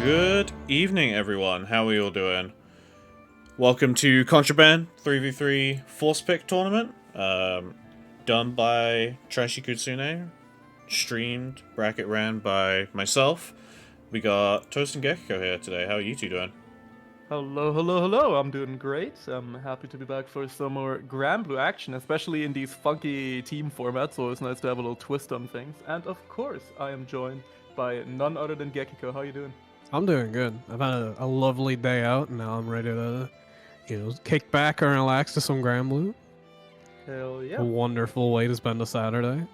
Good evening, everyone. How are we all doing? Welcome to Contraband 3v3 Force Pick Tournament. Done by Trashy Kutsune. Streamed, bracket ran by myself. We got Toast and Gekko here today. How are you two doing? Hello. I'm doing great. I'm happy to be back for some more Grand Blue action, especially in these funky team formats. So it's nice to have a little twist on things. And of course, I am joined by none other than Gekiko. How you doing? I'm doing good. I've had a lovely day out, and now I'm ready to, kick back and relax to some Grand Blue. Hell yeah. A wonderful way to spend a Saturday.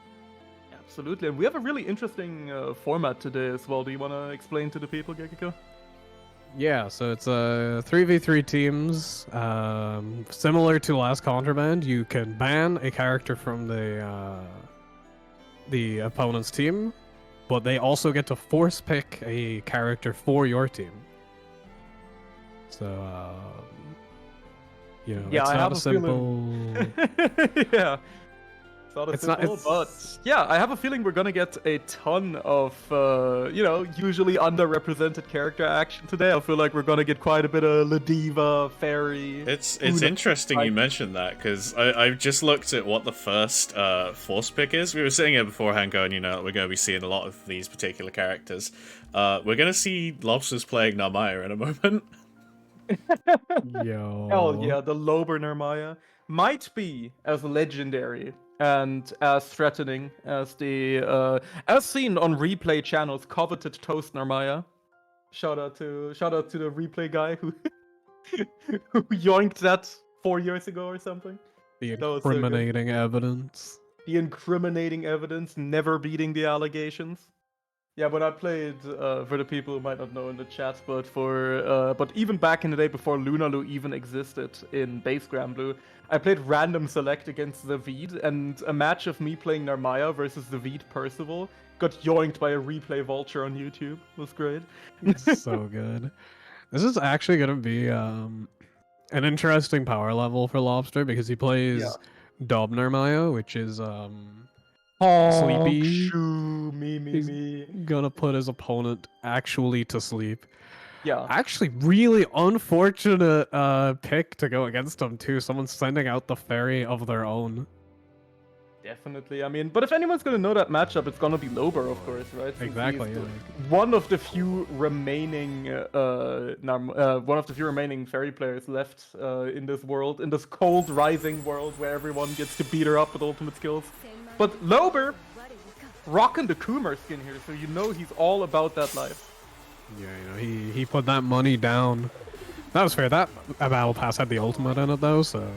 Absolutely. And we have a really interesting format today as well. Do you want to explain to the people, Gekiko? Yeah, so it's 3v3 teams. Similar to last Contraband, you can ban a character from the opponent's team, but they also get to force pick a character for your team. So, yeah, it's I not have a simple. Yeah. It's not simple, but yeah, I have a feeling we're gonna get a ton of, usually underrepresented character action today. I feel like we're gonna get quite a bit of Ladiva, Fairy. It's interesting you mentioned that, because I just looked at what the first Force Pick is. We were sitting here beforehand going, we're going to be seeing a lot of these particular characters. We're going to see Lobsters playing Narmaya in a moment. Yo. Hell yeah, the Lober Narmaya might be as legendary and as threatening as the as seen on replay channels coveted Toast Narmaya. Shout out to the replay guy who who yoinked that 4 years ago or something. The incriminating evidence. The incriminating evidence, never beating the allegations. Yeah, but I played, for the people who might not know in the chat, but even back in the day before Lunalu even existed in base Grand Blue, I played random select against the Veed, and a match of me playing Narmaya versus the Veed Percival got yoinked by a replay vulture on YouTube. It was great. So good. This is actually going to be an interesting power level for Lobster, because he plays Dob Narmaya, which is sleepy. Shoo, me. Gonna put his opponent actually to sleep. Yeah. Actually, really unfortunate pick to go against him too. Someone's sending out the fairy of their own. Definitely. I mean, but if anyone's gonna know that matchup, it's gonna be Lober, of course, right? Since Exactly. Yeah. One of the few remaining, fairy players left in this world, in this cold rising world where everyone gets to beat her up with ultimate skills. But Lober, rocking the Coomer skin here, so he's all about that life. Yeah, he put that money down. That was fair. That battle pass had the ultimate in it though, so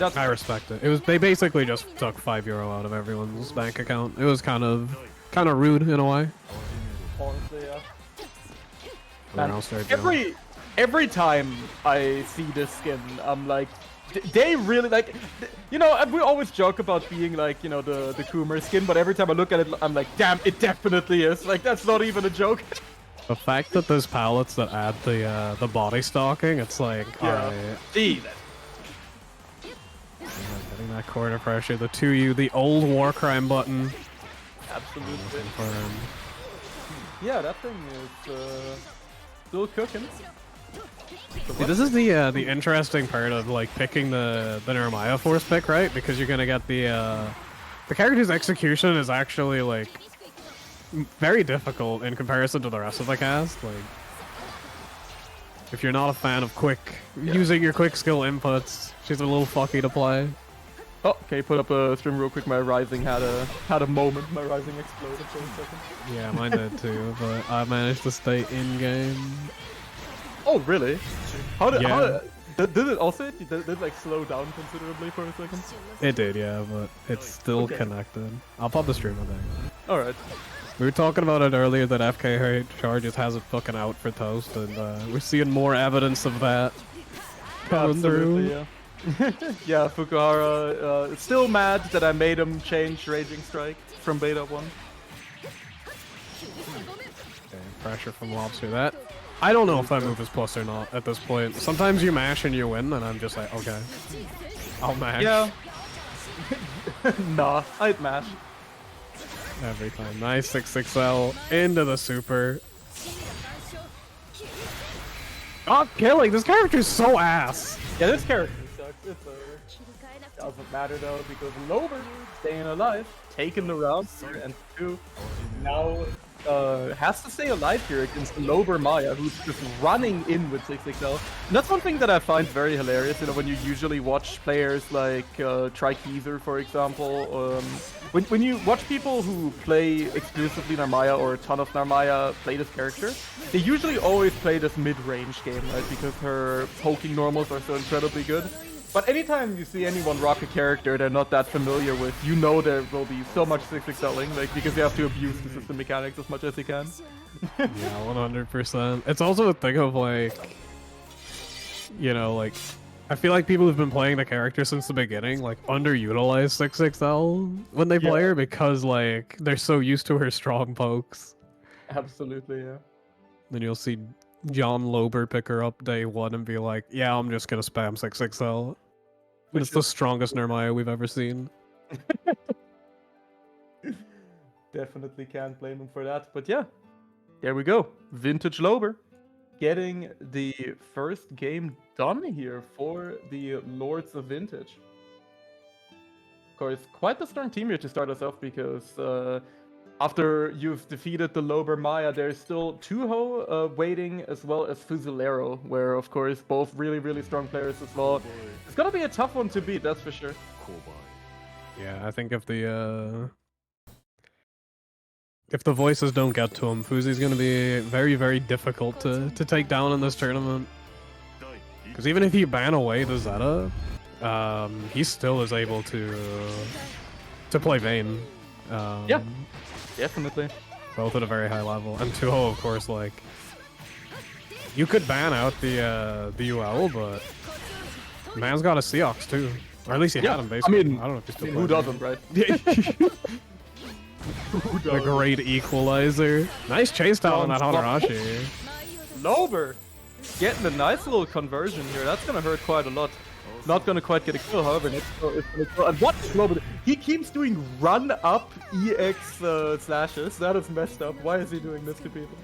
I respect it. They basically just took €5 out of everyone's bank account. It was kind of rude in a way. Honestly, yeah. Every time I see this skin, I'm like, they really like, we always joke about being like, the Coomer skin, but every time I look at it, I'm like, damn, it definitely is. Like, that's not even a joke. The fact that there's palettes that add the body stocking, it's like, alright. See, Getting that quarter pressure, the 2U, the old war crime button. Absolutely. Yeah, that thing is still cooking. See, this is the interesting part of like picking the Narmaya force pick, right? Because you're gonna get the character's execution is actually like very difficult in comparison to the rest of the cast. Like, if you're not a fan of using your quick skill inputs, she's a little fucky to play. Oh, okay, put up a stream real quick. My Rising had a moment. My Rising exploded for a second. Yeah, mine did too, but I managed to stay in game. Oh, really? Did it also? Did it like slow down considerably for a second? It did, yeah, but it's still connected. I'll pop the stream, I think. Alright. We were talking about it earlier that FK Charges has it fucking out for Toast, and we're seeing more evidence of that coming through. Yeah. Yeah, Fukuhara is still mad that I made him change Raging Strike from Beta 1. Okay, pressure from Lobster. That I don't know if that move is plus or not at this point. Sometimes you mash and you win, and I'm just like, okay, I'll mash. Yeah. Nah, I'd mash. Every time. Nice 6-6L into the super. God killing! This character's so ass! Yeah, this character sucks. Doesn't matter though, because Lober staying alive, taking the round, and 2 now has to stay alive here against Lober Maya, who's just running in with 6XL. And that's one thing that I find very hilarious, you know, when you usually watch players like Trikeezer, for example. When you watch people who play exclusively Narmaya or a ton of Narmaya play this character, they usually always play this mid-range game, right? Because her poking normals are so incredibly good. But anytime you see anyone rock a character they're not that familiar with, you know there will be so much 6XLing, like, because you have to abuse the system mechanics as much as you can. Yeah, 100%. It's also a thing of, like, you know, like, I feel like people who've been playing the character since the beginning, like, underutilize 6XL when they play her because, like, they're so used to her strong pokes. Absolutely, yeah. Then you'll see John Lober pick her up day 1 and be like, yeah, I'm just gonna spam 6XL. And it's the strongest Narmaya we've ever seen. Definitely can't blame him for that. But yeah, there we go. Vintage Lober getting the first game done here for the Lords of Vintage. Of course, quite the strong team here to start us off because after you've defeated the Lober Maya, there's still Tuho waiting, as well as Fusilero, where, of course, both really, really strong players as well. It's gonna be a tough one to beat, that's for sure. Yeah, I think if the voices don't get to him, Fuzi's gonna be very, very difficult to take down in this tournament. Because even if you ban away the Zeta, he still is able to play Vayne. Yeah. Definitely. Both at a very high level. And Tuho, of course, like, you could ban out the UL, but man's got a Seox too. Or at least he had him, basically. I mean, I don't know if he's still who doesn't, right? The great equalizer. Nice chase down on that Hanarashi. Lober getting a nice little conversion here. That's gonna hurt quite a lot. Not gonna quite get a kill, however, it's gonna kill. And what Lober? He keeps doing run-up EX slashes. That is messed up. Why is he doing this to people?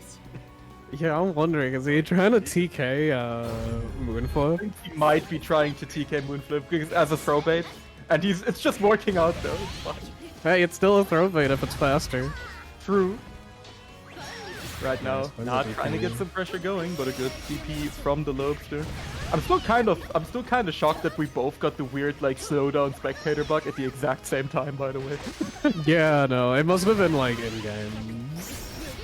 Yeah, I'm wondering, is he trying to TK Moonflip? I think he might be trying to TK Moonflip because, as a throw bait, and it's just working out though. It's fine. Hey, it's still a throw bait if it's faster. True. Right now, Nice, not trying to get some pressure going, but a good TP from the Lobster. I'm still kind of shocked that we both got the weird like slowdown spectator bug at the exact same time. By the way. Yeah, no, it must have been like in game.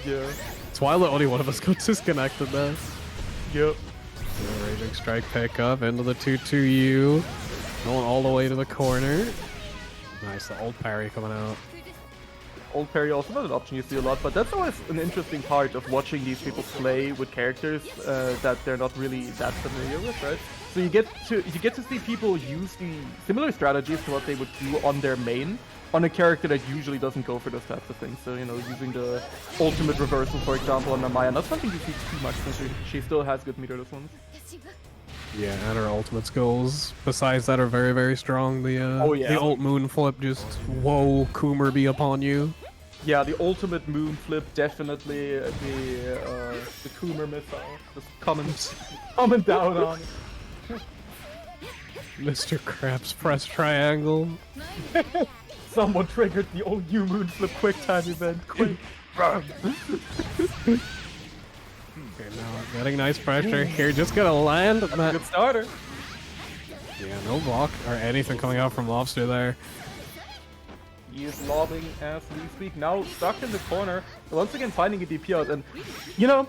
Yeah. It's wild that only one of us got disconnected there. Yep. Raging strike pickup into the 2-2U, going all the way to the corner. Nice, the old parry coming out. Old parry also not an option you see a lot, but that's always an interesting part of watching these people play with characters that they're not really that familiar with, right? So you get to see people use the similar strategies to what they would do on their main on a character that usually doesn't go for those types of things. So, you know, using the ultimate reversal, for example, on Narmaya, not something you see too much since she still has good meterless ones. Yeah, and her ultimate skills, besides that, are very, very strong. The the ult moon flip just, whoa, Coomer be upon you. Yeah, the ultimate moon flip, definitely the Coomer missile, just coming down on it. Mr. Krabs press triangle. Someone triggered the old U moon flip quick time event. Quick. Okay, now I'm getting nice pressure here. Just gonna land. Good starter. Yeah, no block or anything coming out from Lobster there. He is lobbing as we speak. Now stuck in the corner. Once again finding a DP out. And, you know,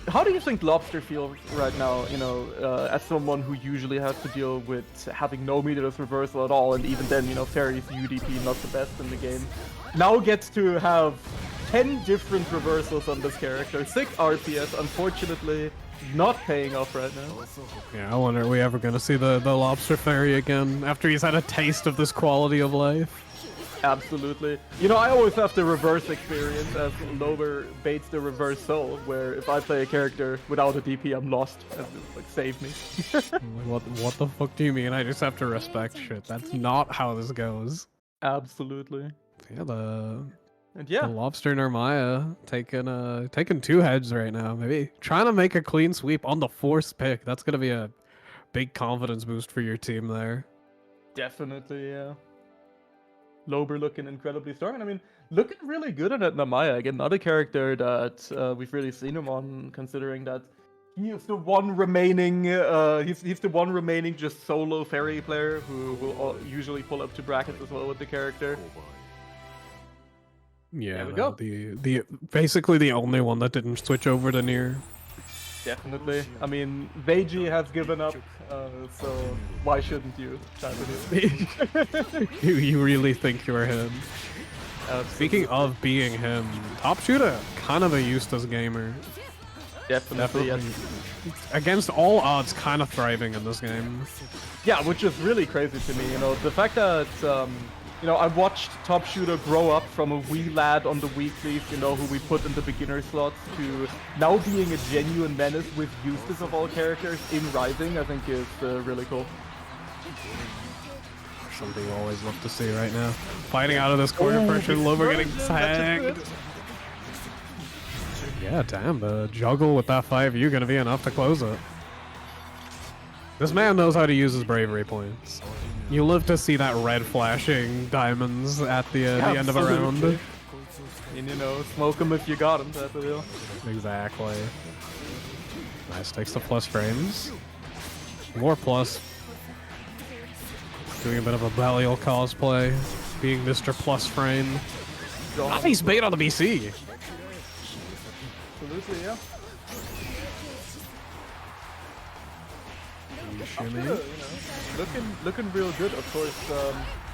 how do you think Lobster feels right now, you know, as someone who usually has to deal with having no meterless reversal at all, and even then, you know, Fairy's UDP not the best in the game. Now gets to have 10 different reversals on this character. 6 RPS, unfortunately, not paying off right now. Yeah, I wonder are we ever gonna see the Lobster Fairy again after he's had a taste of this quality of life. Absolutely. You know, I always have the reverse experience as Lober baits the reverse soul, where if I play a character without a DP, I'm lost. And it's like, save me. What the fuck do you mean? I just have to respect shit. That's not how this goes. Absolutely. Yeah, the And The yeah, Lobster Narmaya taking 2 heads right now. Maybe trying to make a clean sweep on the 4th pick. That's gonna be a big confidence boost for your team there. definitely, yeah. Lober looking incredibly strong, and I mean, looking really good at Namaya. Again, not a character that we've really seen him on, considering that he is the one remaining. He's the one remaining just solo fairy player who will usually pull up to brackets as well with the character. Yeah, There we no, go. the basically the only one that didn't switch over to Nier. Definitely. I mean, Veiji has given up, so why shouldn't you? Type of deal. You really think you're him? Speaking of being him, Top Shooter, kind of a Eustace gamer. Definitely. Yes. Against all odds, kind of thriving in this game. Yeah, which is really crazy to me. You know, the fact that you know, I watched Top Shooter grow up from a wee lad on the weeklies, you know, who we put in the beginner slots, to now being a genuine menace with Eustace of all characters in Rising. I think is really cool. Something you always love to see right now. Fighting out of this corner pressure, Lover getting tagged. Yeah, damn, the juggle with that 5U gonna be enough to close it. This man knows how to use his bravery points. You live to see that red flashing diamonds at the end of a round. And you know, smoke them if you got them, that's the deal. Exactly. Nice, takes the plus frames. More plus. Doing a bit of a Belial cosplay. Being Mr. Plus Frame. Nice bait on the BC. Absolutely, yeah. Shimmy. You know, looking real good, of course.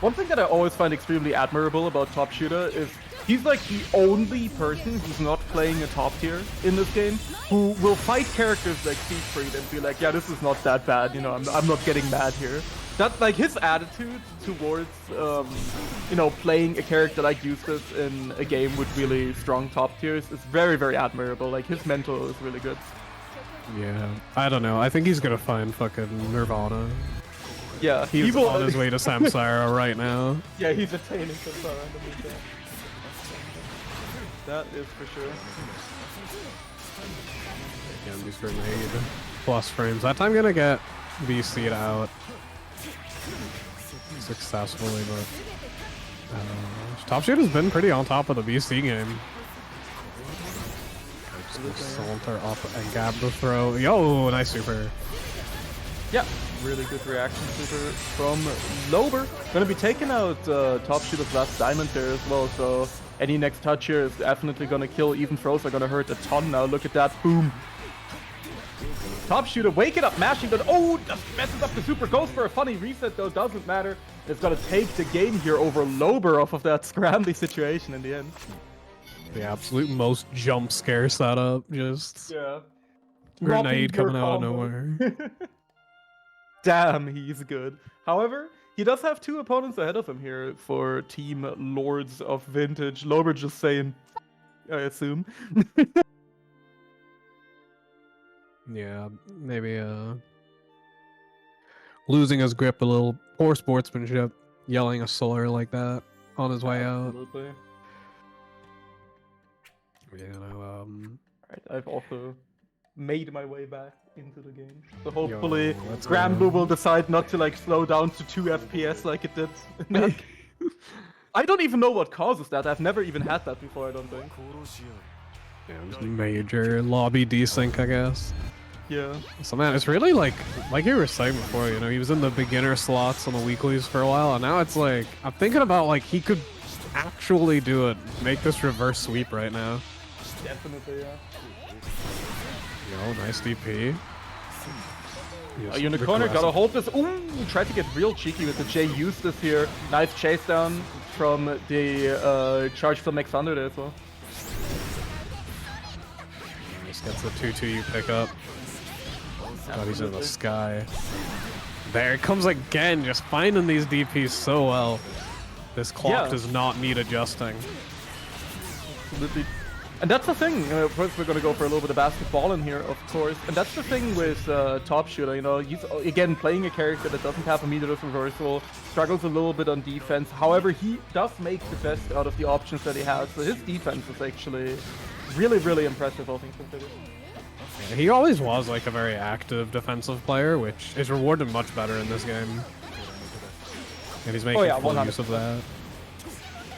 One thing that I always find extremely admirable about Top Shooter is he's like the only person who's not playing a top tier in this game who will fight characters like Siegfried and be like, yeah, this is not that bad, you know, I'm not getting mad here. That's like his attitude towards, you know, playing a character like Eustace in a game with really strong top tiers is very, very admirable. Like, his mental is really good. Yeah, I don't know. I think he's gonna find fucking Nirvana. Yeah, He's on his way to Samsara right now. Yeah, he's attaining Samsara. That is for sure. Again, these grenade plus frames. That time gonna get VC'd out successfully, but Top Shooter's been pretty on top of the VC game. Salter up and gab the throw. Yo, nice super. Yeah, really good reaction super from Lober. Gonna be taking out Top Shooter's last diamond there as well, so any next touch here is definitely gonna kill. Even throws are gonna hurt a ton now. Look at that, boom. Top Shooter, wake it up, mashing gun. Oh, just messes up the super. Goes for a funny reset though, doesn't matter. It's gonna take the game here over Lober off of that scrambly situation in the end. The absolute most jump scare setup, just Yeah. grenade Dropping coming your out of combo. nowhere. Damn, he's good. However, he does have 2 opponents ahead of him here for Team Lords of Vintage. Lober just saying, I assume. Yeah, maybe losing his grip a little. Poor sportsmanship, yelling a solar like that on his way out. Absolutely. You know, Alright, I've also made my way back into the game. So hopefully let's Granblue go. will decide not to like slow down to 2 FPS like it did. I don't even know what causes that. I've never even had that before, I don't think. yeah, just major lobby desync, I guess. Yeah. So man, it's really like you were saying before, you know, he was in the beginner slots on the weeklies for a while, and now it's like, I'm thinking about like he could actually do it, make this reverse sweep right now. Definitely, yeah. Yo, nice DP. Are you in the corner? Gotta hold this. Ooh, tried to get real cheeky with the J Eustace here. Nice chase down from the charge from Max Thunder there as well. Just gets the 2-2 pick up. God, he's in the sky. There it comes again, just finding these DPs so well. This clock does not need adjusting. Absolutely. And that's the thing. First, we're gonna go for a little bit of basketball in here, of course. And that's the thing with Top Shooter. You know, he's again playing a character that doesn't have immediate reversal, struggles a little bit on defense. However, he does make the best out of the options that he has. So his defense is actually really, really impressive, all things considered. Yeah, he always was like a very active defensive player, which is rewarded much better in this game. And he's making full 100%. use of that.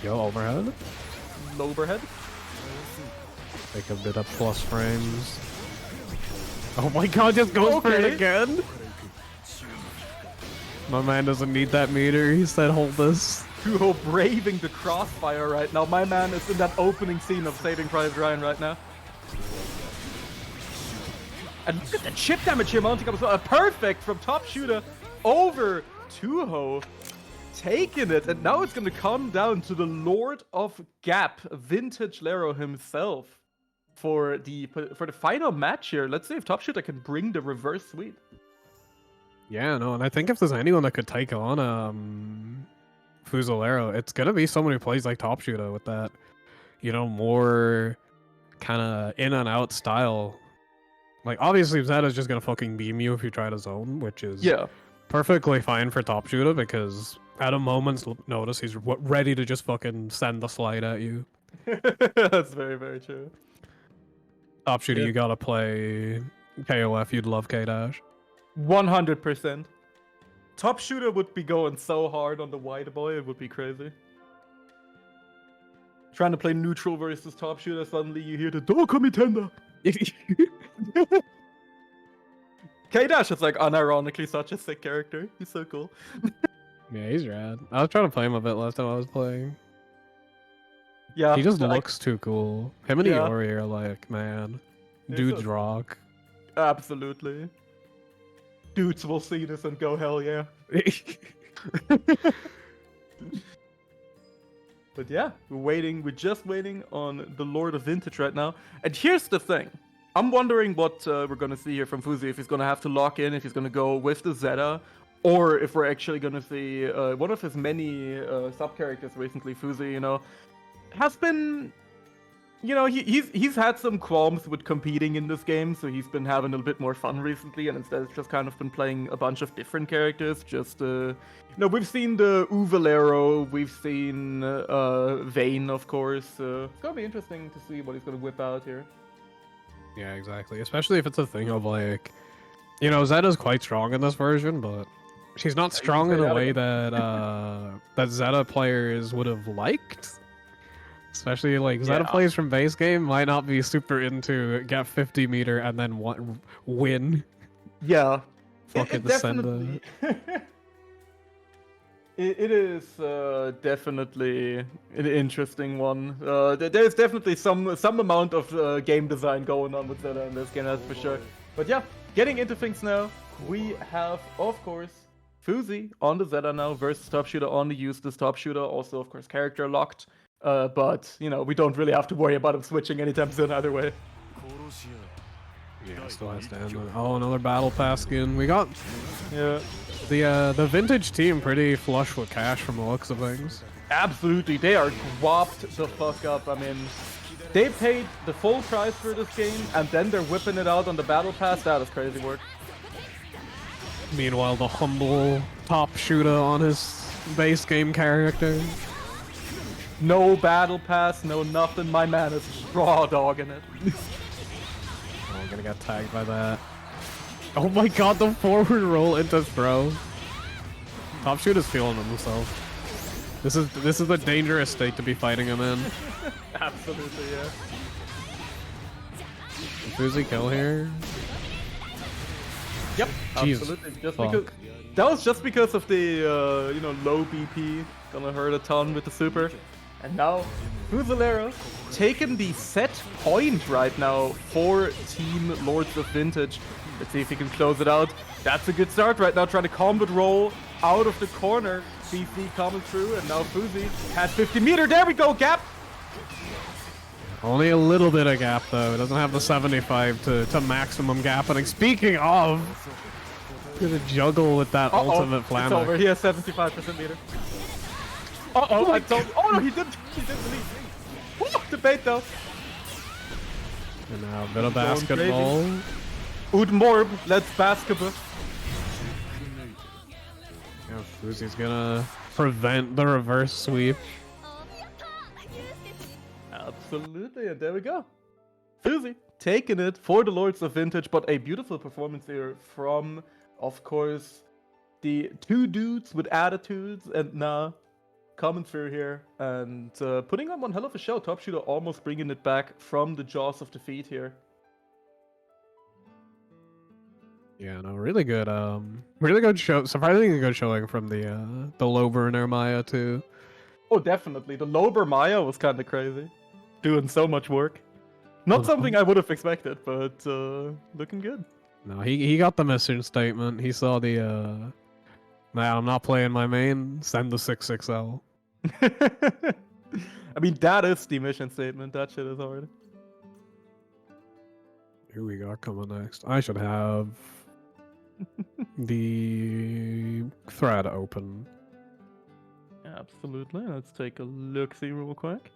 Yo, overhead. Overhead. Take a bit of plus frames. Oh my god, just goes for it again! My man doesn't need that meter, he said hold this. Tuho braving the crossfire right now. My man is in that opening scene of Saving Private Ryan right now. And look at the chip damage here mounting up as well. Perfect from Top Shooter over Tuho. Taking it, and now it's gonna come down to the Lord of Gap, Vintage Lero himself. For the final match here. Let's see if Top Shooter can bring the reverse sweep. Yeah, no, and I think if there's anyone that could take on Fuzilero, it's gonna be someone who plays like Top Shooter with that, you know, more kind of in and out style. Like obviously Zeta's just gonna fucking beam you if you try to zone, which is perfectly fine for Top Shooter because at a moment's notice he's ready to just fucking send the slide at you. That's very, very true. Top Shooter, you gotta play KOF, you'd love K-Dash. 100%. Top Shooter would be going so hard on the white boy, it would be crazy. Trying to play neutral versus Top Shooter, suddenly you hear the Dokumi Tender! K-Dash is like unironically such a sick character. He's so cool. Yeah, he's rad. I was trying to play him a bit last time I was playing. Yeah, he just looks too cool. Him and Yeah. Iori are like, man, dudes rock. Absolutely. Dudes will see this and go, hell yeah. But yeah, we're just waiting on the Lord of Vintage right now. And here's the thing. I'm wondering what we're gonna see here from Fuzi, if he's gonna have to lock in, if he's gonna go with the Zeta, or if we're actually gonna see one of his many sub-characters recently, Fuzi, you know, has been, you know, he's had some qualms with competing in this game, so he's been having a little bit more fun recently, and instead it's just kind of been playing a bunch of different characters. Just, you know, we've seen the Uvalero, we've seen Vayne, of course. It's gonna be interesting to see what he's gonna whip out here. Yeah, exactly. Especially if it's a thing of like, you know, Zeta's quite strong in this version, but she's not strong in a way that that Zeta players would have liked. Especially like Zeta players from base game might not be super into get 50 meter and then win. Yeah, Fucking definitely. It is definitely an interesting one. There's definitely some amount of game design going on with Zeta in this game, that's for sure. But yeah, getting into things now, we have, of course, Fuzi on the Zeta now versus Top Shooter on the Eustace. Top Shooter also, of course, character locked. But, you know, we don't really have to worry about him switching anytime soon either way. Yeah, still has to end. Oh, another battle pass skin. We got the vintage team pretty flush with cash from the looks of things. Absolutely, they are guapped the fuck up. I mean, they paid the full price for this game, and then they're whipping it out on the battle pass. That is crazy work. Meanwhile, the humble Top Shooter on his base game character. No battle pass, no nothing. My man is raw dogging it. Oh, I'm gonna get tagged by that. Oh my god, the forward roll into throw. Top Shooter's feeling himself. This is a dangerous state to be fighting him in. Absolutely, yeah. Fuzi kill here. Yep, Jesus, absolutely. Just because that was just because of the you know, low BP. Gonna hurt a ton with the super. And now, Fuzilero taking the set point right now for Team Lords of Vintage. Let's see if he can close it out. That's a good start right now, trying to combat roll out of the corner. BC coming through, and now Fuzi has 50 meter. There we go, gap! Only a little bit of gap though. It doesn't have the 75 to maximum gap. And speaking of, gonna juggle with that ultimate flammer. It's over. He has 75% meter. Oh no, he didn't leave. Woo, the bait though. And now a bit of Going basketball. Udmorb, let's basketball. Yeah, Fuzi's gonna prevent the reverse sweep. Absolutely, and there we go. Fuzi taking it for the Lords of Vintage, but a beautiful performance here from, of course, the two dudes with attitudes and coming through here and putting on one hell of a show. Top Shooter almost bringing it back from the jaws of defeat here. Yeah, no, really good show. Surprisingly good showing from the Lober and Ermaya too. Oh, definitely. The Lober Maya was kind of crazy. Doing so much work. Not something I would have expected, but looking good. No, he got the mission statement. He saw the man, I'm not playing my main. Send the 660. I mean, that is the mission statement. That shit is hard. Who we got coming next? I should have the thread open. Absolutely. Let's take a look-see real quick.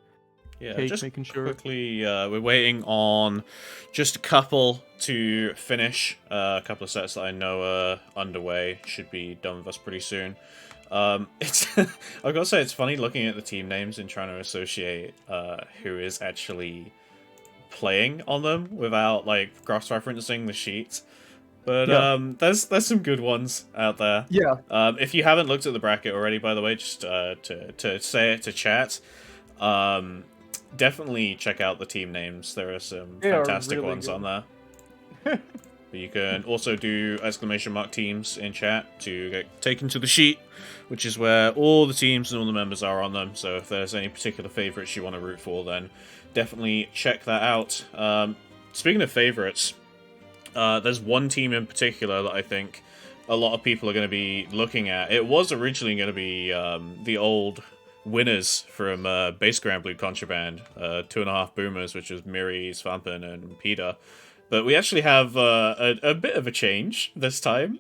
Yeah, Cake, just making sure. quickly, we're waiting on just a couple to finish. A couple of sets that I know are underway. Should be done with us pretty soon. It's I've got to say, it's funny looking at the team names and trying to associate who is actually playing on them without like cross-referencing the sheets. But Yeah. there's some good ones out there. Yeah. If you haven't looked at the bracket already, by the way, just to say it to chat, definitely check out the team names. There are some fantastic really ones good. on there. But you can also do ! teams in chat to get taken to the sheet, which is where all the teams and all the members are on them. So if there's any particular favorites you want to root for, then definitely check that out. Speaking of favorites, there's one team in particular that I think a lot of people are going to be looking at. It was originally going to be the old winners from Base Grand Blue Contraband, 2.5 Boomers, which was Miri, Svampen, and Peter. But we actually have a bit of a change this time.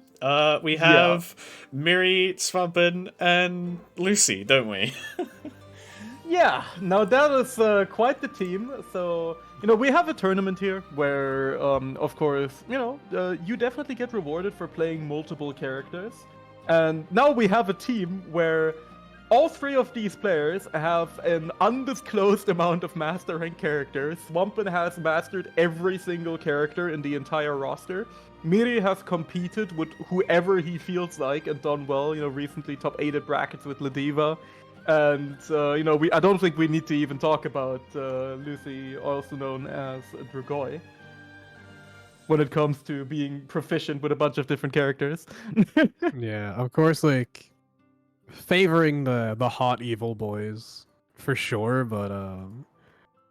We have Miri, Svampen, and Lucy, don't we? Yeah, now that is quite the team. So, we have a tournament here where, of course, you definitely get rewarded for playing multiple characters. And now we have a team where all three of these players have an undisclosed amount of master rank characters. Swampen has mastered every single character in the entire roster. Miri has competed with whoever he feels like and done well, recently top 8 at brackets with Ladiva. And, I don't think we need to even talk about Lucy, also known as Dragoi, when it comes to being proficient with a bunch of different characters. Yeah, of course, like, favoring the hot evil boys, for sure, but,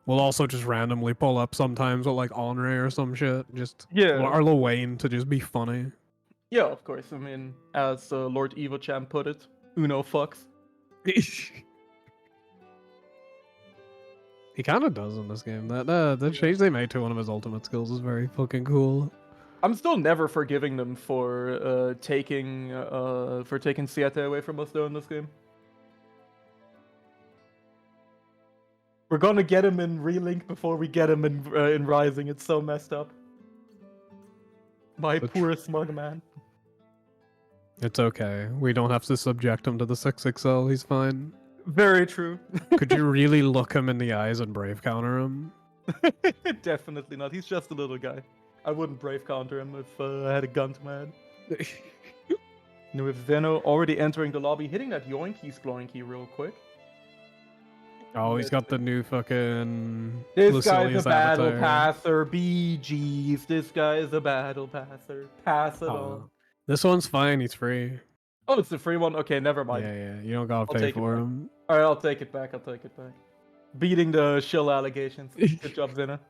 we'll also just randomly pull up sometimes with, like, Henri or some shit, just, or Lil Wayne to just be funny. Yeah, of course, I mean, as Lord Evo Champ put it, Uno fucks. He kind of does in this game. The change they made to one of his ultimate skills is very fucking cool. I'm still never forgiving them for taking Siete away from us though in this game. We're gonna get him in Relink before we get him in Rising. It's so messed up. My poor smug man. It's okay. We don't have to subject him to the 6XL. He's fine. Very true. Could you really look him in the eyes and brave counter him? Definitely not. He's just a little guy. I wouldn't brave counter him if I had a gun to my head. With Zeno already entering the lobby, hitting that yoinky sploinky real quick. Oh, he's got the new fucking... This guy's a battle avatar. passer. BG's. This guy is a battle passer. Pass it on. This one's fine. He's free. Oh, it's the free one? Okay, never mind. Yeah. You don't gotta I'll pay take it for back. him. Alright, I'll take it back. Beating the shill allegations. Good job, Zena.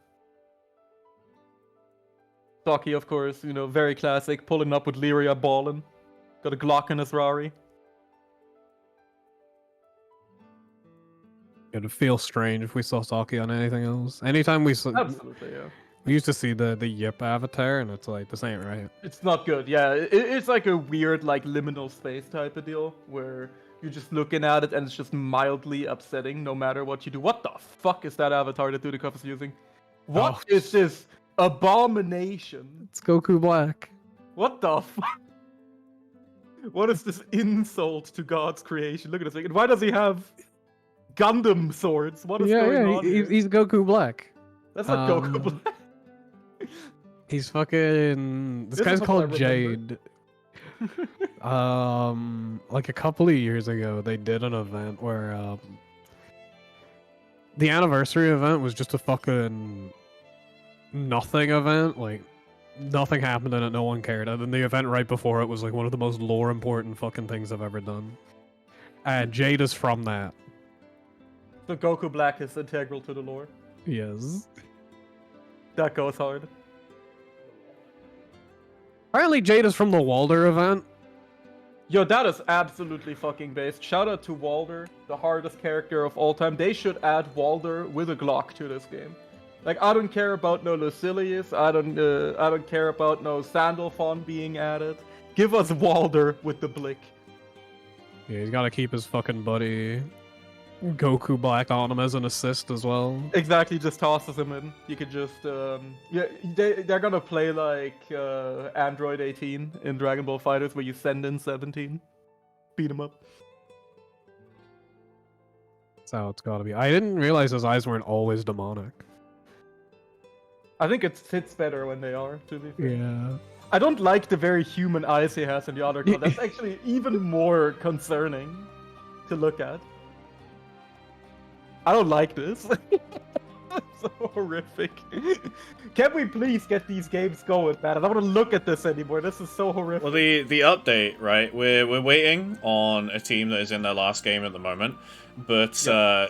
Saki, of course, very classic. Pulling up with Lyria balling. Got a Glock in his Rari. It'd feel strange if we saw Saki on anything else. Anytime we saw... Absolutely, yeah. We used to see the Yip avatar, and it's like, this ain't right. It's not good, yeah. It's like a weird, like, liminal space type of deal, where you're just looking at it and it's just mildly upsetting no matter what you do. What the fuck is that avatar that Dudikoff is using? What Oh. is this abomination? It's Goku Black. What the fuck? What is this insult to God's creation? Look at this thing. And why does he have Gundam swords? What is going on here? He's Goku Black. That's not Goku Black. He's fucking. This This guy's is what I called remember. Jade. Like a couple of years ago, they did an event where the anniversary event was just a fucking nothing event. Like nothing happened in it, no one cared. And then the event right before it was like one of the most lore important fucking things I've ever done. And Jade is from that. So Goku Black is integral to the lore. Yes. That goes hard. Apparently Jade is from the Walder event. Yo, that is absolutely fucking based. Shout out to Walder, the hardest character of all time. They should add Walder with a Glock to this game. Like, I don't care about no Lucilius. I don't care about no Sandalphon being added. Give us Walder with the Blick. Yeah, he's gotta keep his fucking buddy Goku Black on him as an assist as well. Exactly, just tosses him in. You could just, yeah, they're gonna play like Android 18 in Dragon Ball FighterZ, where you send in 17, beat him up. That's how it's gotta be. I didn't realize his eyes weren't always demonic. I think it fits better when they are, to be fair. Yeah. I don't like the very human eyes he has in the other. That's actually even more concerning to look at. I don't like this. So horrific. Can we please get these games going, man? I don't want to look at this anymore. This is so horrific. Well, the update, right? We're waiting on a team that is in their last game at the moment, but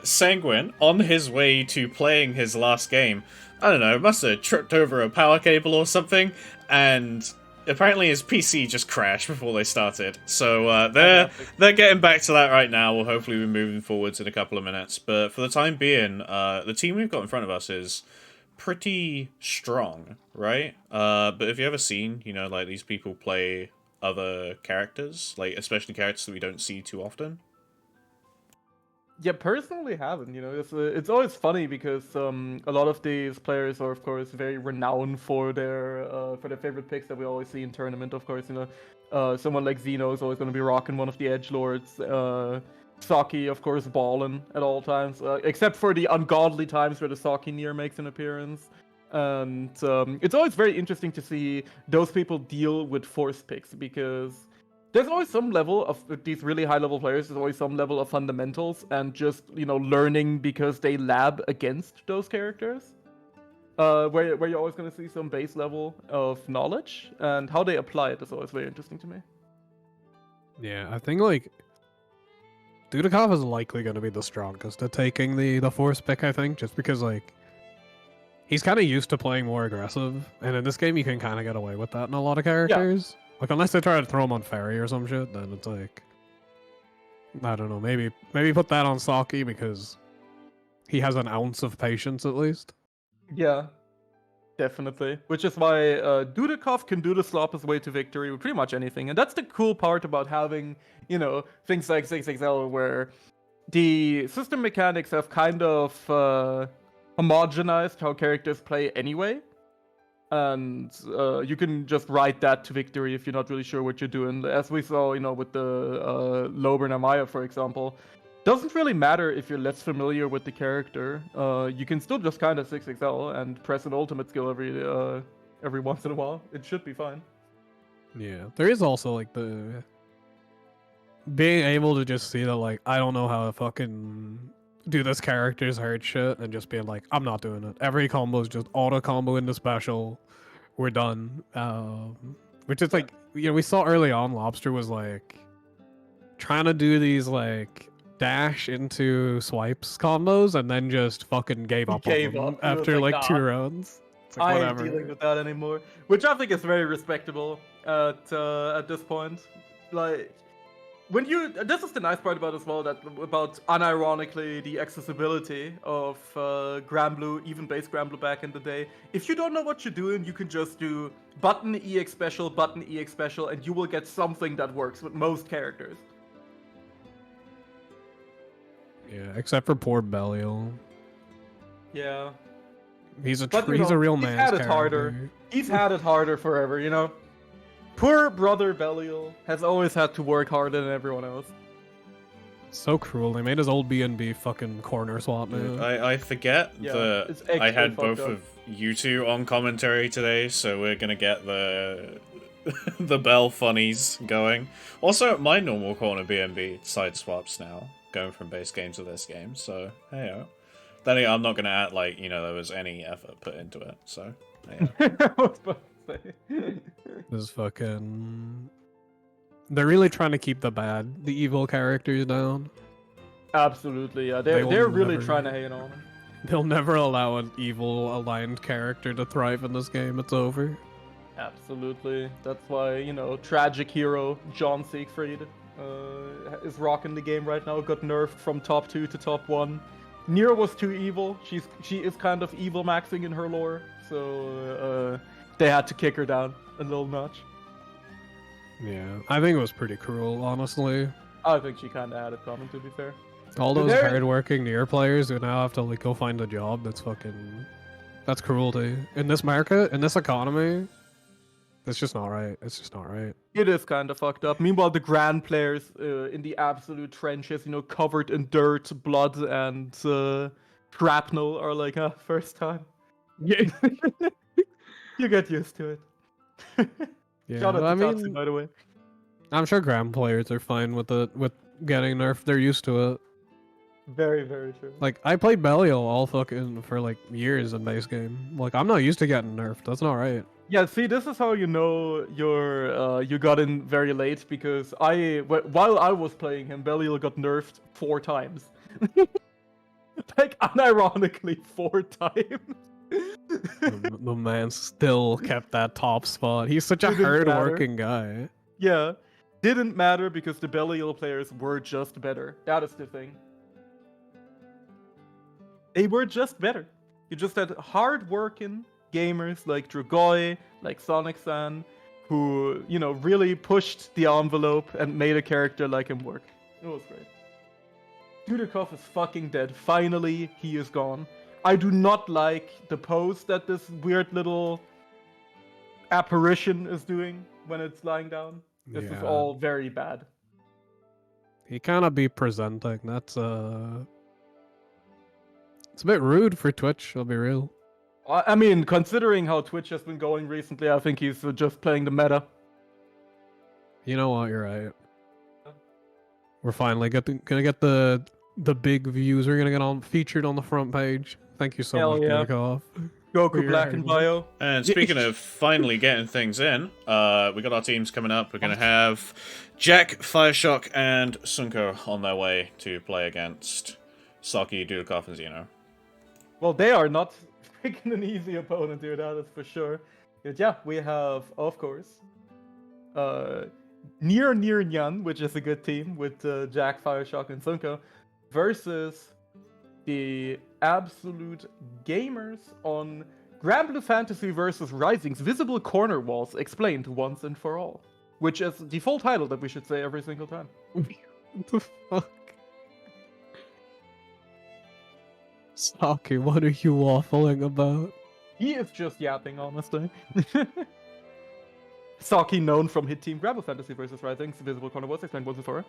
Sanguine, on his way to playing his last game, I don't know, must have tripped over a power cable or something, and apparently his PC just crashed before they started. So they're getting back to that right now. We'll hopefully be moving forwards in a couple of minutes. But for the time being, the team we've got in front of us is pretty strong, right? But have you ever seen, you know, like these people play other characters, like especially characters that we don't see too often? Yeah, personally haven't. You know, it's always funny because a lot of these players are, of course, very renowned for their favorite picks that we always see in tournament. Of course, you know, someone like Xeno is always going to be rocking one of the edgelords. Saki, of course, balling at all times, except for the ungodly times where the Saki Nier makes an appearance. And it's always very interesting to see those people deal with force picks, because there's always some level of these really high-level players. There's always some level of fundamentals and just, you know, learning because they lab against those characters. Where you're always going to see some base level of knowledge, and how they apply it is always very interesting to me. Yeah, I think like Dudikov is likely going to be the strongest at taking the force pick, I think, just because like he's kind of used to playing more aggressive, and in this game you can kind of get away with that in a lot of characters. Like, unless they try to throw him on Fairy or some shit, then it's like, I don't know, maybe put that on Saki because he has an ounce of patience at least. Yeah, definitely. Which is why Dudikov can do the slop his way to victory with pretty much anything. And that's the cool part about having, you know, things like 6XL, where the system mechanics have kind of homogenized how characters play anyway. And you can just ride that to victory if you're not really sure what you're doing. As we saw, you know, with the Lober and Amaya, for example. Doesn't really matter if you're less familiar with the character. You can still just kind of 6XL and press an ultimate skill every once in a while. It should be fine. Yeah, there is also like the being able to just see that, like, I don't know how to fucking do this character's hard shit, and just being like, I'm not doing it. Every combo is just auto combo into special. We're done. Which is like, you know, we saw early on Lobster was like trying to do these like dash into swipes combos, and then just fucking gave up on them after like 2 rounds. It's like, I ain't dealing with that anymore. Which I think is very respectable at this point. Like, when this is the nice part about as well, that about unironically the accessibility of Granblue, even base Granblue back in the day. If you don't know what you're doing, you can just do button EX special, and you will get something that works with most characters. Yeah, except for poor Belial. Yeah. He's a But, he's a real he's man's had it character. harder. He's had it harder forever, you know? Poor brother Belial has always had to work harder than everyone else. So cruel. They made his old B&B fucking corner swap Dude, now. I forget Yeah, that it's I extra had fucked both up. of you two on commentary today, so we're gonna get the the Bell funnies going. Also, my normal corner B&B side swaps now, going from base game to this game, so hey. Then again, I'm not gonna act like, you know, there was any effort put into it, so hey. I was about to say. This fucking... They're really trying to keep the evil characters down. Absolutely, yeah. They will They're really never- trying to hate on him. They'll never allow an evil aligned character to thrive in this game. It's over. Absolutely. That's why, you know, tragic hero John Siegfried is rocking the game right now. Got nerfed from top 2 to top 1. Nier was too evil. She is kind of evil maxing in her lore, so they had to kick her down a little notch. Yeah, I think it was pretty cruel, honestly. I think she kind of had it coming, to be fair. All those There- hard-working Nier players who now have to like go find a job. That's cruelty in this market, in this economy. It's just not right. It's just not right. It is kind of fucked up. Meanwhile, the grand players in the absolute trenches, you know, covered in dirt, blood, and shrapnel, are like, first time. Yeah, You get used to it. yeah. Shout out to I Tatsu, mean, by the way. I'm sure grand players are fine with getting nerfed. They're used to it. Very, very true. Like I played Belial all fucking for like years in base game. Like I'm not used to getting nerfed. That's not right. Yeah, see, this is how you know you got in very late, because while I was playing him, Belial got nerfed 4 times. Like, unironically, 4 times. The man still kept that top spot. He's such a Didn't matter. hard-working guy. Yeah, didn't matter because the Belial players were just better. That is the thing. They were just better. You just had hard-working gamers like Dragoi, like Sonic-san, who, you know, really pushed the envelope and made a character like him work. It was great. Dudikov is fucking dead. Finally, he is gone. I do not like the pose that this weird little apparition is doing when it's lying down. This is Yeah. all very bad. He cannot be presenting. That's it's a bit rude for Twitch, I'll be real. I mean, considering how Twitch has been going recently, I think he's just playing the meta. You know what, you're right. We're finally gonna get the big views. We're gonna get featured on the front page. Thank you so Hell much, yeah. Dudikoff. Goku We're Black and Bio. And speaking of finally getting things in, we got our teams coming up. We're going to have Jack, Fireshock, and Sunko on their way to play against Saki, Dudikoff, and Xeno. Well, they are not freaking an easy opponent, dude, that is for sure. But yeah, we have, of course, Nier Nyan, which is a good team with Jack, Fireshock, and Sunko, versus the absolute gamers on Grand Blue Fantasy vs. Rising's Visible Corner Walls Explained Once and For All. Which is the full title that we should say every single time. What the fuck? Saki, what are you waffling about? He is just yapping, honestly. Saki, known from hit team Grand Blue Fantasy vs. Rising's Visible Corner Walls Explained Once and For All.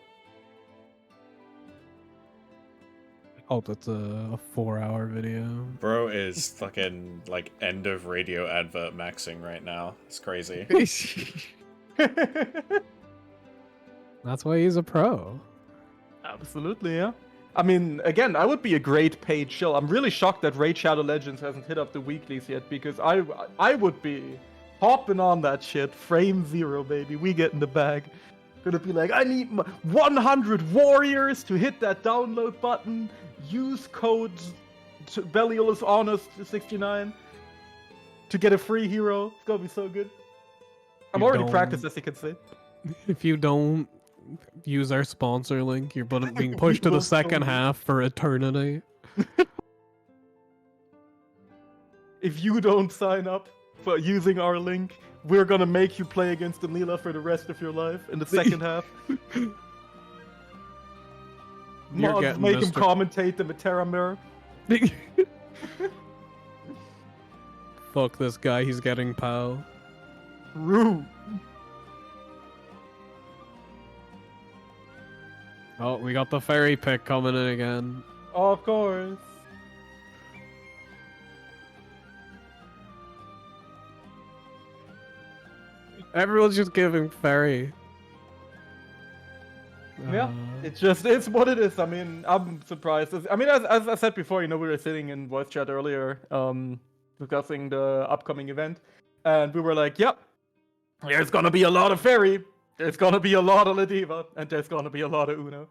Oh, that's a 4-hour video. Bro is fucking, like, end of radio advert maxing right now. It's crazy. That's why he's a pro. Absolutely, yeah. I mean, again, I would be a great paid shill. I'm really shocked that Raid Shadow Legends hasn't hit up the weeklies yet, because I would be hopping on that shit. Frame 0, baby. We get in the bag. Gonna be like, I need 100 warriors to hit that download button. Use code Belial is Honest 69 to get a free hero. It's gonna be so good. I'm You already don't- practiced, as you can see. If you don't use our sponsor link, you're being pushed to will the second totally- half for eternity. If you don't sign up for using our link, we're gonna make you play against Anila for the rest of your life in the second half. You're Mods getting make him Mr. commentate the Matera mirror. Fuck this guy, he's getting POW. Rude. Oh, we got the fairy pick coming in again. Of course. Everyone's just giving fairy. Yeah, it's what it is. I mean, I'm surprised. I mean, as I said before, you know, we were sitting in voice chat earlier, discussing the upcoming event, and we were like, yep, there's gonna be a lot of fairy, there's gonna be a lot of Ladiva, and there's gonna be a lot of Uno.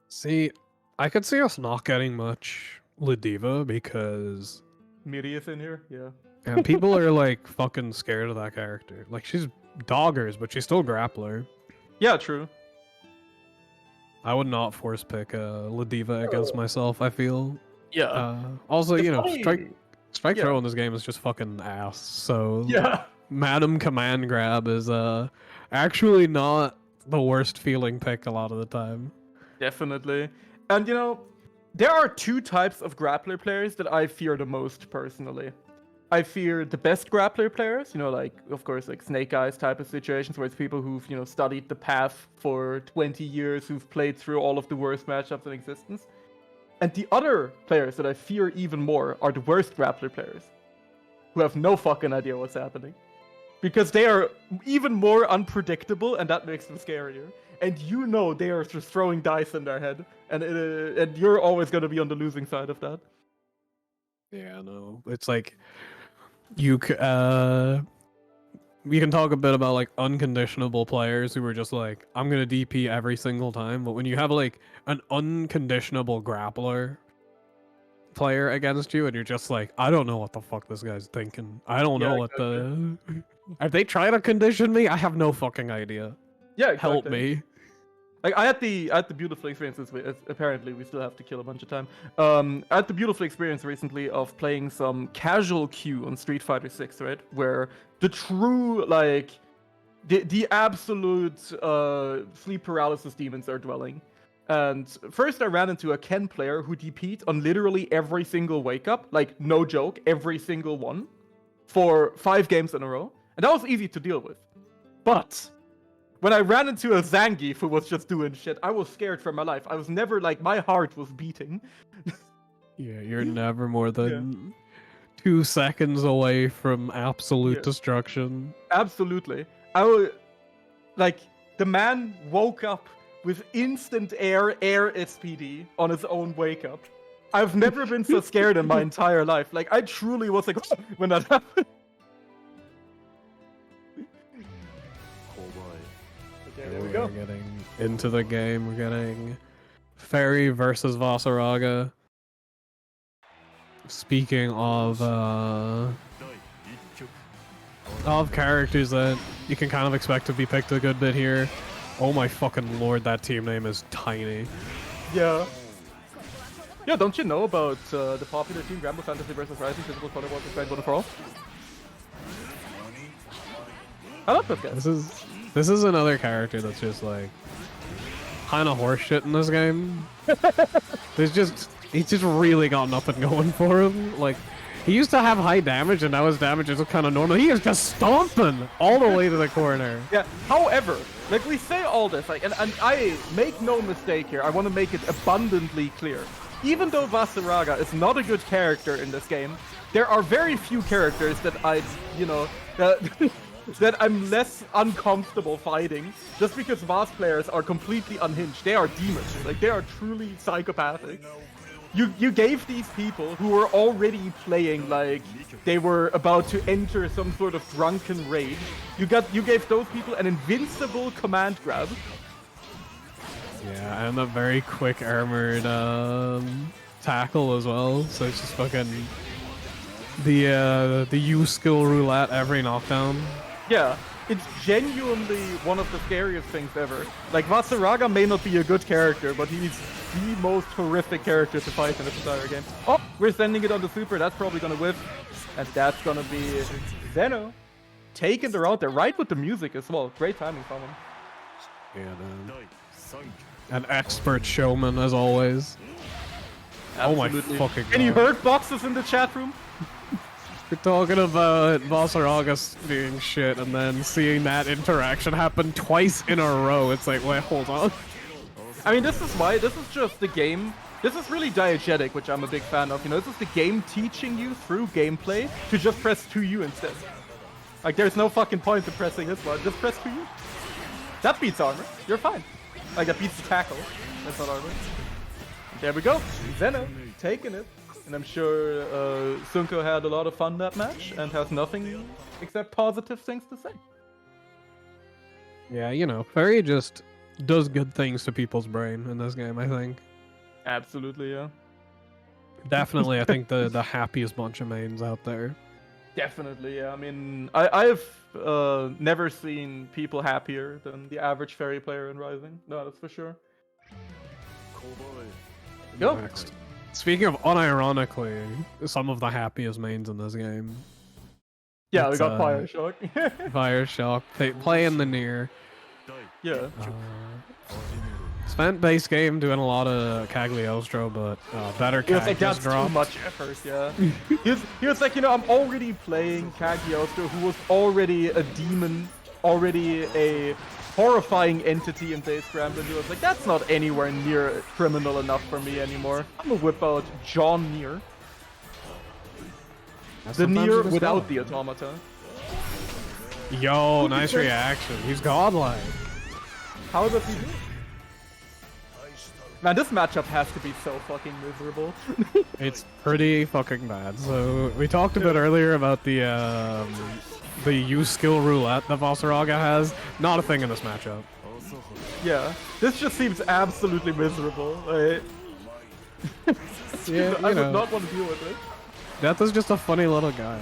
See, I could see us not getting much Ladiva because Miri is in here, yeah. and people are like fucking scared of that character. Like she's doggers, but she's still grappler. Yeah, true. I would not force pick Ladiva against myself, I feel. Yeah. Also, It's you know, funny- strike yeah. throw in this game is just fucking ass. So Yeah. Madam Command Grab is actually not the worst feeling pick a lot of the time. Definitely. And you know, there are two types of grappler players that I fear the most personally. I fear the best grappler players, you know, like, of course, like Snake Eyes type of situations where it's people who've, you know, studied the path for 20 years, who've played through all of the worst matchups in existence. And the other players that I fear even more are the worst grappler players, who have no fucking idea what's happening. Because they are even more unpredictable, and that makes them scarier. And you know they are just throwing dice in their head, and you're always going to be on the losing side of that. Yeah, no, it's like you can talk a bit about like unconditionable players who are just like, I'm gonna DP every single time, but when you have like an unconditionable grappler player against you and you're just like, I don't know what the fuck this guy's thinking. I don't know what the are they trying to condition me? I have no fucking idea. Yeah, exactly. Help me. Like I had the beautiful experience this week. Apparently, we still have to kill a bunch of time. I had the beautiful experience recently of playing some casual queue on Street Fighter 6, right? Where the true like the absolute sleep paralysis demons are dwelling. And first, I ran into a Ken player who DP'd on literally every single wake up, like no joke, every single one, for 5 games in a row, and that was easy to deal with. But when I ran into a Zangief who was just doing shit, I was scared for my life. I was never like, my heart was beating. Yeah, you're never more than 2 seconds away from absolute destruction. Absolutely. I was like, the man woke up with instant air SPD on his own wake up. I've never been so scared in my entire life. Like, I truly was like, when that happened. There we go. We're getting into the game. We're getting Fairy versus Vasaraga. Speaking of characters that you can kind of expect to be picked a good bit here. Oh my fucking lord, that team name is tiny. Yeah. Yeah, don't you know about the popular team Rambo Fantasy vs Rising Physical Contraband Grand One for All? I love those guys. This is another character that's just like kind of horseshit in this game. He's just really got nothing going for him. Like he used to have high damage and now his damage is kind of normal. He is just stomping all the way to the corner. Yeah. However, like we say all this, like, and I make no mistake here. I want to make it abundantly clear. Even though Vasaraga is not a good character in this game, there are very few characters that that I'm less uncomfortable fighting, just because Vas players are completely unhinged. They are demons. Like, they are truly psychopathic. You gave these people who were already playing like they were about to enter some sort of drunken rage. You gave those people an invincible command grab. Yeah, and a very quick armored tackle as well. So it's just fucking the U skill roulette every knockdown. Yeah, it's genuinely one of the scariest things ever. Like, Vasaraga may not be a good character, but he's the most horrific character to fight in this entire game. Oh, we're sending it on the super. That's probably gonna whiff. And that's gonna be Zeno taking the round there, right with the music as well. Great timing from him. Yeah, an expert showman as always. Absolutely. Oh my fucking god. Any hurt boxes in the chat room? You're talking about Valsaragas being shit and then seeing that interaction happen twice in a row. It's like, wait, hold on. I mean, this is why, this is just the game. This is really diegetic, which I'm a big fan of. You know, this is the game teaching you through gameplay to just press 2U instead. Like, there's no fucking point to pressing this one. Just press 2U. That beats armor. You're fine. Like, that beats the tackle. That's not armor. There we go. Zeno taking it. And I'm sure Sunko had a lot of fun that match and has nothing except positive things to say. Yeah, you know, Fairy just does good things to people's brain in this game, I think. Absolutely, yeah. Definitely, I think the happiest bunch of mains out there. Definitely, yeah. I mean, I've never seen people happier than the average Fairy player in Rising. No, that's for sure. Go. Next. Speaking of unironically, some of the happiest mains in this game. Yeah, we It's, got Fire Shock. Fire Shock, playing the near. Yeah. Spent base game doing a lot of Cagliostro, but better He was Cag like, just that's too dropped. much effort, yeah. he was like, you know, I'm already playing Cagliostro, who was already a demon, already a horrifying entity in base Scramble. He was like, that's not anywhere near criminal enough for me anymore. I'm gonna whip out John Nier. The Sometimes Nier you just without go. the automata. Yo, nice reaction. He's godlike. How does he do it? Man, this matchup has to be so fucking miserable. It's pretty fucking bad. So we talked a bit earlier about the use skill roulette that Valsaraga has. Not a thing in this matchup. Yeah, this just seems absolutely miserable. Yeah, I you would know, not want to deal with it. Death is just a funny little guy.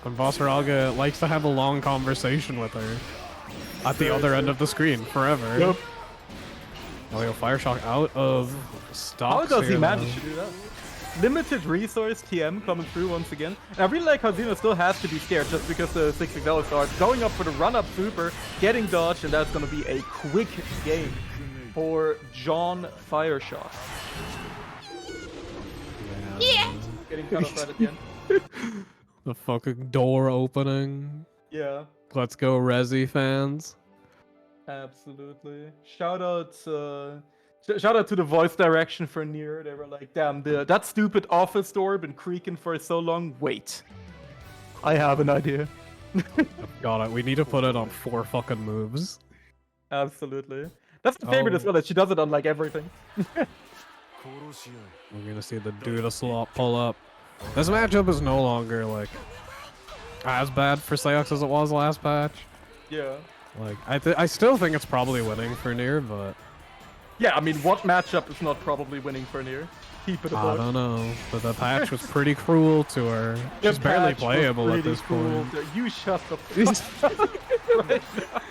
And Valsaraga likes to have a long conversation with her at the other end of the screen forever. Yep. Oh, yo, Fire Shock out of How stocks does he here, manage though. to do that? Limited resource TM coming through once again. And I really like how Xeno still has to be scared just because the 6 starts. Going up for the run-up super, getting dodged, and that's going to be a quick game for John Fire Shock. Yeah. Getting cut off right at the end. The fucking door opening. Yeah, Let's go, Resi fans. absolutely. Shout out to the voice direction for Nier. They were like, damn, that stupid office door been creaking for so long. Wait, I have an idea. Got it. We need to put it on 4 fucking moves. Absolutely. That's my favorite Oh. as well, that she does it on like everything. We're gonna see the Duda slot pull up. This matchup is no longer like as bad for Seox as it was last patch. Yeah. Like I still think it's probably winning for Nier, but Yeah, I mean, what matchup is not probably winning for Nier? Keep it I above. don't know. But the patch was pretty cruel to her. The She's barely patch was playable at pretty this cool. point. You shut the fuck up right now.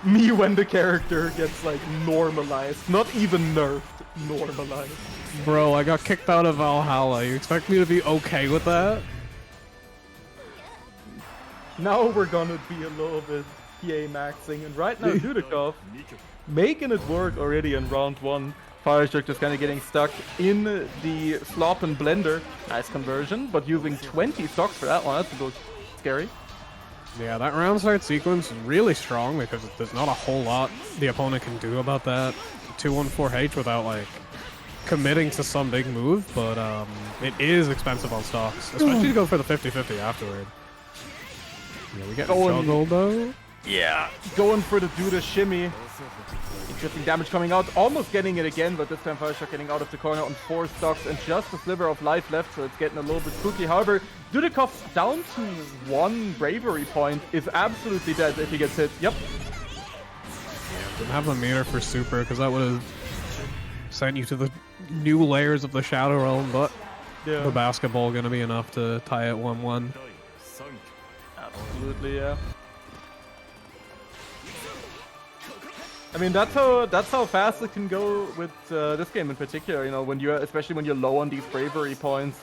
Me when the character gets like normalized, not even nerfed, normalized. Bro, I got kicked out of Valhalla. You expect me to be okay with that? Now we're gonna be a little bit PA maxing, and right now Dudikov making it work already in round 1. Fireshock just kind of getting stuck in the slop and blender. Nice conversion, but using 20 stocks for that one, that's a little scary. Yeah, that round start sequence is really strong because there's not a whole lot the opponent can do about that 2-1-4H without like committing to some big move, but it is expensive on stocks, especially to go for the 50-50 afterward. Yeah, we get juggled though. Yeah, going for the Duda shimmy. Interesting damage coming out, almost getting it again, but this time Fireshock getting out of the corner on 4 stocks and just a sliver of life left, so it's getting a little bit spooky. However, Dudikov down to 1 bravery point is absolutely dead if he gets hit. Yep. Didn't have a meter for super because that would have sent you to the new layers of the Shadow Realm, but Yeah. the basketball gonna be enough to tie it 1-1. Absolutely, yeah. I mean, that's how fast it can go with this game in particular. You know, especially when you're low on these bravery points,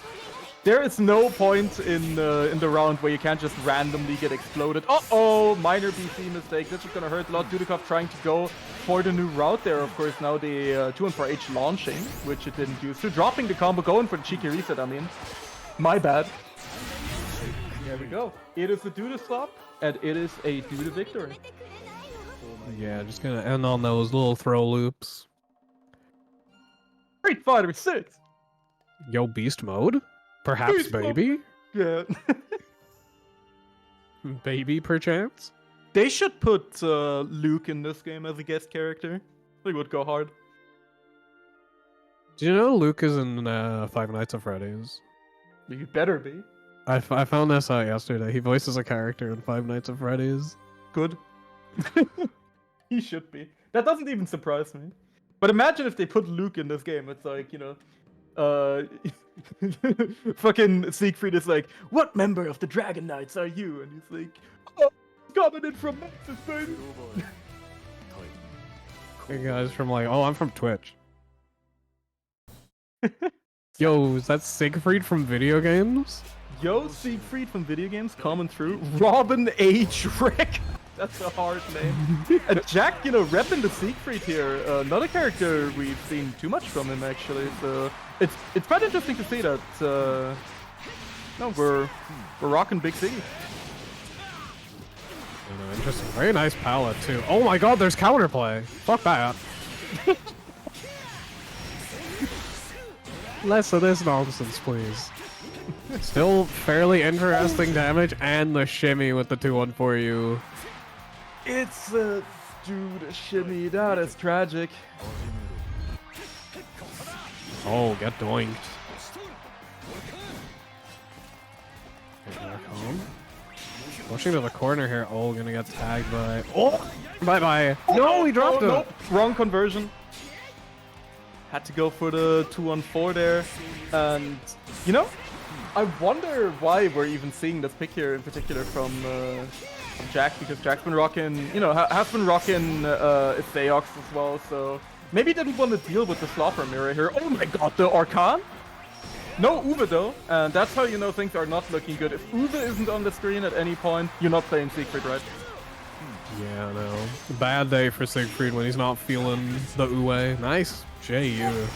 there is no point in the round where you can't just randomly get exploded. Uh-oh, minor BC mistake. This is gonna hurt a lot. Dudikov trying to go for the new route there. Of course, now the 2-4H launching, which it didn't use to, dropping the combo, going for the cheeky reset. I mean, My bad. There we go. It is a do to stop, and it is a do to victory. Yeah, just gonna end on those little throw loops. Street Fighter 6! Yo, beast mode? Perhaps Beast mode. baby? Yeah. Baby, perchance? They should put Luke in this game as a guest character. They would go hard. Do you know Luke is in Five Nights at Freddy's? You better be. I found this out yesterday. He voices a character in Five Nights at Freddy's. Good. He should be. That doesn't even surprise me. But imagine if they put Luke in this game. It's like, you know, fucking Siegfried is like, what member of the Dragon Knights are you? And he's like, oh, coming in from Memphis, baby. Hey guys from like, oh, I'm from Twitch. Yo, is that Siegfried from video games? Yo, Siegfried from video games coming through. Robin H. Rick. That's a hard name. Jack, you know, repping the Siegfried here. Not a character we've seen too much from him, actually. So it's quite interesting to see that. No, we're rocking Big C. Interesting. Very nice palette too. Oh my god, there's counterplay. Fuck that. Less of this nonsense, please. Still fairly interesting damage and the shimmy with the 2-1-4-U. It's a dude shimmy. That is tragic. Oh, get doinked. Pushing to the corner here. Oh, gonna get tagged by. Oh! Bye-bye. No, he dropped it. Nope. Wrong conversion. Had to go for the 2-on-4 there. And, you know, I wonder why we're even seeing this pick here in particular from Jack, because Jack's been rocking, you know, has been rocking Theox as well, so maybe didn't want to deal with the slopper mirror here. Oh my god, the Arcan? No Uwe though, and that's how you know things are not looking good. If Uwe isn't on the screen at any point, you're not playing Siegfried, right? Yeah, no. Bad day for Siegfried when he's not feeling the Uwe. Nice. JU.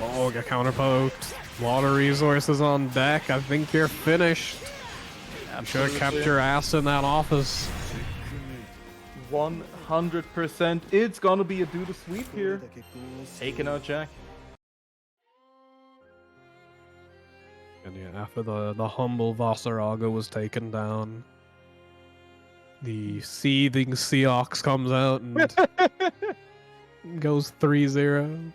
Oh, get counterpoked. Lot of resources on deck. I think you're finished. You should have kept your ass in that office. 100%. It's gonna be a do to sweep here. Taking out Jack. And yeah, after the humble Vasaraga was taken down, the seething Seox comes out and goes 3-0.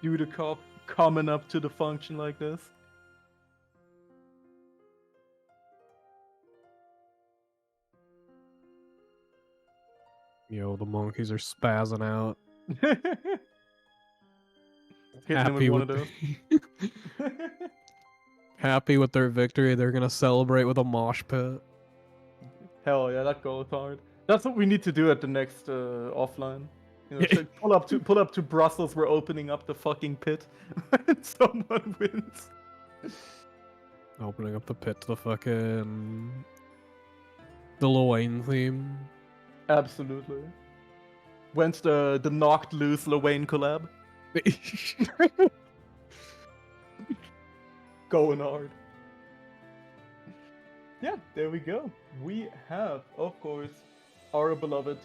Dudikov coming up to the function like this. Yo, the monkeys are spazzing out. Happy with Happy with their victory. They're gonna celebrate with a mosh pit. Hell yeah, that goes hard. That's what we need to do at the next offline. You know, so pull up to Brussels. We're opening up the fucking pit, and someone wins. Opening up the pit to the fucking the Lil Wayne theme. Absolutely. When's the knocked loose Lil Wayne collab? Going hard. Yeah, there we go. We have, of course, our beloved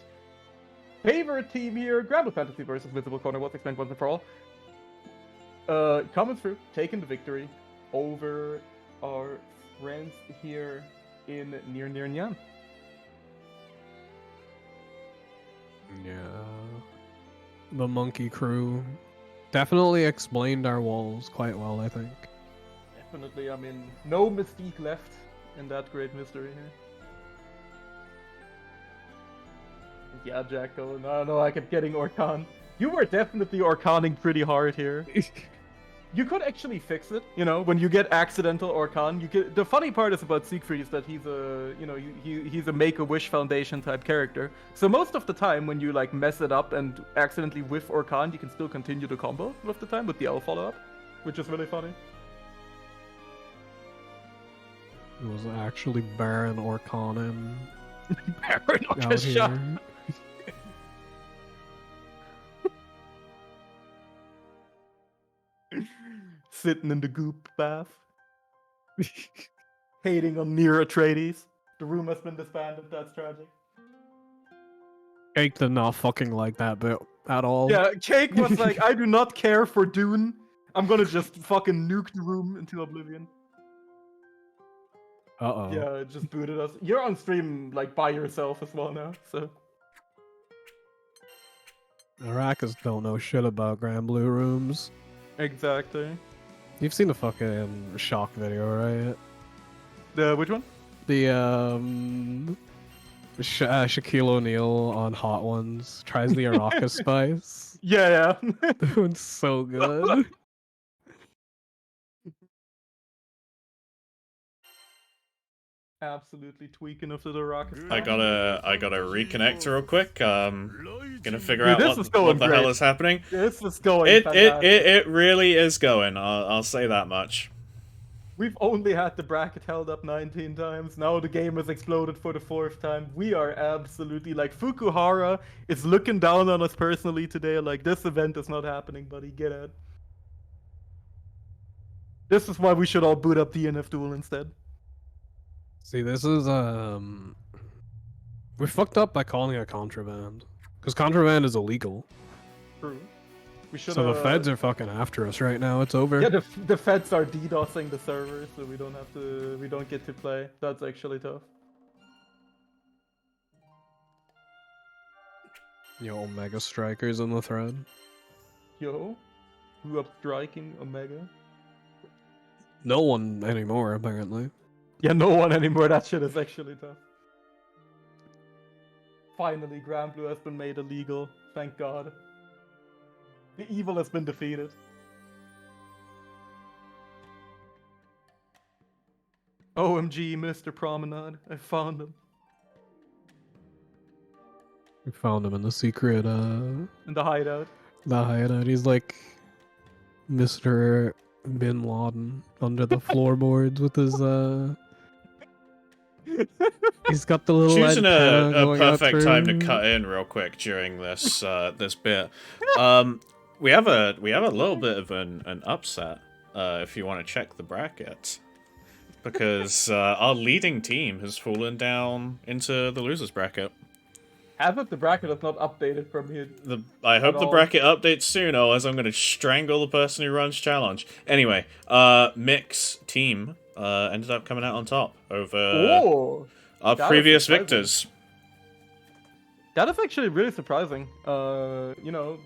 favorite team here, Gramble Fantasy versus Visible Corner. What's explained once and for all. Coming through, taking the victory over our friends here in Near Nyan. Yeah. The monkey crew definitely explained our walls quite well, I think. Definitely, I mean, no mystique left in that great mystery here. Yeah, Jacko, no, I kept getting Orkan. You were definitely Orkaning pretty hard here. You could actually fix it, you know, when you get accidental Orkan. You could. The funny part is about Siegfried is that he's a, you know, he's a Make-A-Wish Foundation type character. So most of the time, when you like mess it up and accidentally whiff Orkan, you can still continue the combo most of the time with the L follow-up, which is really funny. It was actually Baron Orkanen. Baron out Orkanen. here. sitting in the goop bath, hating on Nier Atreides. The room has been disbanded. That's tragic. Cake did not fucking like that bit at all. Yeah, Cake was like, I do not care for Dune. I'm gonna just fucking nuke the room into oblivion. Uh-oh. Yeah, it just booted us. You're on stream, like, by yourself as well now, so... Arrakis don't know shit about Grand Blue Rooms. Exactly. You've seen the fucking shock video, right? The which one? The, Shaquille O'Neal on Hot Ones tries the Arrakis spice. Yeah. That one's so good. Absolutely tweaking of the rocket. I gotta reconnect real quick. Gonna figure Dude, out what the hell is happening. This is going. It really is going. I'll say that much. We've only had the bracket held up 19 times. Now the game has exploded for the 4th time. We are absolutely like Fukuhara is looking down on us personally today. Like, this event is not happening, buddy. Get out. This is why we should all boot up DNF Duel instead. See, this is, we fucked up by calling it Contraband. Because Contraband is illegal. True. We should. So the feds are fucking after us right now. It's over. Yeah, the feds are DDoSing the server, so we don't get to play. That's actually tough. Yo, Omega Strikers in the thread. Yo, who up striking Omega? No one anymore, apparently. Yeah, no one anymore. That shit is actually tough. Finally, Grand Blue has been made illegal. Thank God. The evil has been defeated. OMG, Mr. Promenade. I found him. We found him in the secret, In the hideout. the hideout. He's like Mr. Bin Laden under the floorboards with his, He's got the little Choosing antenna a going out perfect time to through. cut in real quick during this this bit. We have a little bit of an upset if you want to check the bracket, because our leading team has fallen down into the losers bracket. Have it, the bracket is not updated from here. I hope the all. bracket updates soon, or else I'm going to strangle the person who runs challenge. Anyway, Mick's team ended up coming out on top over our previous victors. That is actually really surprising. You know,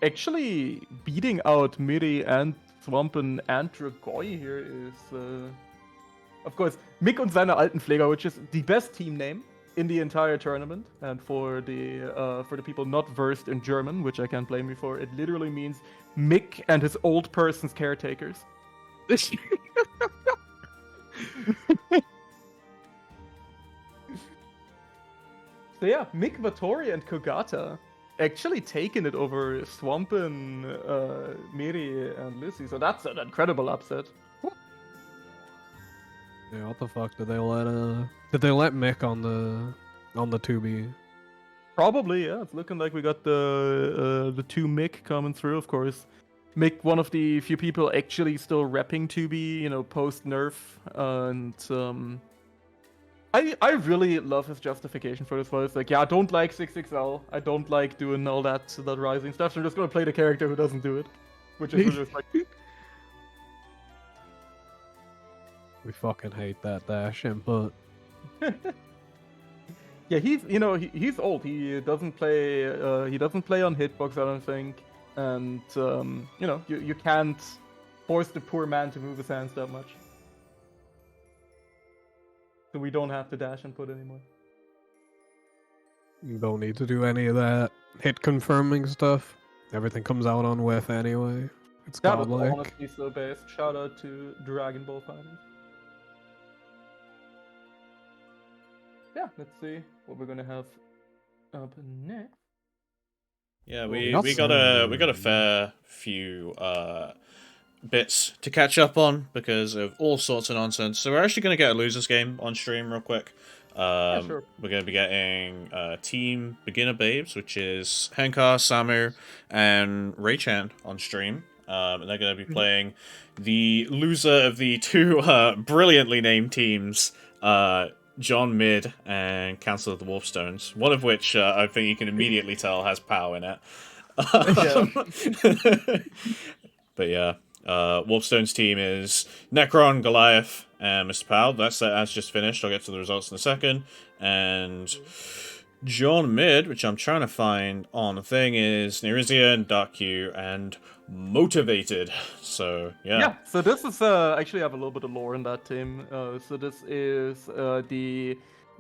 actually beating out Miri and Swampen and Dragoy here is, of course, Mick und seine Altenpfleger, which is the best team name in the entire tournament. And for the people not versed in German, which I can't blame you for, it literally means Mick and his old person's caretakers. So yeah, Mick, Vittori, and Kogata actually taking it over Swampen, Miri, and Lucy. So that's an incredible upset. Yeah, what the fuck did they let Mick on the 2B? Probably, yeah. It's looking like we got the two Mick coming through, of course. Mick, one of the few people actually still repping 2B, you know, post nerf, and I really love his justification for this one. It's like, yeah, I don't like 6XL. I don't like doing all that rising stuff. So I'm just gonna play the character who doesn't do it, which is just like. We fucking hate that dash input. Yeah, he's old. He doesn't play on hitbox, I don't think, and you know, you can't force the poor man to move his hands that much. So we don't have to dash input anymore. You don't need to do any of that hit confirming stuff. Everything comes out on whiff anyway. It's That was godlike. honestly so best. Shout out to Dragon Ball fighters. Yeah, let's see what we're gonna have up next. Yeah, Well, we not got a so- fair few bits to catch up on because of all sorts of nonsense. So we're actually going to get a losers game on stream real quick. Sure. We're going to be getting Team Beginner Babes, which is Henkar, Samu, and Ray-chan on stream. And they're going to be playing the loser of the two brilliantly named teams, John Mid and Council of the Warpstones, one of which I think you can immediately tell has POW in it. But yeah, Warpstone's team is Necron, Goliath, and Mr. POW. That's just finished. I'll get to the results in a second. And John Mid, which I'm trying to find on the thing, is Nerezia, Dark Q, and Motivated. So, yeah. Yeah, so this is, actually I have a little bit of lore in that team. So this is the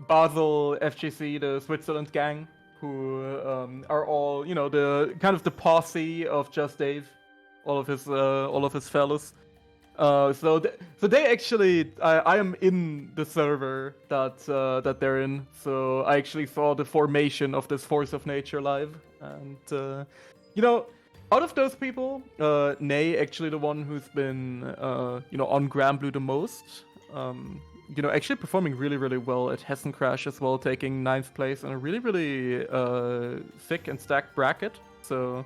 Basel FGC, the Switzerland gang, who are all, you know, the kind of the posse of Just Dave, all of his fellows. So they actually, I am in the server that they're in. So I actually saw the formation of this Force of Nature live, and you know, out of those people, Nay actually the one who's been you know, on Grand Blue the most. You know, actually performing really, really well at Hessen Crash as well, taking 9th place in a really, really thick and stacked bracket. So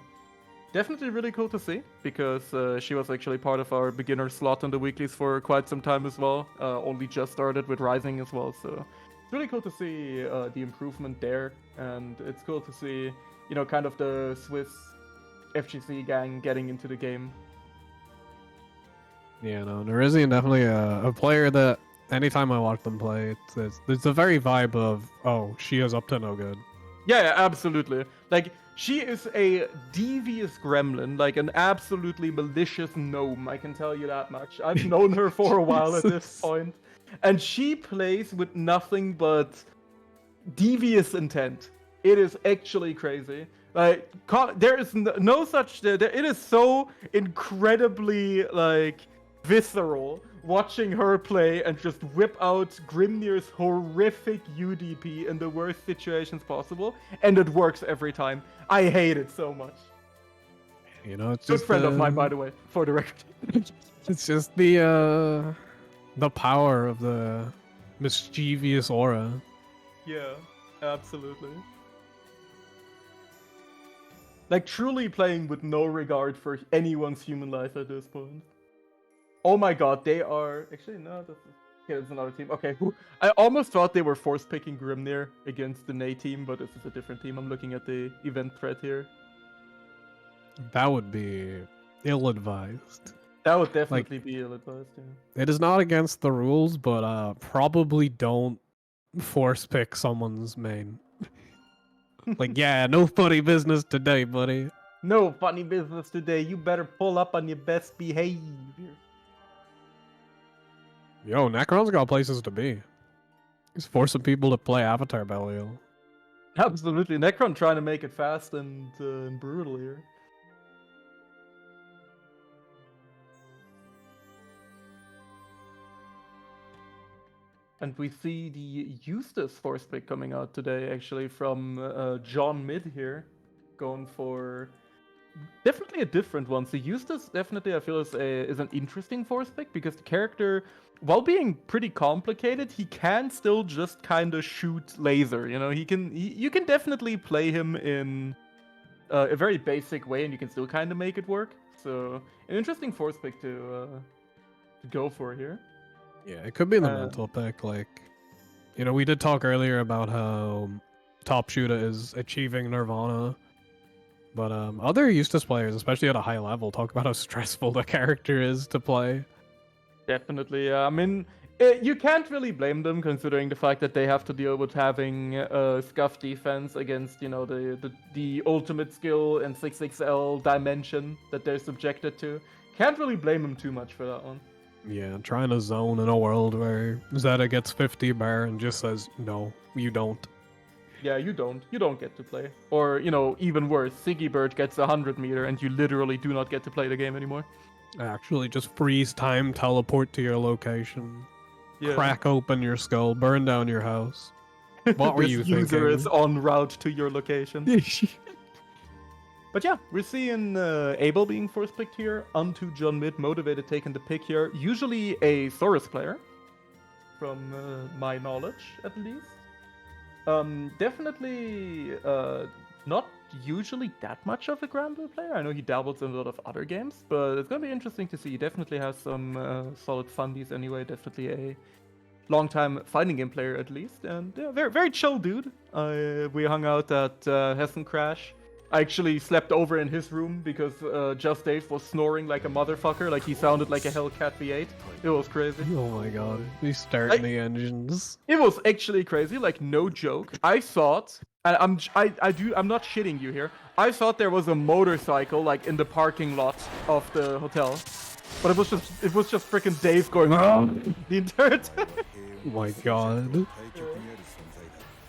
definitely really cool to see, because she was actually part of our beginner slot on the weeklies for quite some time as well. Only just started with Rising as well, so it's really cool to see the improvement there, and it's cool to see, you know, kind of the Swiss FGC gang getting into the game. Yeah, no, Nerizian definitely a player that anytime I watch them play, it's a very vibe of, oh, she is up to no good. Yeah, absolutely. Like, she is a devious gremlin, like an absolutely malicious gnome, I can tell you that much. I've known her for a while at this point, and she plays with nothing but devious intent. It is actually crazy. Like, there is no such... it is so incredibly, like, visceral watching her play and just whip out Grimnir's horrific UDP in the worst situations possible, and it works every time. I hate it so much. You know, it's Good just friend of mine, by the way, for the record. It's just the power of the mischievous aura. Yeah, absolutely. Like, truly playing with no regard for anyone's human life at this point. Oh my god, they are... Actually, no, that's another team. Okay, I almost thought they were force-picking Grimnir against the Nay team, but this is a different team. I'm looking at the event thread here. That would be ill-advised. That would definitely be ill-advised, yeah. It is not against the rules, but probably don't force-pick someone's main. Like, yeah, no funny business today, buddy. No funny business today. You better pull up on your best behavior. Yo, Necron's got places to be. He's forcing people to play Avatar Belial. Absolutely. Necron trying to make it fast and brutal here. And we see the Eustace force pick coming out today, actually, from John Mid here. Going for definitely a different one. So Eustace definitely, I feel, is an interesting force pick, because the character, while being pretty complicated, he can still just kind of shoot laser. You know, you can definitely play him in a very basic way, and you can still kind of make it work. So an interesting force pick to go for here. Yeah, it could be the mental pick. Like, you know, we did talk earlier about how Top Shooter is achieving Nirvana. But other Eustace players, especially at a high level, talk about how stressful the character is to play. Definitely, I mean, you can't really blame them, considering the fact that they have to deal with having scuff defense against, you know, the ultimate skill and 6XL dimension that they're subjected to. Can't really blame them too much for that one. Yeah, trying to zone in a world where Zeta gets 50 bar and just says, no, you don't. Yeah, you don't get to play. Or, you know, even worse, Siggy Bird gets 100 meter and you literally do not get to play the game anymore. Actually, just freeze time, teleport to your location, Yeah. crack open your skull, burn down your house. What were you thinking? This user is en route to your location. But yeah, we're seeing Abel being force picked here, onto John Mid, motivated taking the pick here. Usually a Saurus player, from my knowledge at least. Definitely not usually that much of a Granblue player. I know he dabbles in a lot of other games, but it's gonna be interesting to see. He definitely has some solid fundies anyway. Definitely a long-time fighting game player at least, and yeah, very very chill dude. We hung out at Hessen Crash. I actually slept over in his room because Just Dave was snoring like a motherfucker. Like he sounded like a Hellcat V8. It was crazy. Oh my god, he's starting the engines. It was actually crazy, like no joke. I thought, and I'm not shitting you here. I thought there was a motorcycle like in the parking lot of the hotel, but it was just freaking Dave going the entire time. Oh my god,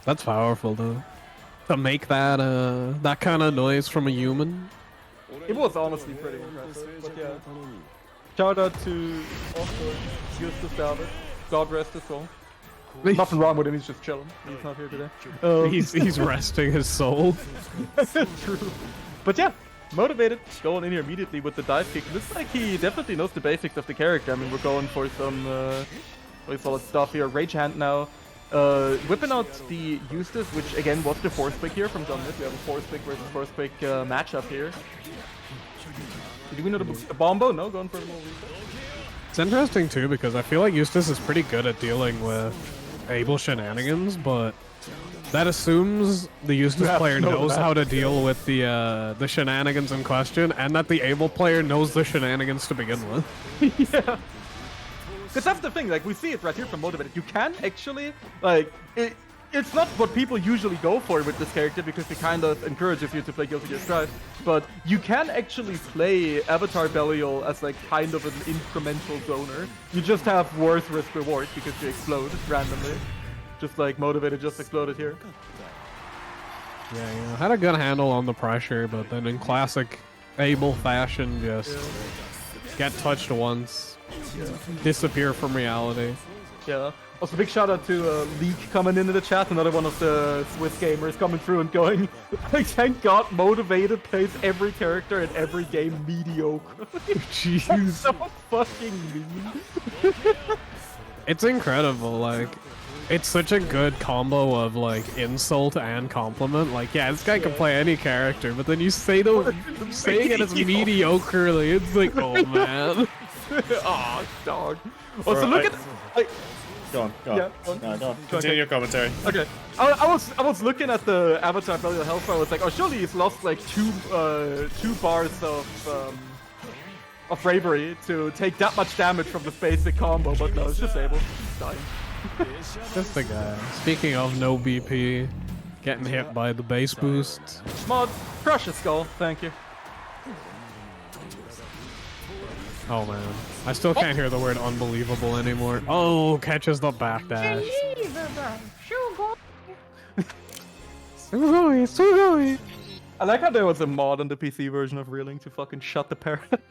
that's powerful though. To make that that kind of noise from a human. It was honestly pretty impressive. But yeah, shout out to also Justus David. God rest his soul. Nothing wrong with him. He's just chilling. He's not here today. He's resting his soul. True. But yeah, motivated. Going in here immediately with the dive kick. Looks like he definitely knows the basics of the character. I mean, we're going for some really solid stuff here. Rage Hand now. Whipping out the Eustace, which again was the force pick here from Dunmid. We have a force pick versus force pick matchup here. Do we know the Bombo? No, going for the more reset. It's interesting too because I feel like Eustace is pretty good at dealing with able shenanigans, but that assumes the Eustace player knows how to deal with the shenanigans in question, and that the able player knows the shenanigans to begin with. Yeah. Because that's the thing, like, we see it right here from Motivated. You can actually, like, it's not what people usually go for with this character, because it kind of encourages you to play Guilty Gear Strive, but you can actually play Avatar Belial as, like, kind of an incremental zoner. You just have worse risk-reward, because you explode randomly. Just like Motivated just exploded here. Yeah, had a good handle on the pressure, but then in classic able fashion, just get touched once. Disappear from reality. Yeah. Also, big shout out to Leak coming into the chat. Another one of the Swiss gamers coming through and going, like, thank God Motivated plays every character in every game mediocre. Jeez. That's so fucking mean. It's incredible, like, it's such a good combo of, like, insult and compliment. Like, yeah, this guy can play any character, but then you say saying it as mediocrely, it's like, oh man. Aw, dog. Also, look at like. Go on. Yeah, go on. No, go on. Continue your commentary. Okay. I was looking at the Avatar Belial health bar. I was like, oh, surely he's lost like two bars of bravery to take that much damage from this basic combo, but no, it's just able. He's dying. Just the guy. Speaking of no BP, getting hit by the base boost. Mod, crush a skull. Thank you. Oh man, I still can't hear the word unbelievable anymore. Oh, catches the backdash. Sugoi. I like how there was a mod on the PC version of Reeling to fucking shut the parrot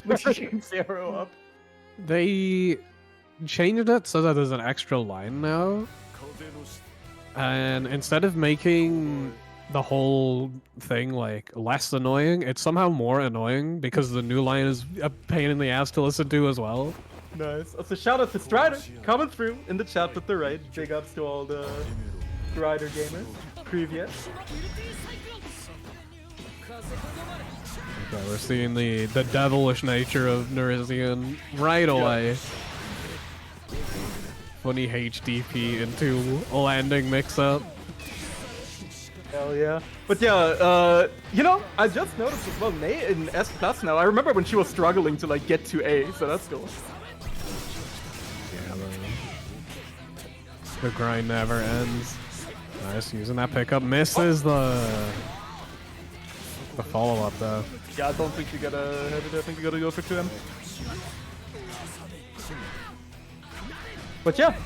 zero up. They changed it so that there's an extra line now. And instead of making the whole thing like less annoying, it's somehow more annoying because the new line is a pain in the ass to listen to as well. Nice. Also, shout out to Strider coming through in the chat with the raid. Big ups to all the Strider gamers. Previous. Okay, we're seeing the devilish nature of Nerizian right away. Funny HDP into a landing mix-up. Hell yeah. But yeah, you know, I just noticed as well, Ney in S Plus now. I remember when she was struggling to like get to A, so that's cool. Yeah, the grind never ends. Nice, using that pickup. Misses the follow-up though. Yeah, I don't think you gotta have it. I think you gotta go for 2M. But yeah,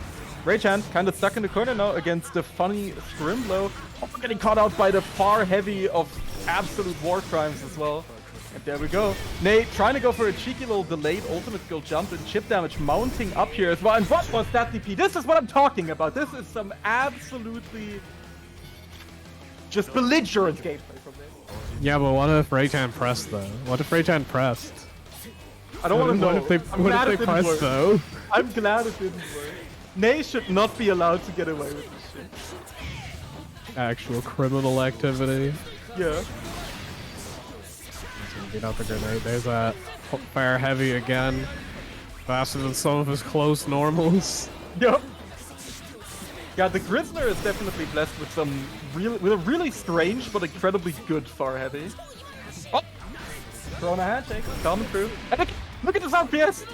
Rage Hand kind of stuck in the corner now against the funny Scrimlow. Also getting caught out by the far heavy of absolute war crimes as well. And there we go. Ney trying to go for a cheeky little delayed ultimate skill jump and chip damage mounting up here as well. And what was that DP? This is what I'm talking about. This is some absolutely just belligerent gameplay from this. Yeah, but what if Rage Hand pressed though? What if Rage Hand pressed? I don't want to know. What if they pressed though? I'm glad it didn't work. Ney should not be allowed to get away with this shit. Actual criminal activity. Yeah. Get out the grenade. There's that fire heavy again. Faster than some of his close normals. Yep. Yeah, the Grizzler is definitely blessed with with a really strange but incredibly good far heavy. Oh! Throwing a handshake, coming through. And look at this RPS!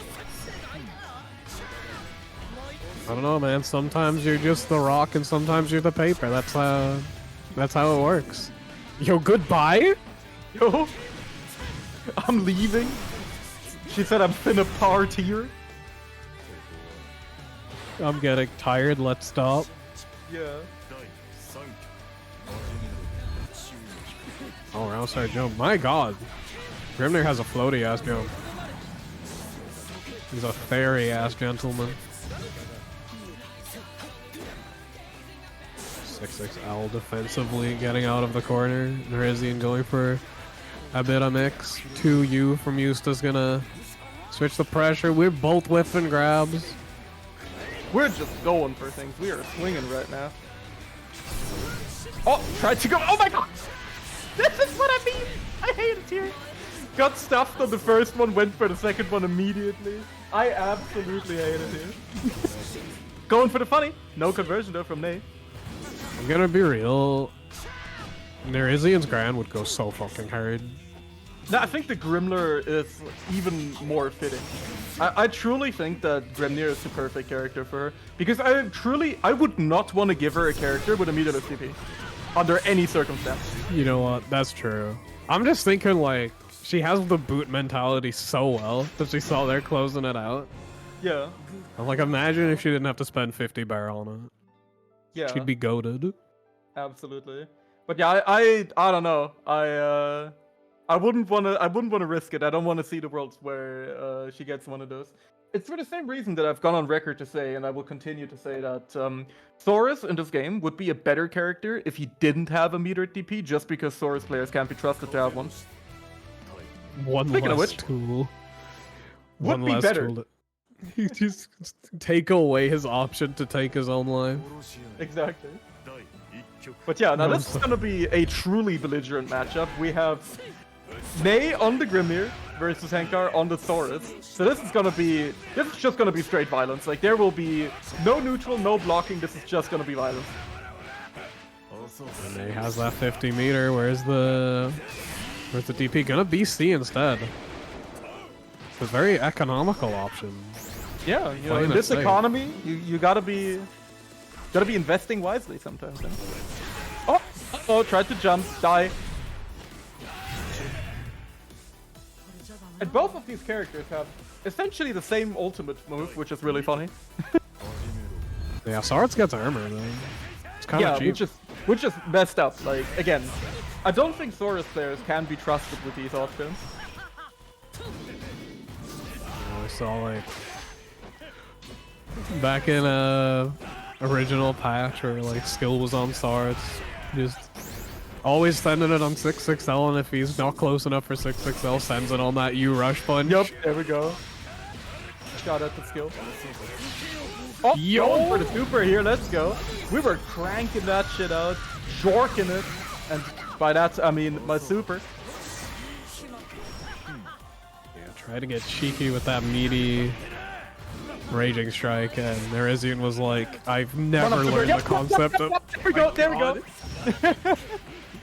I don't know, man. Sometimes you're just the rock and sometimes you're the paper. That's how it works. Yo, goodbye? Yo! I'm leaving. She said I'm finna part here. I'm getting tired. Let's stop. Yeah. Oh, round start jump. My god. Grimnir has a floaty ass jump. He's a fairy ass gentleman. 6-6L defensively getting out of the corner. Nerizian going for a bit of mix. 2U from Eustace gonna switch the pressure. We're both whiffing grabs. We're just going for things. We are swinging right now. Oh, tried to go. Oh my god! This is what I mean! I hate it here. Got stuffed on the first one, went for the second one immediately. I absolutely hate it here. Going for the funny. No conversion though from Nate. I'm gonna be real. Nerizian's Grand would go so fucking hard. No, I think the Grimler is even more fitting. I truly think that Grimnir is the perfect character for her. Because I would not want to give her a character with a meterless DP. Under any circumstance. You know what? That's true. I'm just thinking, like, she has the boot mentality so well that she saw they're closing it out. Yeah. I'm like, imagine if she didn't have to spend 50 barrel on it. Yeah. She'd be goated. Absolutely. But yeah, I don't know. I wouldn't want to risk it. I don't want to see the worlds where she gets one of those. It's for the same reason that I've gone on record to say, and I will continue to say that Thoris in this game would be a better character if he didn't have a metered DP, just because Thoris players can't be trusted to have one. One Speaking of less which, tool. Would One be less better. tool. You just take away his option to take his own life. Exactly. But yeah, now this is gonna be a truly belligerent matchup. We have Ney on the Grimnir versus Henkar on the Thoris. So this is just gonna be straight violence. Like there will be no neutral, no blocking. This is just gonna be violence. And he has that 50 meter. Where's the DP? Gonna be C instead. It's a very economical option. Yeah, you know, Playing in it this safe. economy, you gotta be investing wisely sometimes. Huh? Oh, tried to jump, die. And both of these characters have essentially the same ultimate move, which is really funny. Yeah, Swords gets armor though. It's kind of cheap. which is messed up. Like again, I don't think Thoris players can be trusted with these options. I saw like back in original patch where like skill was on Swords, just always sending it on 6-6L, and if he's not close enough for 6-6L, sends it on that U rush punch. Yup, there we go. Shot at the skill. Oh, going for the super here, let's go. We were cranking that shit out, jorking it, and by that I mean my super. Yeah, try to get cheeky with that meaty Raging Strike, and Nerizian was like, I've never learned the concept of... There we go, there we go.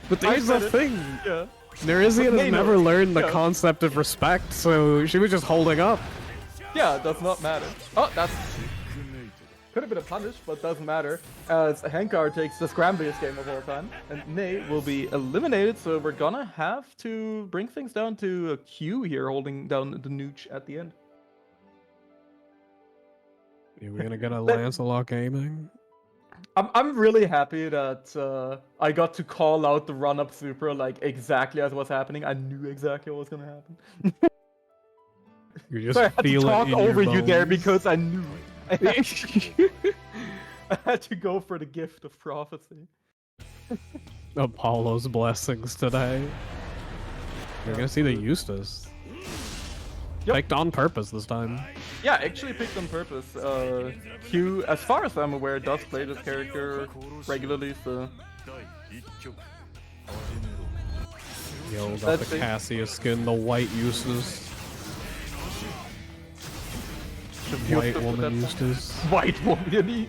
But there's the thing. Yeah. Nerizian has never learned the concept of respect, so she was just holding up. Yeah, it does not matter. Oh, that's... Could have been a punish, but doesn't matter. As Henkar takes the scrambliest game of all time, and Ney will be eliminated, so we're gonna have to bring things down to a Q here, holding down the nooch at the end. Are we gonna get a Lancelot gaming? I'm really happy that I got to call out the run-up super like exactly as was happening. I knew exactly what was gonna happen. You just So I had to feel talk it in over your you there bones. because I knew. I had to go for the gift of prophecy. Apollo's blessings today. You're gonna see the Eustace. Yep. Picked on purpose this time. Yeah, actually picked on purpose. Q, as far as I'm aware, does play this character regularly, so... Yo, got Let's the see. Cassia skin, the white uses. White woman uses. White woman.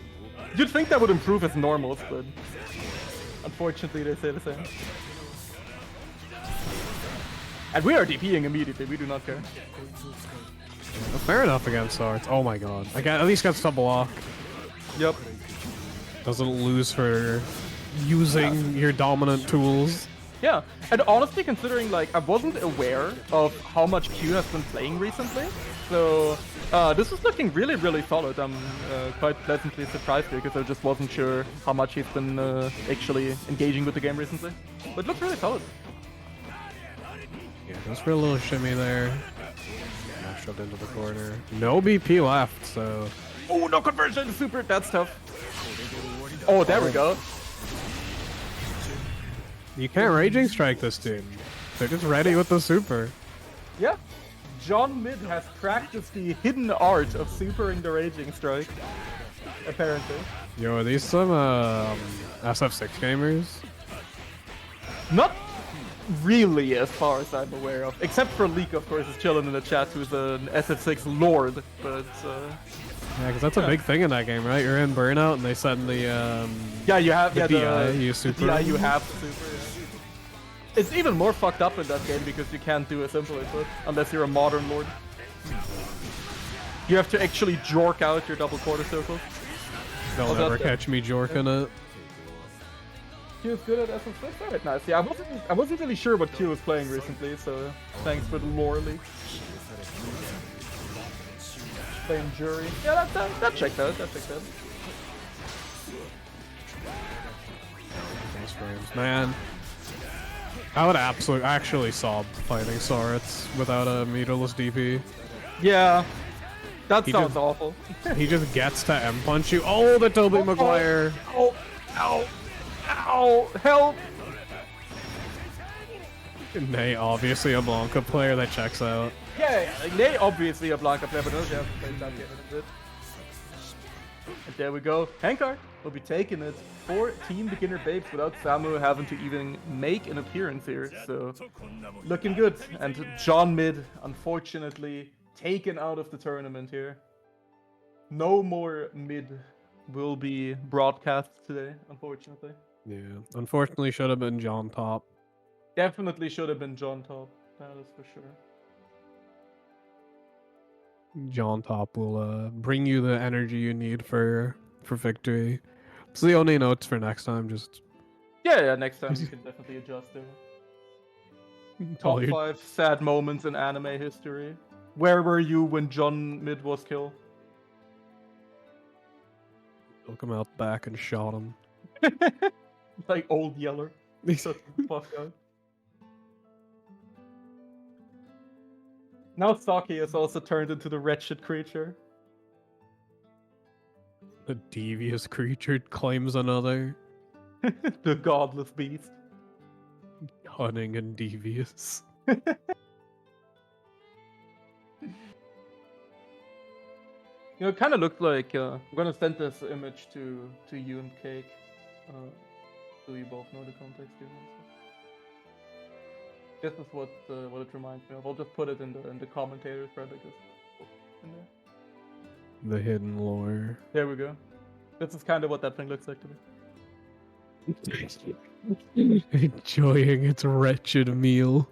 You'd think that would improve his normals, but unfortunately they say the same. And we are DPing immediately. We do not care. Fair enough against swords. Oh my god. I got, at least gets to block. Yep. Doesn't lose for using your dominant tools. Yeah, and honestly, considering like I wasn't aware of how much Q has been playing recently, so this is looking really, really solid. I'm quite pleasantly surprised here because I just wasn't sure how much he's been actually engaging with the game recently. But it looks really solid. Yeah, goes for a little shimmy there. Now shoved into the corner. No BP left, so. Oh, no conversion! Super, that's tough. Oh, there we go. You can't Raging Strike this team. They're just ready with the super. Yeah. John Mid has practiced the hidden art of supering the Raging Strike. Apparently. Yo, are these some SF6 gamers? Not really, as far as I'm aware of. Except for Leak, of course, is chilling in the chat, who's an SF6 lord. But, Yeah, because that's a big thing in that game, right? You're in Burnout and they send the, yeah, you have the DI, you super. The DI you have super, yeah. It's even more fucked up in that game because you can't do a simple input unless you're a modern lord. You have to actually jork out your double quarter circles. They'll never catch me jorking it. Q is good at SF6? Alright, nice. Yeah, I wasn't really sure what Q was playing recently, so thanks for the lore leak. Playing Jury. Yeah, that checked out, that checked out. Nice frames. Man. I would actually sob fighting Sorets without a meterless DP. Yeah. That He sounds just- awful. He just gets to M punch you. Oh, the Tobey Maguire. Oh, ow, ow, help! Nay, obviously a Blanca player that checks out. Yeah, like, they obviously a Blanca player, but they haven't played that game in a bit. And there we go. Hankar will be taking it for Team Beginner Babes without Samu having to even make an appearance here. So, looking good. And John Mid, unfortunately, taken out of the tournament here. No more Mid will be broadcast today, unfortunately. Yeah, unfortunately should have been John Top. Definitely should have been John Top. That is for sure. John Top will bring you the energy you need for victory. It's the only notes for next time. Just Yeah, next time you can definitely adjust there. all Top your 5 sad moments in anime history. Where were you when John Mid was killed? took him out back and shot him. Like Old Yeller. Such a fuck guy. Now Saki has also turned into the wretched creature. A devious creature claims another. The godless beast. Cunning and devious. You know, it kind of looked like I'm gonna send this image to you and Cake, so you both know the context here. This is what it reminds me of. I'll just put it in the commentators thread, I guess. In there. The hidden lore. There we go. This is kind of what that thing looks like to me. Enjoying its wretched meal.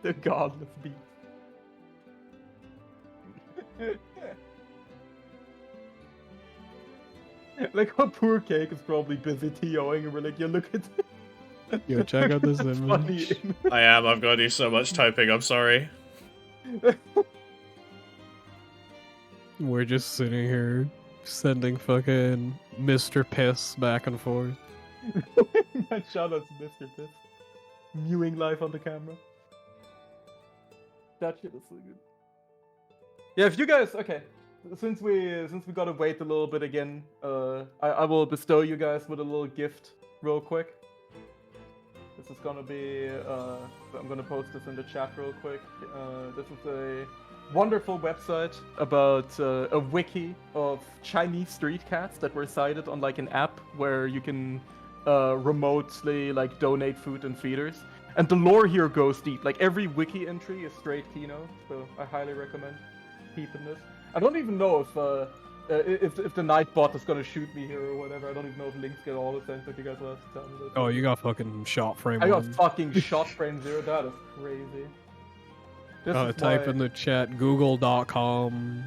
The godless beast. Like how poor Cake is probably busy TOing and we're like, yeah, look at Yo, check out this That's funny. image. I am. I've got to do so much typing. I'm sorry. We're just sitting here sending fucking Mr. Piss back and forth. Shout out to Mr. Piss. Mewing live on the camera. That shit is so good. Yeah, if you guys, okay, since we gotta wait a little bit again, I will bestow you guys with a little gift real quick. This is gonna be, I'm gonna post this in the chat real quick. This is a wonderful website about a wiki of Chinese street cats that were cited on like an app where you can remotely like donate food and feeders. And the lore here goes deep. Like every wiki entry is straight Kino, so I highly recommend keeping this. I don't even know if the Nightbot is gonna shoot me here or whatever. I don't even know if links get all the sense that you guys will have to tell me. Oh, you got fucking shot frame. I got fucking shot frame 0. That is crazy. This is type why... in the chat google.com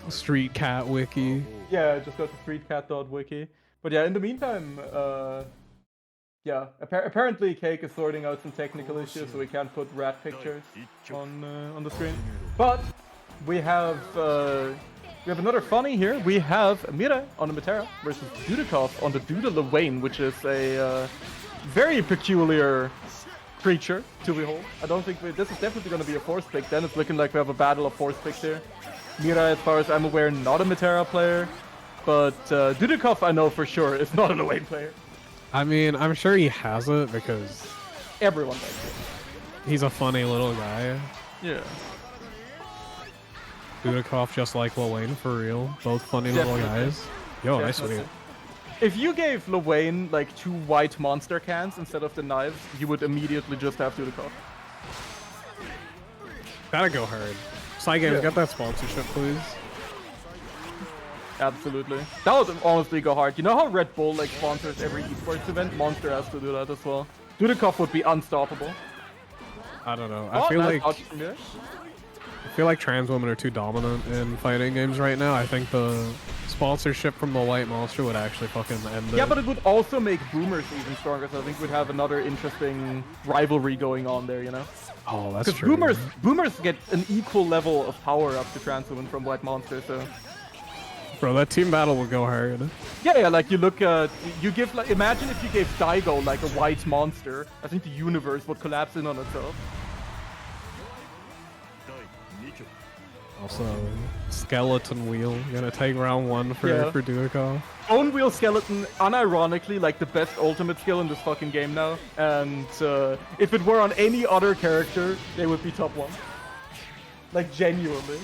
street cat wiki. Yeah, just go to streetcat.wiki. But yeah, in the meantime, yeah, apparently Cake is sorting out some technical issues, so we can't put rat pictures on the screen. But we have another funny here. We have Mira on the Metera versus Dudikov on the Duda Lewayne, which is a very peculiar creature to behold. I don't think this is definitely going to be a force pick. Then it's looking like we have a battle of force picks here. Mira, as far as I'm aware, not a Metera player, but Dudikov I know for sure is not a Lewayne player. I mean, I'm sure he has it because everyone does it. He's a funny little guy. Yeah. Dudikov just like Lewayne for real. Both funny little guys. Yo, nice video. If you gave Lewayne like 2 white monster cans instead of the knives, you would immediately just have Dudikov. Gotta go hard. Cygames, get that sponsorship, please. Absolutely. That would honestly go hard. You know how Red Bull like sponsors every esports event? Monster has to do that as well. Dudikov would be unstoppable. I don't know. I feel like trans women are too dominant in fighting games right now. I think the sponsorship from the White Monster would actually fucking end it. Yeah, but it would also make boomers even stronger, so I think we'd have another interesting rivalry going on there, you know? Oh, that's true. Because boomers get an equal level of power up to trans women from White Monster, so... Bro, that team battle would go hard. Yeah, like you look at... You give, like, imagine if you gave Daigo like a White Monster. I think the universe would collapse in on itself. Also, Skeleton Wheel. Gonna take round 1 for Dudikov. Bone Wheel Skeleton, unironically, like the best ultimate skill in this fucking game now. And if it were on any other character, they would be top 1. Like, genuinely.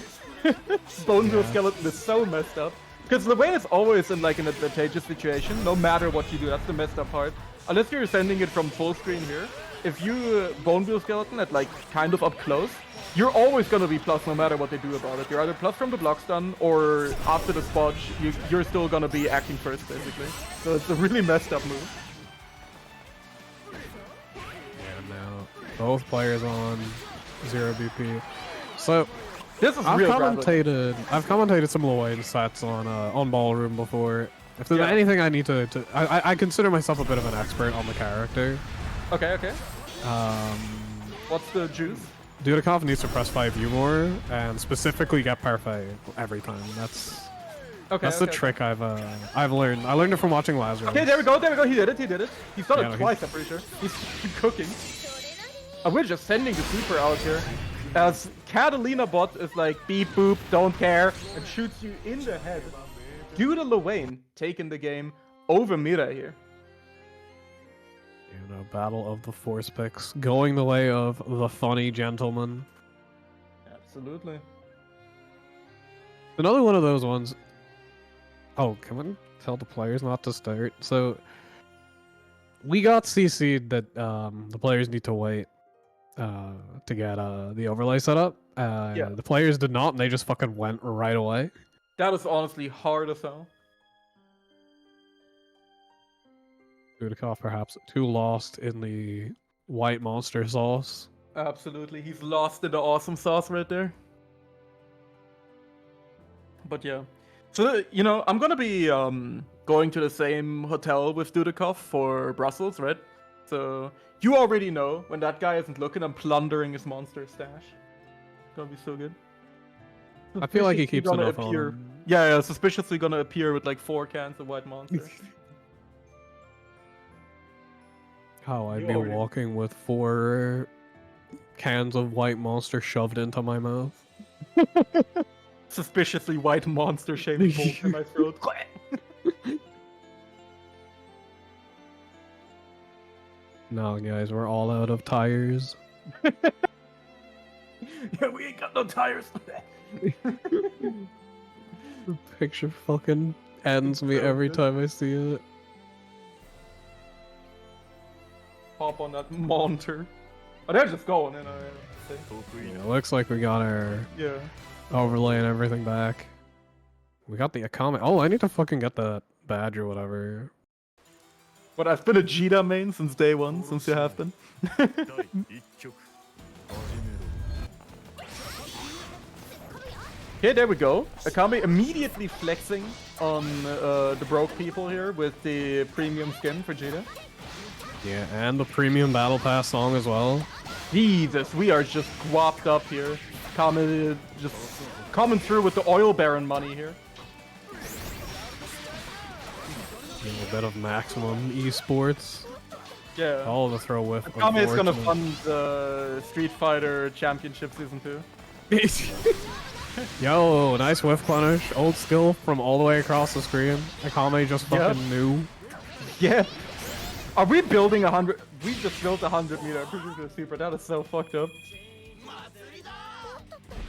Bone Wheel Skeleton is so messed up. Because Lewayne is always in like an advantageous situation, no matter what you do. That's the messed up part. Unless you're sending it from full screen here. If you Bone Wheel Skeleton at like kind of up close, you're always going to be plus no matter what they do about it. You're either plus from the block stun, or after the spot, you're still going to be acting first, basically. So it's a really messed up move. Yeah, now both players on 0 BP. So this is I've commentated some Lewayne sets on Ballroom before. If there's anything I need to I consider myself a bit of an expert on the character. Okay. What's the juice? Dudikov needs to press 5U more and specifically get parfait every time. That's the trick I've learned. I learned it from watching Lazarus. Okay, there we go. He did it. He's done it twice, I'm pretty sure. He's cooking. We're just sending the super out here. As Catalina bot is like beep boop, don't care, and shoots you in the head. Duda Lewayne taking the game over Mira here. You know, battle of the force picks, going the way of the funny gentleman. Absolutely. Another one of those ones. Oh, can we tell the players not to start? So we got CC'd that the players need to wait to get the overlay set up. The players did not, and they just fucking went right away. That is honestly hard as hell. Dudikov perhaps too lost in the white monster sauce. Absolutely, he's lost in the awesome sauce right there. But yeah. So, you know, I'm gonna be going to the same hotel with Dudikov for Brussels, right? So, you already know, when that guy isn't looking, I'm plundering his monster stash. It's gonna be so good. I feel like he keeps enough on him. Yeah, suspiciously gonna appear with like 4 cans of white monster. How I'd be walking with 4 cans of white monster shoved into my mouth. Suspiciously white monster shaped hole in my throat. No, guys, we're all out of tires. Yeah, we ain't got no tires. The picture fucking ends me every time I see it. hop on that monitor. Oh, they're just going, you know. Yeah, looks like we got our Yeah. overlay and everything back. We got the Akame. Oh, I need to fucking get that badge or whatever. But I've been a Jita main since day one, since you have been. Okay, there we go. Akame immediately flexing on the broke people here with the premium skin for Jita. Yeah, and the premium battle pass song as well. Jesus, we are just guapped up here. Akame just coming through with the oil baron money here. A bit of maximum esports. Yeah. All to throw with. Akame is gonna fund Street Fighter Championship Season 2. Yo, nice whiff punish. Old skill from all the way across the screen. Akame just fucking knew. Yeah. Are we building 100? We just built 100 meter particular super. That is so fucked up.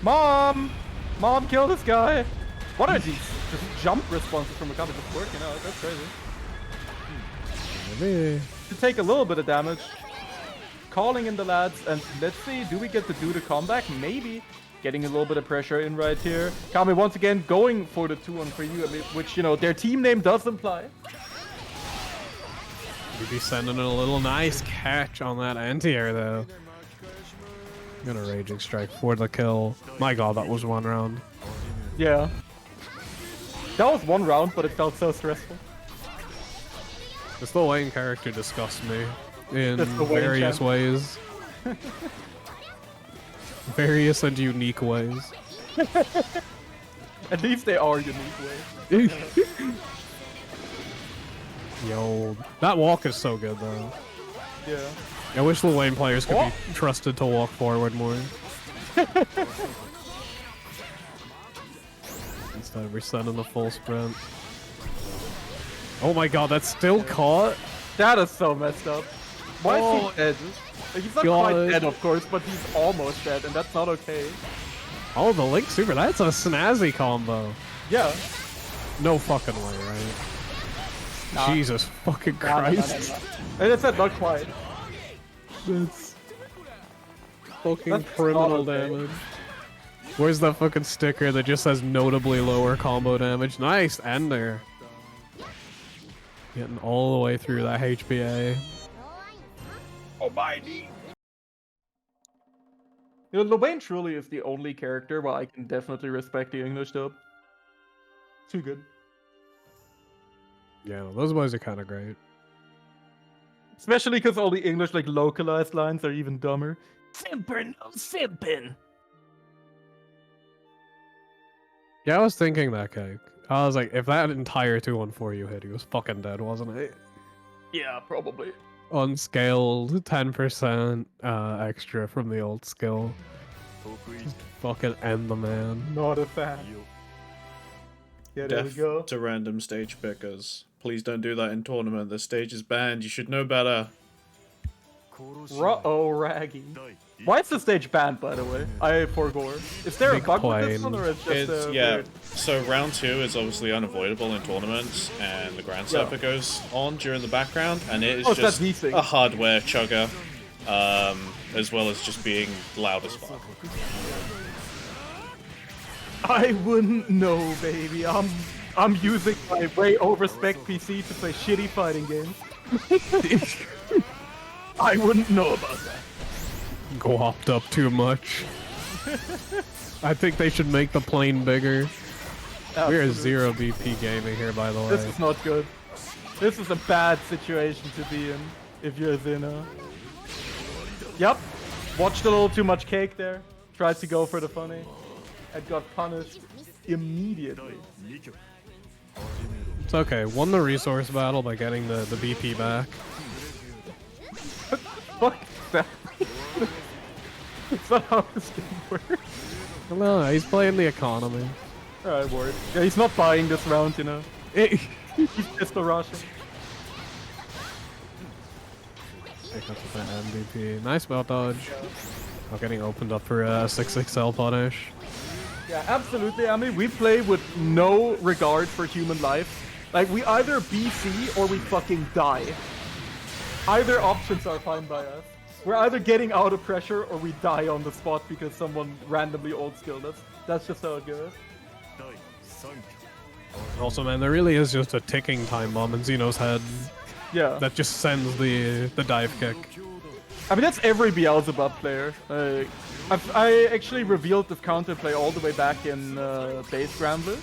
Mom! Mom, kill this guy! What are these just jump responses from Akame just working out? That's crazy. Maybe. To take a little bit of damage. Calling in the lads, and let's see, do we get to do the comeback? Maybe. Getting a little bit of pressure in right here. Kame once again going for the 2-1 for you, which, you know, their team name does imply. We'd be sending in a little nice catch on that anti-air though. Gonna Raging Strike for the kill. My god, that was one round. Yeah. That was one round, but it felt so stressful. This Lil Wayne character disgusts me in Wayne various champ. ways. Various and unique ways. At least they are unique ways. Yo, that walk is so good though. Yeah. I wish Lil Wayne players could be trusted to walk forward more. Instead of sending the full sprint. Oh my god, that's still caught? That is so messed up. Why is he dead? Like, he's not quite dead, of course, but he's almost dead, and that's not okay. Oh, the Link Super, that's a snazzy combo. Yeah. No fucking way, right? Nah. Jesus fucking Christ. And it's not quite. That's fucking That's criminal not okay. damage. Where's that fucking sticker that just says notably lower combo damage? Nice, Ender. Getting all the way through that HPA. Almighty. You know, Lil truly is the only character where I can definitely respect the English dub. Too good. Yeah, those boys are kind of great. Especially because all the English, like, localized lines are even dumber. Simpin, no simpin. Yeah, I was thinking that, Cake. I was like, if that entire 2-1-4 you hit, he was fucking dead, wasn't it? Yeah, probably. Unscaled, 10% extra from the old skill. Just fucking end the man. Not a fan. Yeah, there we Death go. to random stage pickers. Please don't do that in tournament. The stage is banned. You should know better. Ruh-oh, Raggy. Why is the stage banned, by the way? I forgot. Is there Big a bug with this plane. one, or is it just Yeah, weird? so round 2 is obviously unavoidable in tournaments, and the Grand Surfer goes on during the background, and it is Oh, it's that just V thing. a hardware chugger, as well as just being loud as fuck. I wouldn't know, baby. I'm using my way overspec PC to play shitty fighting games. I wouldn't know about that. Guapped up too much. I think they should make the plane bigger. We're Absolutely. 0 BP gaming here, by the way. This is not good. This is a bad situation to be in if you're a Zina. Yep. Watched a little too much cake there. Tried to go for the funny. And got punished immediately. It's okay. Won the resource battle by getting the BP back. Fuck that. That's not how this game works. No, he's playing the economy. Alright, word. Yeah, he's not buying this round, you know. He's just a Russian. Pick up with that MVP. Nice belt dodge. Now getting opened up for a 6XL punish. Yeah, absolutely. I mean, we play with no regard for human life. Like, we either BC or we fucking die. Either options are fine by us. We're either getting out of pressure or we die on the spot because someone randomly old skilled us. That's just how it goes. Also, man, there really is just a ticking time bomb in Xeno's head Yeah. that just sends the dive kick. I mean, that's every Beelzebub player. I actually revealed this counterplay all the way back in Base Scrambler.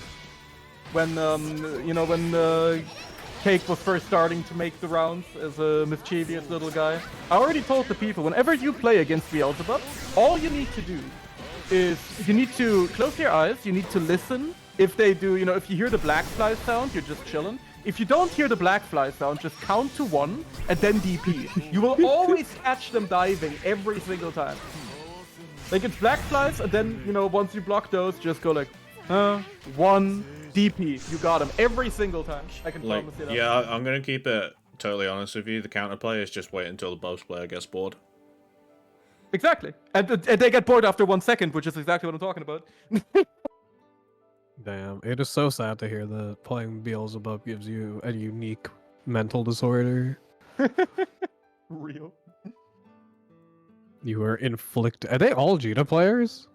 When, when Cake was first starting to make the rounds as a mischievous little guy. I already told the people, whenever you play against Beelzebub, all you need to do is you need to close your eyes, you need to listen. If they do, if you hear the black fly sound, you're just chilling. If you don't hear the black fly sound, just count to 1 and then DP. You will always catch them diving every single time. Like, it's black flies, and then, once you block those, just go like, 1, DP. You got him every single time. I can promise you that. Yeah, I'm going to keep it totally honest with you. The counterplay is just wait until the boss player gets bored. Exactly. And they get bored after 1 second, which is exactly what I'm talking about. Damn, it is so sad to hear that playing Beelzebub gives you a unique mental disorder. Real. You are inflicted. Are they all Jita players?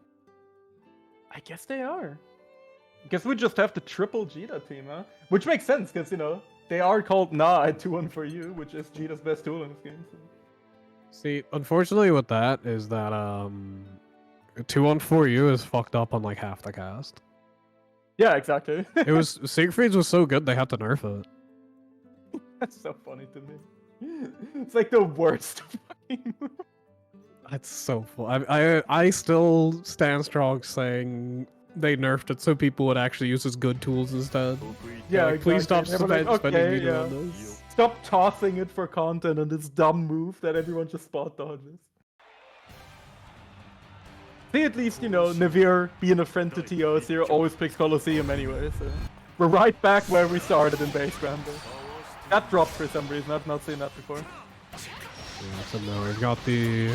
I guess they are. Guess we just have the triple Jita team, huh? Which makes sense, because, they are called Nah, I 2-1 for you, which is Jita's best tool in this game. So. See, unfortunately with that is that, 2-1 for you is fucked up on like half the cast. Yeah, exactly. It was, Siegfried's was so good they had to nerf it. That's so funny to me. It's like the worst fucking move. That's so fun. I still stand strong saying they nerfed it so people would actually use as good tools instead. Yeah, like, please stop exactly. spending Okay, media on this. Stop tossing it for content on this dumb move that everyone just spot dodges. See, at least, Navir, being a friend to TOs here, always picks Colosseum anyway, so... We're right back where we started in Base Scrambler. That dropped for some reason, I've not seen that before. Yeah, so now we've got the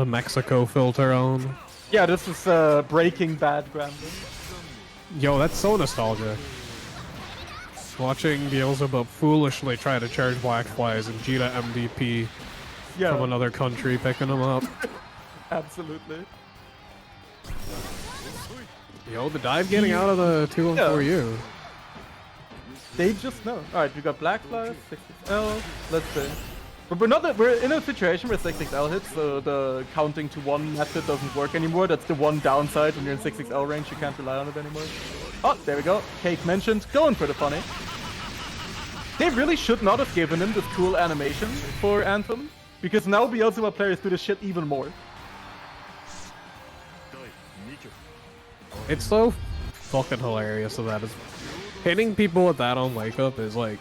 Mexico filter on. Yeah, this is Breaking Bad Scrambler. Yo, that's so nostalgic. Watching Beelzebub foolishly try to charge black flies and Jita MVP from another country picking them up. Absolutely. Yo, the dive getting out of the 2-1-4U. They just know. Alright, we got Black Flies, 6XL, let's see. But we're in a situation where 6XL hits, so the counting to 1 method doesn't work anymore. That's the one downside when you're in 6XL range, you can't rely on it anymore. Oh, there we go. Cake mentioned, going for the funny. They really should not have given him this cool animation for Anthem, because now Beelzebub players do this shit even more. It's so fucking hilarious that is hitting people with that on wake up is like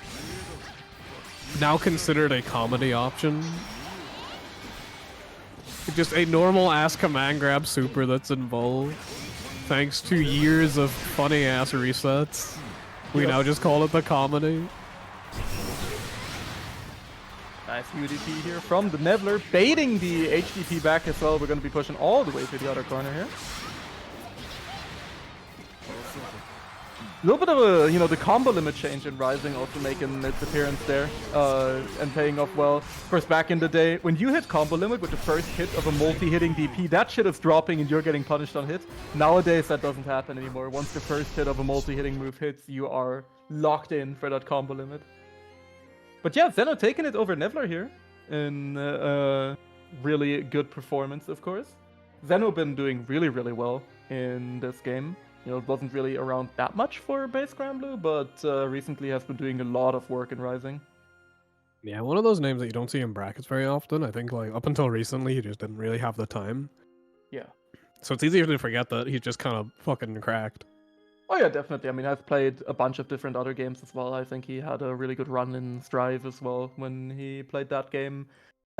now considered a comedy option. Just a normal ass command grab super that's involved. Thanks to years of funny ass resets, we now just call it the comedy. Nice UDP here from the Nevler, baiting the HDP back as well. We're going to be pushing all the way to the other corner here. A little bit of a, the combo limit change in Rising also making its appearance there and paying off well. Of course, back in the day, when you hit combo limit with the first hit of a multi-hitting DP, that shit is dropping and you're getting punished on hit. Nowadays, that doesn't happen anymore. Once the first hit of a multi-hitting move hits, you are locked in for that combo limit. But yeah, Zeno taking it over Nevler here in really good performance, of course. Zeno been doing really, really well in this game. It wasn't really around that much for Base Scrambler, but recently has been doing a lot of work in Rising. Yeah, one of those names that you don't see in brackets very often. I think like up until recently, he just didn't really have the time. Yeah. So it's easier to forget that he's just kind of fucking cracked. Oh yeah, definitely. I mean, I've played a bunch of different other games as well. I think he had a really good run in Strive as well when he played that game.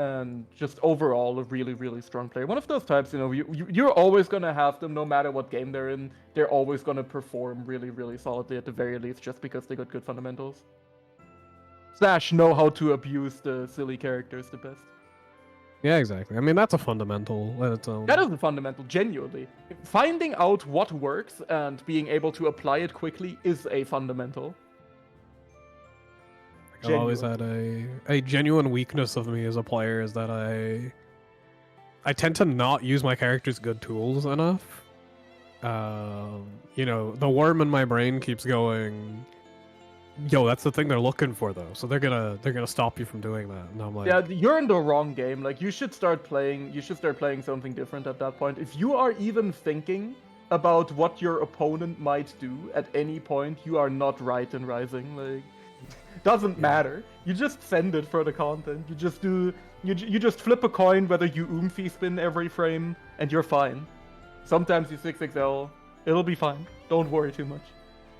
And just overall, a really, really strong player. One of those types, you're always going to have them no matter what game they're in. They're always going to perform really, really solidly at the very least just because they got good fundamentals. / know how to abuse the silly characters the best. Yeah, exactly. I mean, that's a fundamental in its own. That is a fundamental, genuinely. Finding out what works and being able to apply it quickly is a fundamental. I've always had a genuine weakness of me as a player is that I tend to not use my character's good tools enough. You know, the worm in my brain keeps going, yo, that's the thing they're looking for though. So they're gonna stop you from doing that. And I'm like, yeah, you're in the wrong game. Like you should start playing something different at that point. If you are even thinking about what your opponent might do at any point, you are not right in Rising. Like doesn't matter. You just send it for the content. You just do you just flip a coin whether you oomphy spin every frame and you're fine. Sometimes you 6XL, it'll be fine. Don't worry too much.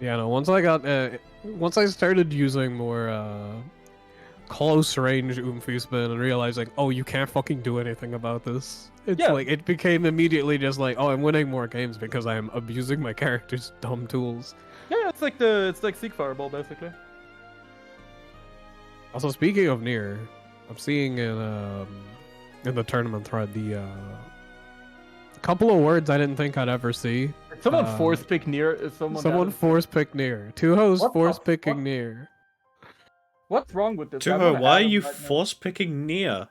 yeah, no, once I started using more close range oomphy spin and realizing, oh, you can't fucking do anything about this. It's like it became immediately just like, oh, I'm winning more games because I am abusing my character's dumb tools. Yeah, it's like Seek Fireball basically. Also, speaking of Nier, I'm seeing in the tournament thread the couple of words I didn't think I'd ever see. Someone force pick Nier. Someone force pick Nier. Tuho's force picking Nier. What's wrong with this? Tuho, why are you force picking Nier?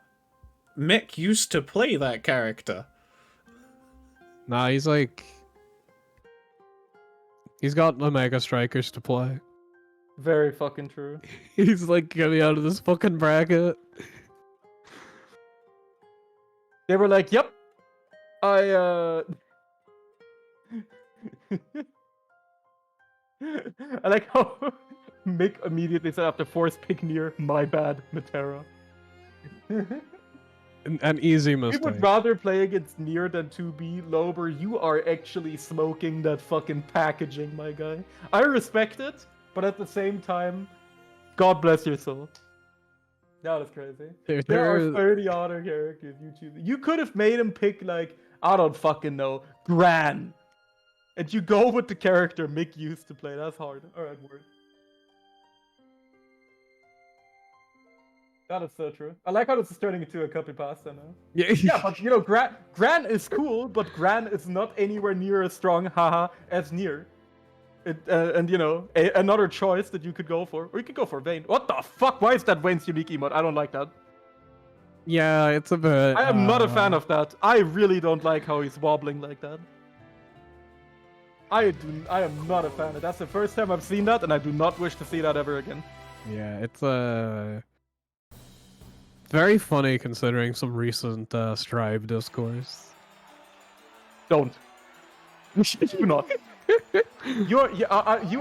Mick used to play that character. Nah, he's got Omega Strikers to play. Very fucking true. He's like, get me out of this fucking bracket. They were like, yep. I like how Mick immediately said after force pick Nier, my bad, Matera. An easy mistake. We would rather play against Nier than 2B. Lober, you are actually smoking that fucking packaging, my guy. I respect it, but at the same time, God bless your soul. That was crazy. There are 30 other characters you choose. You could have made him pick, like, I don't fucking know, Gran. And you go with the character Mick used to play. That's hard. Alright, word. That is so true. I like how this is turning into a copy pasta now. Yeah, but you know, Gran is cool, but Gran is not anywhere near as strong, haha, as Nier. And you know, another choice that you could go for. Or you could go for Vayne. What the fuck? Why is that Vayne's unique emote? I don't like that. Yeah, it's a bit... I am not a fan of that. I really don't like how he's wobbling like that. I am not a fan of that. That's the first time I've seen that, and I do not wish to see that ever again. Yeah, it's very funny considering some recent Strive discourse. Don't. Do not. You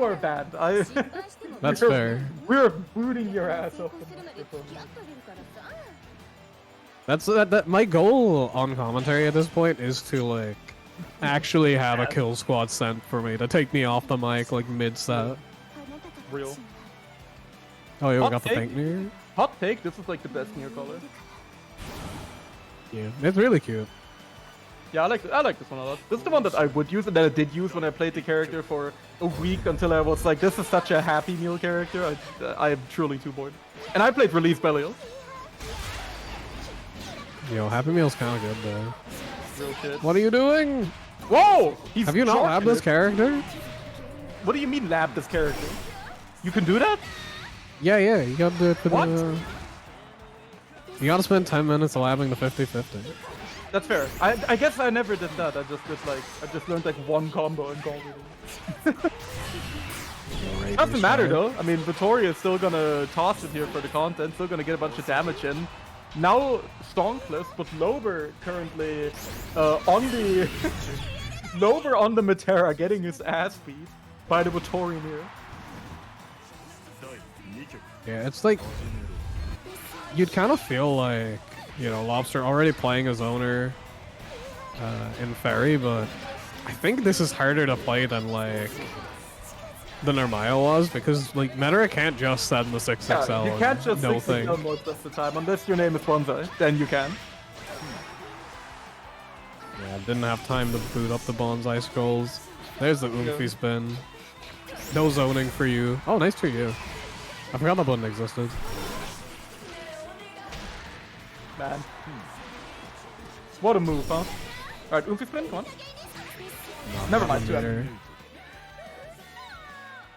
are bad. That's fair. We're booting your ass off. That's that. My goal on commentary at this point is to like actually have a kill squad sent for me to take me off the mic like mid set. Real. Oh yeah, we got the pink Nier. Hot take. This is like the best Nier color. Yeah, it's really cute. Yeah, I like this one a lot. This is the one that I would use and that I did use when I played the character for a week until I was like, this is such a Happy Meal character. I am truly too bored. And I played Release Belial. Yo, Happy Meal's kind of good though. Real shit. What are you doing? Whoa! Have you not labbed this character? What do you mean lab this character? You can do that? Yeah, you gotta do it for what? You gotta spend 10 minutes labbing the 50-50. That's fair. I guess I never did that. I just learned like one combo and called it. Doesn't matter though. I mean, Vittoria is still gonna toss it here for the content. Still gonna get a bunch of damage in. Now Stonkless, but Lober currently on the Lober on the Matera, getting his ass beat by the Vittoria Nier. Yeah, it's like you'd kind of feel like, you know, Lobster already playing as owner in Fairy, but I think this is harder to play than like the Nermaya was, because like Metara can't just send the 6XL. Yeah, you can't just no 6XL most of the time, unless your name is Bonsai, then you can. Yeah, didn't have time to boot up the Bonsai scrolls. There's the Oomphy spin. No zoning for you. Oh, nice to you. I forgot that button existed. Man. What a move, huh? Alright, Oomphy spin, come on. Never mind, 2M.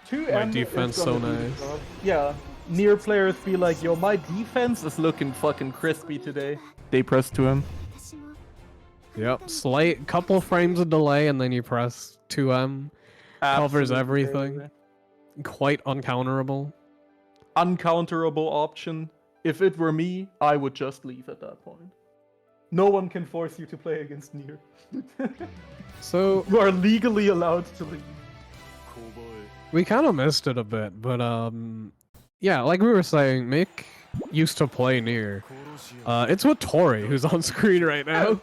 2M my defense so nice. Yeah, Nier players be like, yo, my defense is looking fucking crispy today. They press to him. Yep, slight couple frames of delay and then you press 2M. Covers Absolutely everything. crazy. Quite uncounterable. Uncounterable option. If it were me, I would just leave at that point. No one can force you to play against Nier. So You are legally allowed to leave. we kind of missed it a bit, but yeah, like we were saying, Mick used to play Nier. It's with Tori, who's on screen right now.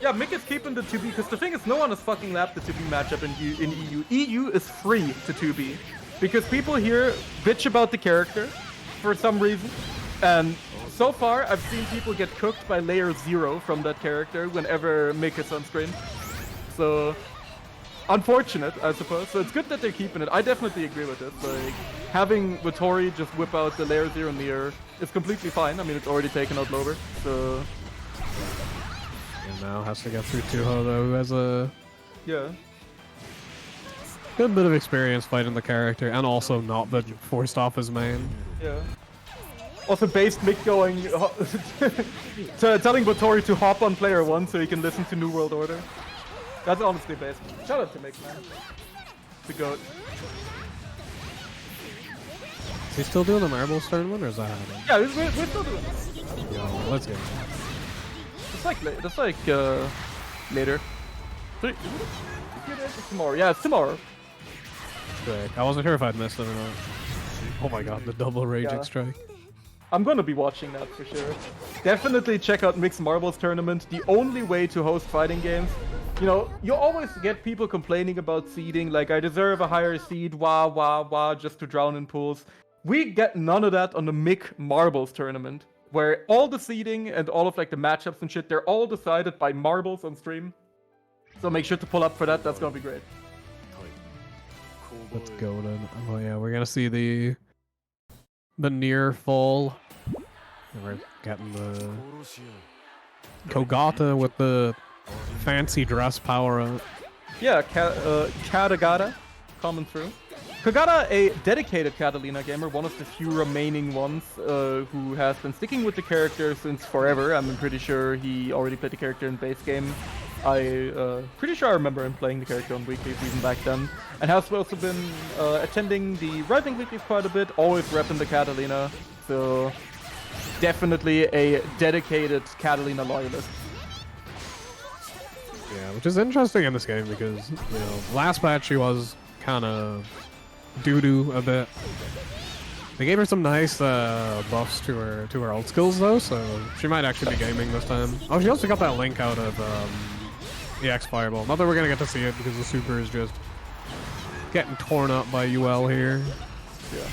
Yeah, Mick is keeping the 2B, because the thing is, no one has fucking lapped the 2B matchup in EU. EU is free to 2B. Because people here bitch about the character, for some reason. And so far, I've seen people get cooked by layer 0 from that character whenever Mick is on screen. So, unfortunate, I suppose. So it's good that they're keeping it. I definitely agree with this. Like, having Vittori just whip out the layer 0 Nier is completely fine. I mean, it's already taken out Lover, so... And now has to get through Tuho, though, who has a Yeah. good bit of experience fighting the character, and also not been forced off his main. Yeah. Also, based Mick going... telling Vittori to hop on player 1 so he can listen to New World Order. That's honestly based. Shout out to Mick, man. The GOAT. Is he still doing the marbles tournament, or is that happening? Yeah, we're still doing this. Yo, let's go. That's like later. Tomorrow. Yeah, it's tomorrow. Sick. I wasn't sure if I'd missed it or not. Oh my god, the double raging Yeah. strike. I'm gonna be watching that for sure. Definitely check out Mixed Marbles Tournament. The only way to host fighting games. You know, you always get people complaining about seeding, like I deserve a higher seed, wah wah wah, just to drown in pools. We get none of that on the Mick Marbles Tournament, where all the seeding and all of like the matchups and shit, they're all decided by marbles on stream. So make sure to pull up for that. That's gonna be great. Let's go then. Oh yeah, we're gonna see the Nier fall. And we're getting the Kogata with the fancy dress power up. Yeah, Katagata coming through. Kogata, a dedicated Catalina gamer, one of the few remaining ones who has been sticking with the character since forever. I'm pretty sure he already played the character in base game. Pretty sure I remember him playing the character on weeklies even back then. And has also been attending the Rising weeklies quite a bit, always repping the Catalina. So definitely a dedicated Catalina loyalist. Yeah, which is interesting in this game because, you know, last patch she was kind of doo-doo a bit. They gave her some nice buffs to her ult skills though, so she might actually be gaming this time. Oh, she also got that link out of EX Fireball. Not that we're gonna get to see it because the super is just getting torn up by UL here. Yeah.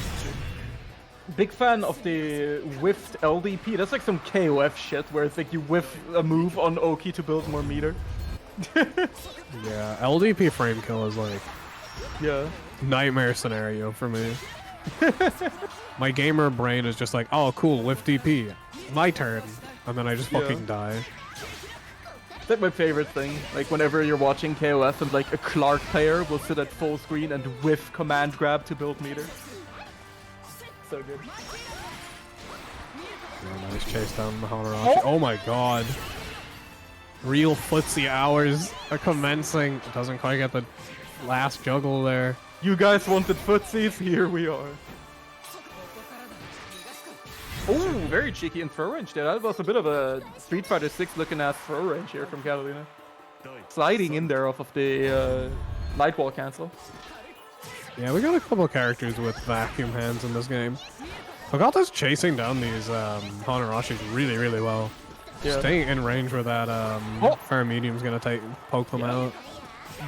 Big fan of the whiffed LDP. That's like some KOF shit where it's like you whiff a move on Oki to build more meter. Yeah, LDP frame kill is like Yeah. nightmare scenario for me. My gamer brain is just like, oh cool, whiff DP, my turn, and then I just fucking die. That's like my favorite thing. Like whenever you're watching KOF and like a Clark player will sit at full screen and whiff command grab to build meter. So good. Yeah, nice chase down the Hanarashi. Oh my god. Real footsie hours are commencing. It doesn't quite get the last juggle there. You guys wanted footsies? Here we are. Oh, very cheeky in throw range there. That was a bit of a Street Fighter 6 looking ass throw range here from Catalina. Sliding in there off of the light wall cancel. Yeah, we got a couple of characters with vacuum hands in this game. Kogata's chasing down these Hanarashis really, really well. Yeah. Staying in range where that Fire Medium's gonna poke them out.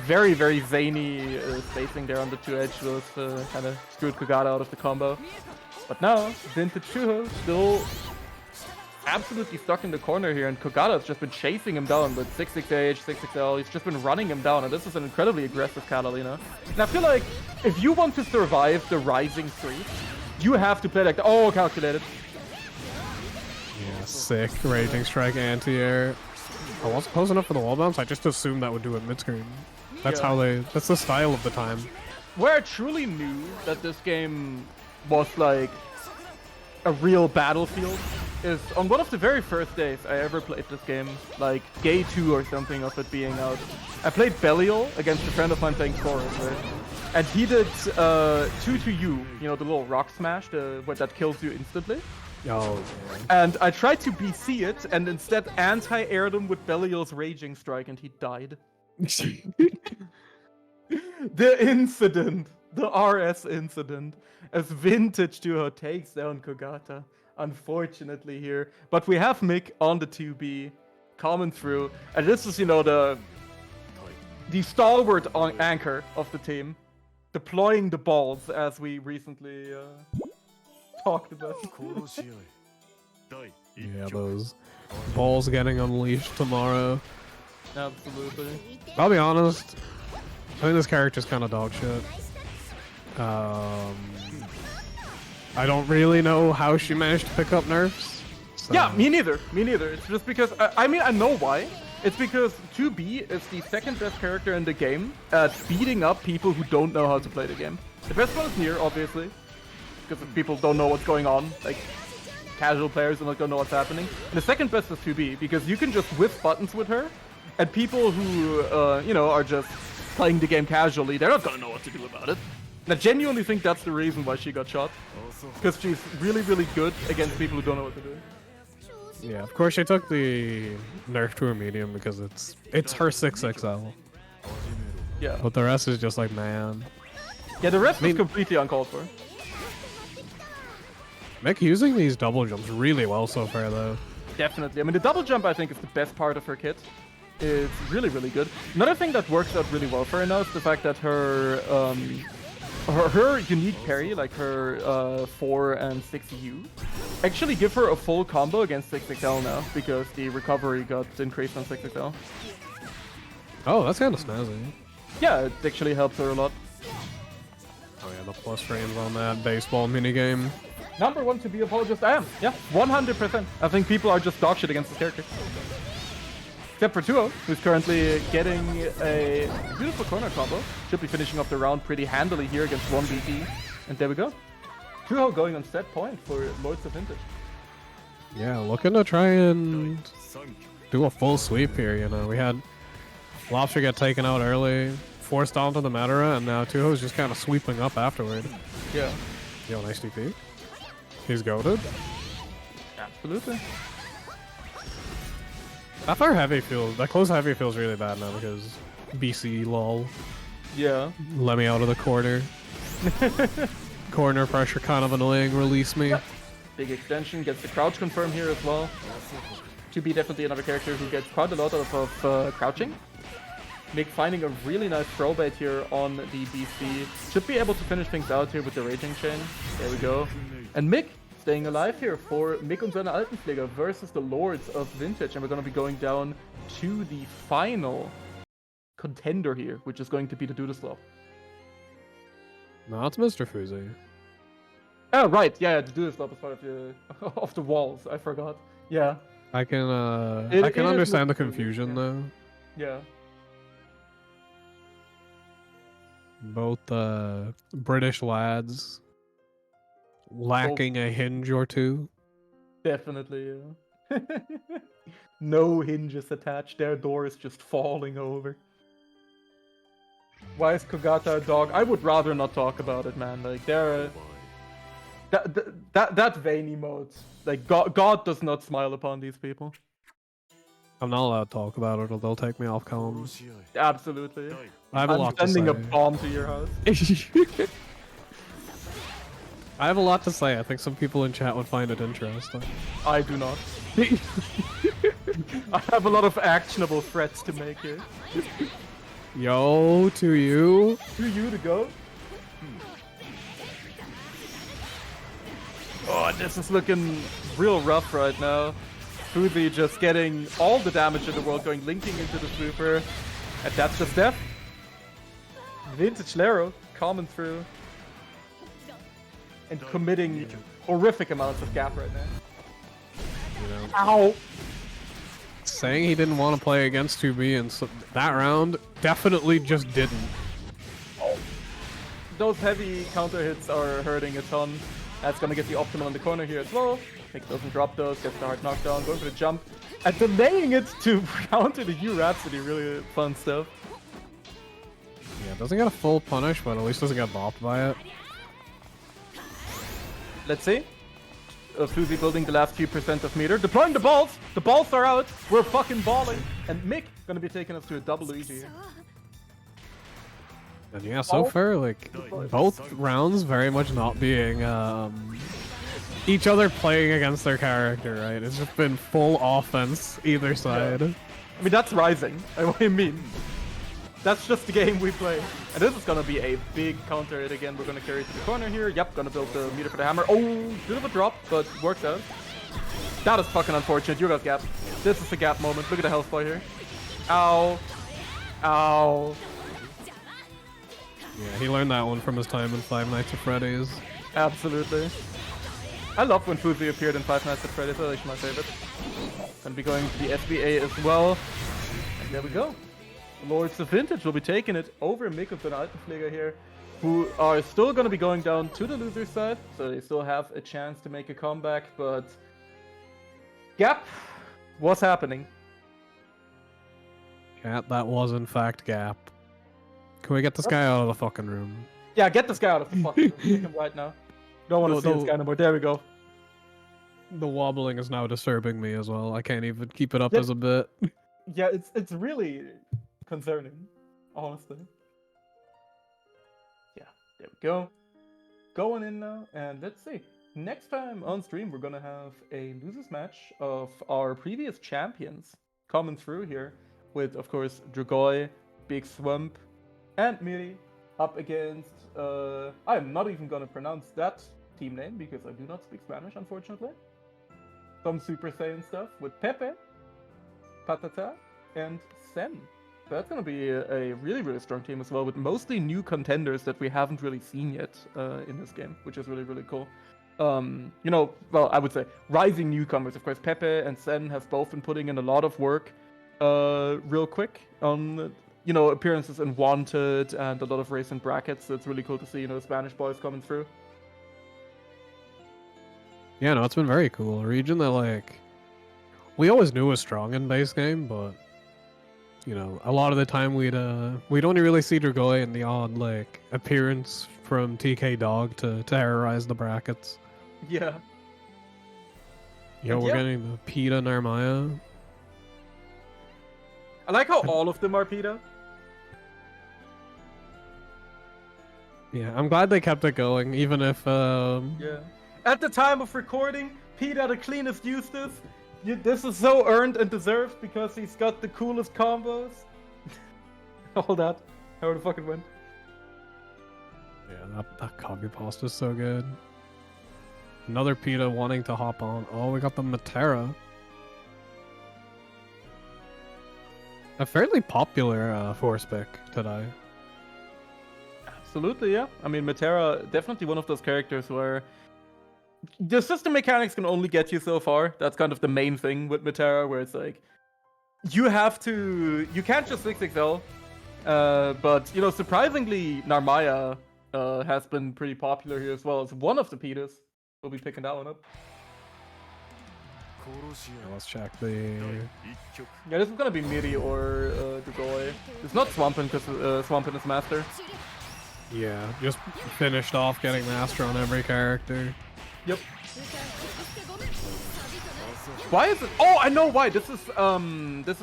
Very, very zany spacing there on the 2-edge was kind of screwed Kogata out of the combo. But now, Vintage Shuho still absolutely stuck in the corner here, and Kogata's just been chasing him down with 6-6H, 6-6L. He's just been running him down, and this is an incredibly aggressive Catalina. And I feel like if you want to survive the rising streak, you have to play like the... Oh, calculated. Yeah, sick. Raging Strike anti-air. I wasn't close enough for the wall bounce. I just assumed that would do it mid-screen. That's Yeah. that's the style of the time. Where I truly knew that this game was like a real battlefield is on one of the very first days I ever played this game, like day 2 or something of it being out. I played Belial against a friend of mine playing Chorus, right? And he did 2 to you, you know, the little rock smash, that kills you instantly. Oh, and I tried to BC it, and instead anti-aired him with Belial's Raging Strike, and he died. The incident, the RS incident, as Vintage Duo takes down Kogata, unfortunately here. But we have Mick on the 2B, coming through, and this is, you know, the stalwart anchor of the team, deploying the balls, as we recently talked about. Yeah, those balls getting unleashed tomorrow. Absolutely. I'll be honest, I think this character's kind of dog shit. I don't really know how she managed to pick up nerfs. So. Yeah, me neither. Me neither. It's just because, I mean, I know why. It's because 2B is the second best character in the game at beating up people who don't know how to play the game. The best one is Nier, obviously, because people don't know what's going on. Like, casual players are not gonna know what's happening. And the second best is 2B, because you can just whiff buttons with her, and people who, you know, are just playing the game casually, they're not gonna know what to do about it. And I genuinely think that's the reason why she got shot. Because she's really, really good against people who don't know what to do. Yeah, of course she took the nerf to her medium because it's her 6XL. Yeah. But the rest is just like, man. Yeah, the rest is completely uncalled for. Mick using these double jumps really well so far, though. Definitely. I mean, the double jump, I think, is the best part of her kit. It's really, really good. Another thing that works out really well for her now is the fact that her unique parry, like her 4 and 6U, actually give her a full combo against 6XL now, because the recovery got increased on 6XL. Oh, that's kind of snazzy. Yeah, it actually helps her a lot. Oh yeah, the plus frames on that baseball minigame. Number 1 to be apologized, I am. Yeah, 100%. I think people are just dog shit against this character. Except for Tuo, who's currently getting a beautiful corner combo. Should be finishing off the round pretty handily here against 1BT. And there we go. Tuo going on set point for Lords of Vintage. Yeah, looking to try and do a full sweep here, you know. We had Lobster get taken out early, forced onto the Metara, and now Tuho's just kind of sweeping up afterward. Yeah. Yo, nice DP. He's goated. Absolutely. That far heavy feels, that close heavy feels really bad now because BC lol. Yeah. Let me out of the corner. Corner pressure kind of annoying, release me. Yeah. Big extension, gets the crouch confirm here as well. To be definitely another character who gets quite a lot of crouching. Mick finding a really nice throw bait here on the BC. Should be able to finish things out here with the Raging Chain. There we go. And Mick staying alive here for Mick und seine Altenpfleger versus the Lords of Vintage. And we're going to be going down to the final contender here, which is going to be the Doodleslop. No, it's Mr. Fuzi. Oh, right. Yeah, the Doodleslop is part of the, of the walls. I forgot. Yeah. I can understand the confusion, though. Yeah. Both British lads lacking a hinge or two. Definitely, yeah. No hinges attached. Their door is just falling over. Why is Kogata a dog? I would rather not talk about it, man. Like, they're... That vein emote. Like, God does not smile upon these people. I'm not allowed to talk about it or they'll take me off comms. Absolutely. I have a lot to say. I'm sending a bomb to your house. I have a lot to say. I think some people in chat would find it interesting. I do not. I have a lot of actionable threats to make here. Yo, to you. To you to go. Oh, this is looking real rough right now. Fuzi just getting all the damage in the world, going linking into the Swooper. And that's just death. Vintage Lero coming through. And committing horrific amounts of gap right now. You know, Ow! saying he didn't want to play against 2B in that round definitely just didn't. those heavy counter hits are hurting a ton. That's gonna get the optimal in the corner here as well. Mick doesn't drop those, gets the hard knockdown, going for the jump, and delaying it to counter the U Rhapsody. Really fun stuff. Yeah, doesn't get a full punish, but at least doesn't get bopped by it. Let's see. Fuzi building the last few percent of meter. Deploying the balls! The balls are out! We're fucking balling! And Mick gonna be taking us to a double easy here. And yeah, so far, like, both rounds very much not being, each other playing against their character, right? It's just been full offense, either side. Yeah. I mean, that's Rising. What do you mean? That's just the game we play. And this is gonna be a big counter hit again. We're gonna carry to the corner here. Yep, gonna build the meter for the hammer. Oh, bit of a drop, but works out. That is fucking unfortunate. You got gap. This is the gap moment. Look at the health bar here. Ow. Ow. Yeah, he learned that one from his time in Five Nights at Freddy's. Absolutely. I love when Fuzi appeared in Five Nights at Freddy's. That's actually my favorite. Gonna be going to the SBA as well. And there we go. Lords of Vintage will be taking it over Mick of the Altenpfleger here, who are still going to be going down to the loser side, so they still have a chance to make a comeback, but Gap, what's happening? Yeah, that was in fact Gap. Can we get this guy out of the fucking room? Yeah, get this guy out of the fucking room. Take him right now. Don't want to see this guy anymore. There we go. The wobbling is now disturbing me as well. I can't even keep it up as a bit. Yeah, it's really concerning, honestly. Yeah, there we go. Going in now, and let's see. Next time on stream, we're gonna have a losers match of our previous champions coming through here, with of course Dragoi, Big Swamp, and Miri up against. I'm not even gonna pronounce that team name because I do not speak Spanish, unfortunately. Some Super Saiyan stuff with Pepe, Patata, and Sen. So that's going to be a really, really strong team as well, with mostly new contenders that we haven't really seen yet in this game, which is really, really cool. You know, well, I would say rising newcomers. Of course, Pepe and Sen have both been putting in a lot of work real quick on, you know, appearances in Wanted and a lot of recent brackets. So it's really cool to see, you know, Spanish boys coming through. Yeah, no, it's been very cool. A region that, like, we always knew was strong in base game, but you know, a lot of the time we'd only really see Dragoi in the odd like appearance from TK Dog to terrorize the brackets. Yeah. Yo, we're getting the PETA Narmaya. I like how all of them are PETA. Yeah, I'm glad they kept it going, even if Yeah. At the time of recording, PETA the cleanest Eustace. This is so earned and deserved because he's got the coolest combos. All that. How the fuck it went. Yeah, that copy pasta is so good. Another PETA wanting to hop on. Oh, we got the Matera. A fairly popular force pick today. Absolutely, yeah. I mean, Matera, definitely one of those characters where the system mechanics can only get you so far. That's kind of the main thing with Matera, where it's like, you can't just 6XL, but, you know, surprisingly, Narmaya has been pretty popular here as well. It's one of the PETAs. We'll be picking that one up. Yeah, let's check the... Yeah, this is gonna be Miri or Dragoi. It's not Swampin, because Swampin is Master. Yeah, just finished off getting Master on every character. Yep. Why is it? Oh, I know why. This is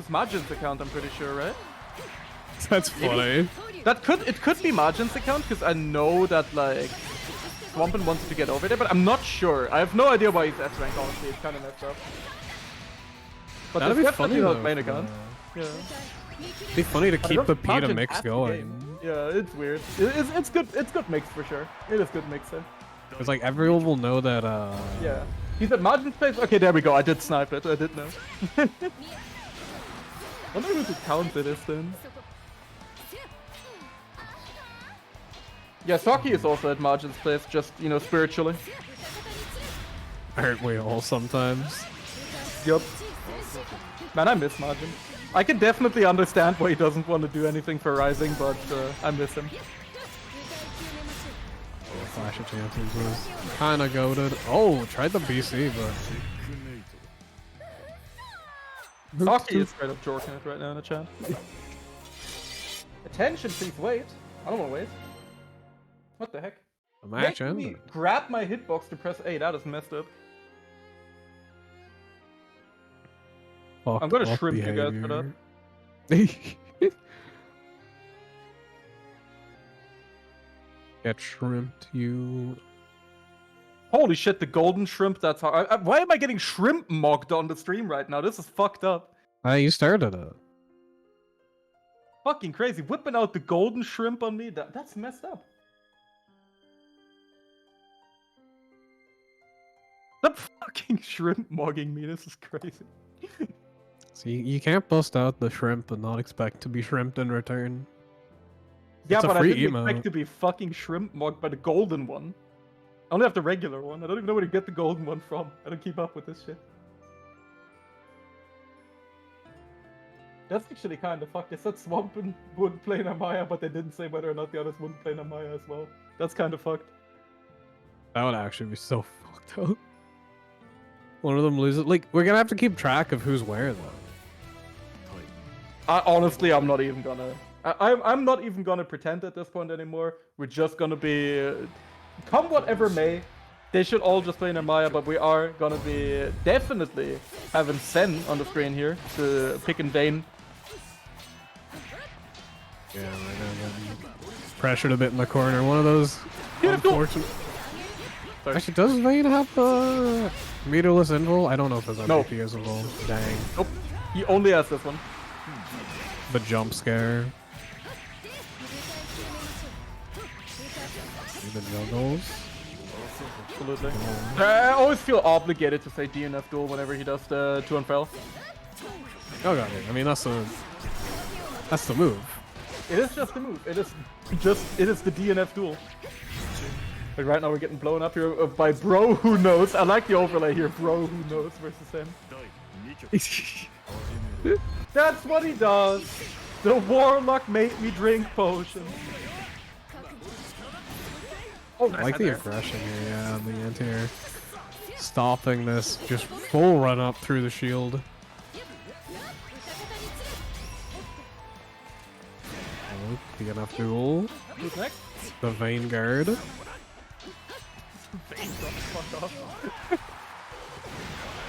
Majin's account. I'm pretty sure, right? That's funny. It could be Majin's account because I know that like Swampin wants to get over there, but I'm not sure. I have no idea why he's S rank. Honestly, it's kind of messed up. But that'd be funny though. Main account. Yeah. It'd be funny to keep the PETA mix going. Yeah, it's weird. It's good. It's good mix for sure. It is good mix. It's like everyone will know that. Yeah. He's at Majin's place. Okay, there we go. I did snipe it. I did know. Wonder whose account it is then. Yeah, Saki is also at Majin's place, just, you know, spiritually. Aren't we all sometimes? Yup. Man, I miss Majin. I can definitely understand why he doesn't want to do anything for Rising, but I miss him. Asha Champions was kind of goated. Oh, tried the BC, but Saki is straight up jorking it right now in the chat. Attention, please wait. I don't want to wait. What the heck? a match Making me ended. grab my hitbox to press A. That is messed up. I'm gonna Fuck shrimp you guys for that. behavior. Get shrimped, you. Holy shit, the golden shrimp, that's how. Why am I getting shrimp mocked on the stream right now? This is fucked up. You started it. Fucking crazy. Whipping out the golden shrimp on me, that's messed up. Stop fucking shrimp mogging me, this is crazy. So you can't bust out the shrimp and not expect to be shrimped in return. Yeah, It's a but I free didn't emote. expect to be fucking shrimp mocked by the golden one. I only have the regular one. I don't even know where to get the golden one from. I don't keep up with this shit. That's actually kind of fucked. They said Swamp wouldn't play Namaya, but they didn't say whether or not the others wouldn't play Namaya as well. That's kind of fucked. That would actually be so fucked up. One of them loses. Like, we're gonna have to keep track of who's where, though. Honestly, I'm not even gonna. I'm not even gonna pretend at this point anymore. We're just gonna be. Come whatever may, they should all just play Namaya, but we are gonna be definitely having Sen on the screen here to pick in Vayne. Yeah, right now getting pressured a bit in the corner. One of those unfortunate. Sorry. Actually, does Vayne have meterless invul? I don't know if his No. MVP is involved. Dang. Nope. He only has this one. The jump scare. The juggles. Absolutely. I always feel obligated to say DNF duel whenever he does the 2 on fell. Oh god, I mean that's the move. It is just the move. It is the DNF duel. But right now we're getting blown up here by Bro Who Knows. I like the overlay here, Bro Who Knows versus him. That's what he does. The Warlock made me drink potions. Oh, I like the aggression here, yeah, the anti-air. Stopping this, just full run up through the shield. Oh, the enough duel. Who's next? The Vayne guard. Vayne got the fuck off.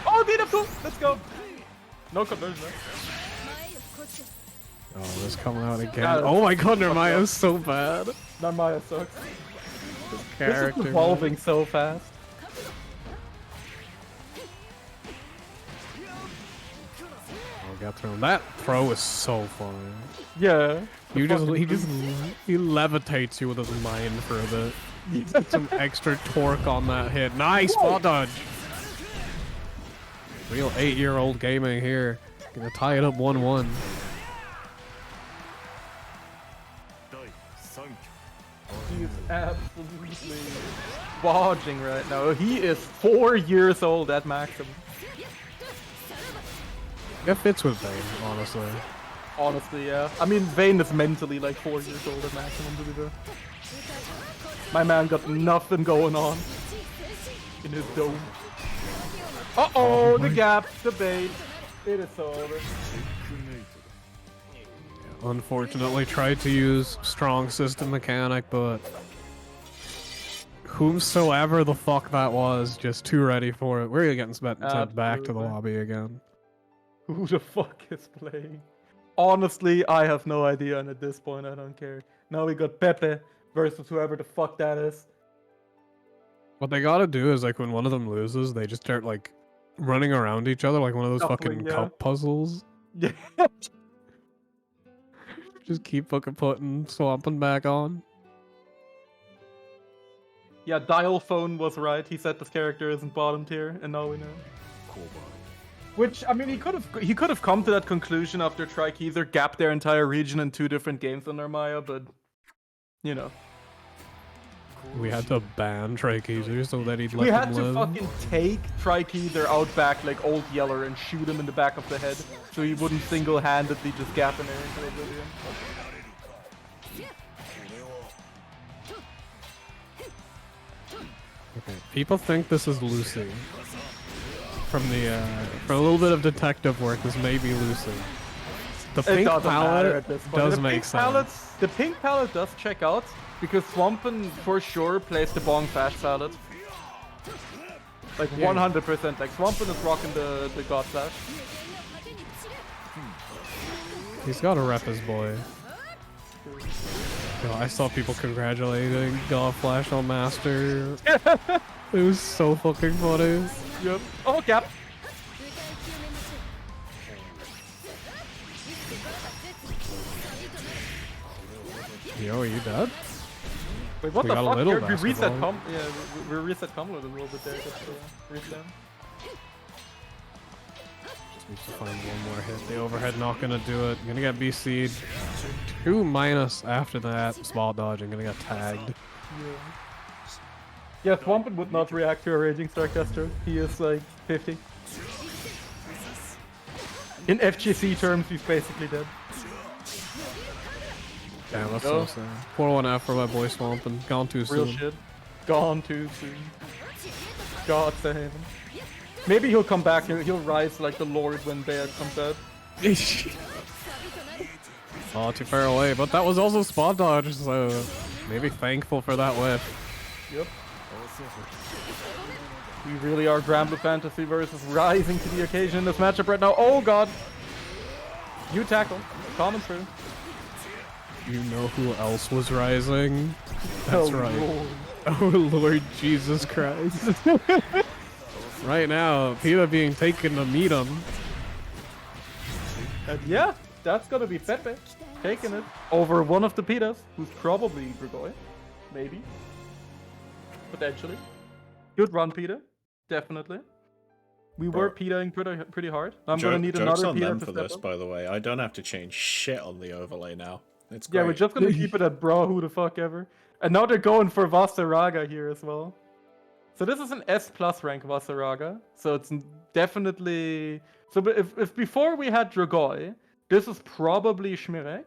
Oh, DNF duel! Let's go! No conversion there. Oh, this coming out again. Yeah, Oh my god, Nirmaya is so bad. Namaya sucks. Character. This is evolving so fast. Oh, got through him. That throw is so fun. Yeah. He levitates you with his mind for a bit. Get some extra torque on that hit. Nice spot dodge. Real 8-year-old gaming here. Gonna tie it up 1-1. He's absolutely watching right now. He is 4 years old at maximum. It fits with Vayne, honestly. Honestly, yeah. I mean, Vayne is mentally like 4 years old at maximum, to be fair. My man got nothing going on in his dome. Uh-oh, the gap, the bait. It is so over. Unfortunately, tried to use strong system mechanic, but whomsoever the fuck that was, just too ready for it. We're getting sent back to the lobby again. Who the fuck is playing? Honestly, I have no idea, and at this point, I don't care. Now we got Pepe versus whoever the fuck that is. What they gotta do is, like, when one of them loses, they just start, like, running around each other like one of those Shuffling, fucking yeah. cup puzzles. Yeah. Just keep fucking putting, swapping back on. Yeah, Dial Phone was right. He said this character isn't bottom tier, and now we know. Which, I mean, he could have come to that conclusion after Trikeether gapped their entire region in 2 different games on Narmaya, but you know. We had to ban Trikeether so that he'd let We had him to live. fucking take Trikeether out back like Old Yeller and shoot him in the back of the head so he wouldn't single-handedly just gap an air into oblivion. People think this is Lucy. From a little bit of detective work, this may be Lucy. The pink palette does make sense. The pink palette does check out, because Swampin for sure plays the Bong Flash palette. Like 100%, like Swampin is rocking the God Flash. He's gotta rep his boy. Yo, I saw people congratulating God Flash on Master. It was so fucking funny. Yep. Oh, Gap. Yo, are you dead? Wait, what We the got a fuck? little We reset basketball. we reset combo a little bit there. Just reset. Just needs to find one more hit. The overhead not gonna do it. Gonna get BC'd. 2- after that. Small dodge. I'm gonna get tagged. Yeah, Swampin would not react to a Raging Starcaster. He is like 50. In FGC terms, he's basically dead. Damn, that's so sad. 4-1F for my boy Swampin. Gone too Real soon. shit. Gone too soon. God save him. Maybe he'll come back. He'll rise like the Lord when Bear comes out. Oh, too far away. But that was also spot dodge, so maybe thankful for that whiff. Yep. We really are Grand Blue Fantasy versus rising to the occasion in this matchup right now. Oh god! You tackle. Common through. You know who else was rising? That's Oh, right. Lord. Oh Lord Jesus Christ. Right now, Pita being taken to meet him. And yeah, that's gonna be Pepe taking it over one of the Pitas, who's probably Grigoi. Maybe. Potentially. Good run, Pita. Definitely. We were Pitaing pretty hard. I'm gonna need Joke's another on Pita them to for step this, up. by the way. I don't have to change shit on the overlay now. It's great. Yeah, we're just gonna keep it at bro who the fuck ever. And now they're going for Vasaraga here as well. So this is an S plus rank Vasaraga. So it's definitely... So if before we had Dragoi, this is probably Schmirek.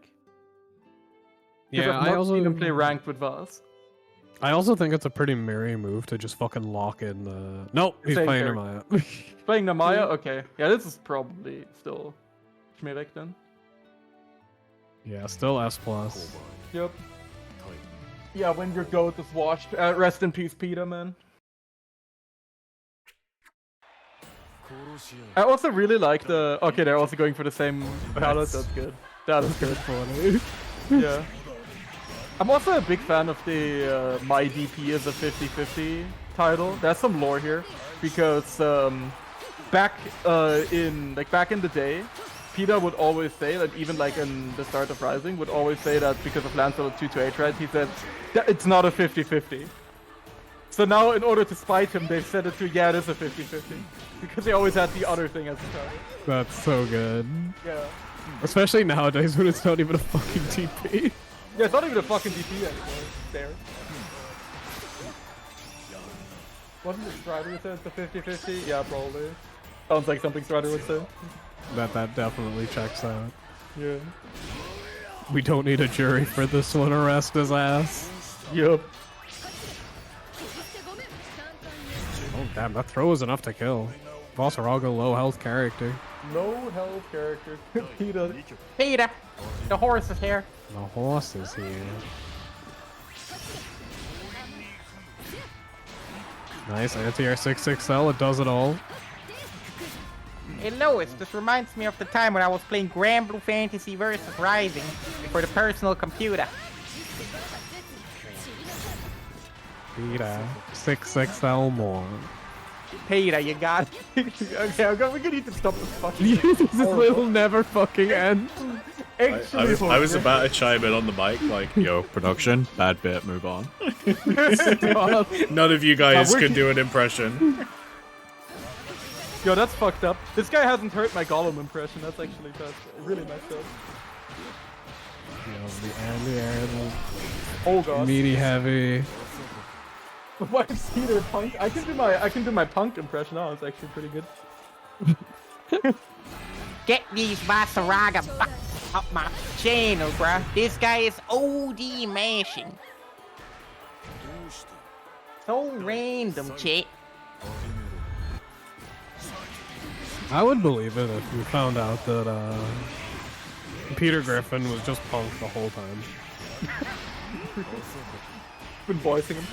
Yeah, I've not seen him play ranked with Vas. I also think it's a pretty merry move to just fucking lock in the... Nope, he's Same playing character. Namaya. Playing Namaya? Okay. Yeah, this is probably still Schmirek then. Yeah, still S+. Yep. Yeah, when your goat is washed. Rest in peace, Peter, man. I also really like the... Okay, they're also going for the same palette. That's good. That is good. Funny. Yeah. I'm also a big fan of the My DP is a 50-50 title. There's some lore here. Because back in the day, PETA would always say that, even like in the start of Rising, would always say that because of Lancelot 2-8, right? He said that it's not a 50-50. So now, in order to spite him, they've set it to, yeah, it is a 50-50. Because they always had the other thing as a target. That's so good. Yeah. Especially nowadays when it's not even a fucking TP. Yeah, it's not even a fucking DP anymore. It's there. Wasn't it Strider who said it's a 50-50? Yeah, probably. Sounds like something Strider would say. That definitely checks out. Yeah. We don't need a jury for this one. Arrest his ass. Yup. Oh damn, that throw was enough to kill. Vasaraga, low health character. No health character. Peter. Peter, the horse is here. The horse is here. Nice anti-air 6XL, it does it all. Hey Lois, this reminds me of the time when I was playing Grand Blue Fantasy versus Rising for the personal computer. Peter, 6XL more. Peter, you got it. Okay, we're gonna need to stop this fucking This will never fucking end. I was about to chime in on the mic, like, yo, production, bad bit, move on. None of you guys can do an impression. Yo, that's fucked up. This guy hasn't heard my Gollum impression. That's actually really messed up. Yo, the anti-air, Oh god. meaty heavy. Why is Peter punk? I can do my punk impression now. It's actually pretty good. Get these Vasaraga up my channel, bruh. This guy is OD mashing. So random, chat. I would believe it if you found out that Peter Griffin was just punk the whole time. Been voicing him.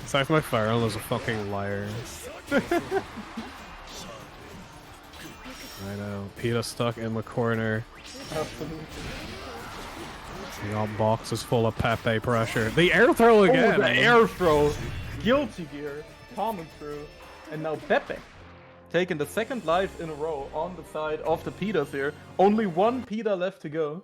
Scythe McFarlane is a fucking liar. I know. Peter stuck in the corner. Absolutely. He got boxes full of Pepe pressure. The air throw Oh, again! the air throw. Guilty Gear. Common through. And now Pepe. Taking the second life in a row on the side of the Pitas here. Only one Pita left to go.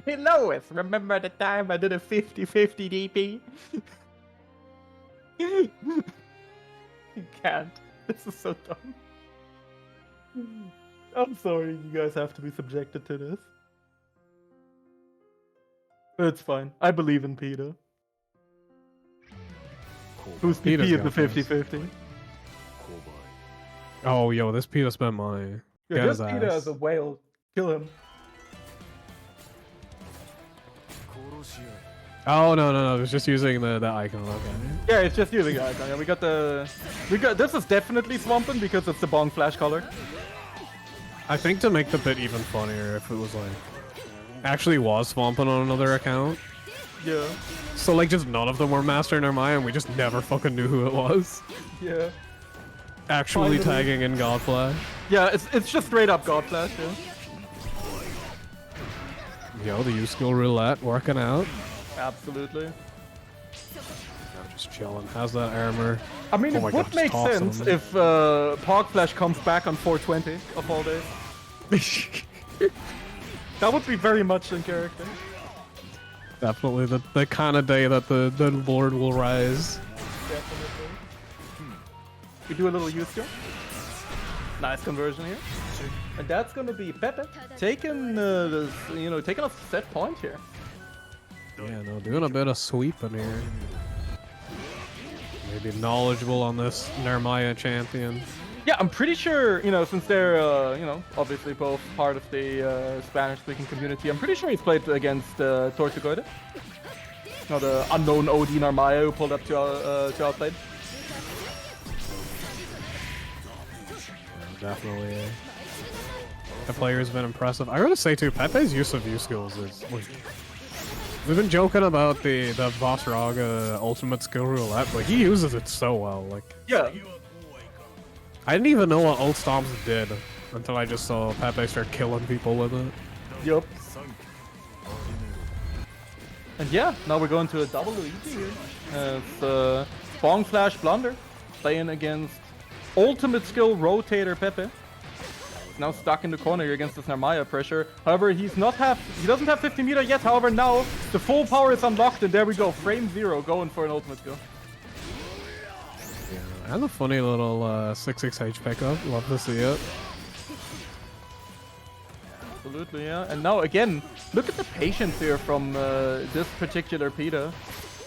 Hey Lois, remember the time I did a 50-50 DP? You can't. This is so dumb. I'm sorry, you guys have to be subjected to this. It's fine. I believe in Peter. Who's PP Peter's in the got this. 50-50? Oh, yo, this Peter spent money. Yeah, Get his just Peter ass. as a whale. Kill him. Oh, no, it was just using the icon, okay. Yeah, it's just using icon. Yeah, we got this is definitely swamping because it's the Bong Flash color. I think to make the bit even funnier if it was like actually was swamping on another account. Yeah. So like just none of them were Master Nermai and we just never fucking knew who it was. Yeah. Actually Finally. tagging in Godflash. Yeah, it's just straight up God Flash, yeah. Yo, the U-Skill roulette working out. Absolutely. Just chilling. How's that armor? I mean, Oh it my would God, make just tossing sense them. if Pog Flash comes back on 420 of all days. That would be very much in character. Definitely the kind of day that the Lord will rise. Definitely. We do a little use here. Nice conversion here. And that's gonna be Pepe taking taking a set point here. Yeah, no, doing a bit of sweeping here. Maybe knowledgeable on this Nermaya champion. Yeah, I'm pretty sure, since they're, obviously both part of the Spanish-speaking community, I'm pretty sure he's played against Tortugoide. The unknown OD Narmaya who pulled up to outplay. Definitely. The player's been impressive. I gotta say too, Pepe's use of U skills is like. We've been joking about the Boss Raga ultimate skill roulette, but he uses it so well. Like, Yeah. I didn't even know what ult stomps did until I just saw Pepe start killing people with it. Yup. And yeah, now we're going to a double Luigi here. It's Bong Flash Blunder playing against ultimate skill rotator Pepe. He's now stuck in the corner here against this Narmaya pressure. However, he doesn't have 50 meter yet. However, now the full power is unlocked, and there we go. Frame 0 going for an ultimate skill. Yeah, and a funny little 6-6H pickup. Love to see it. Absolutely, yeah. And now again, look at the patience here from this particular Peter.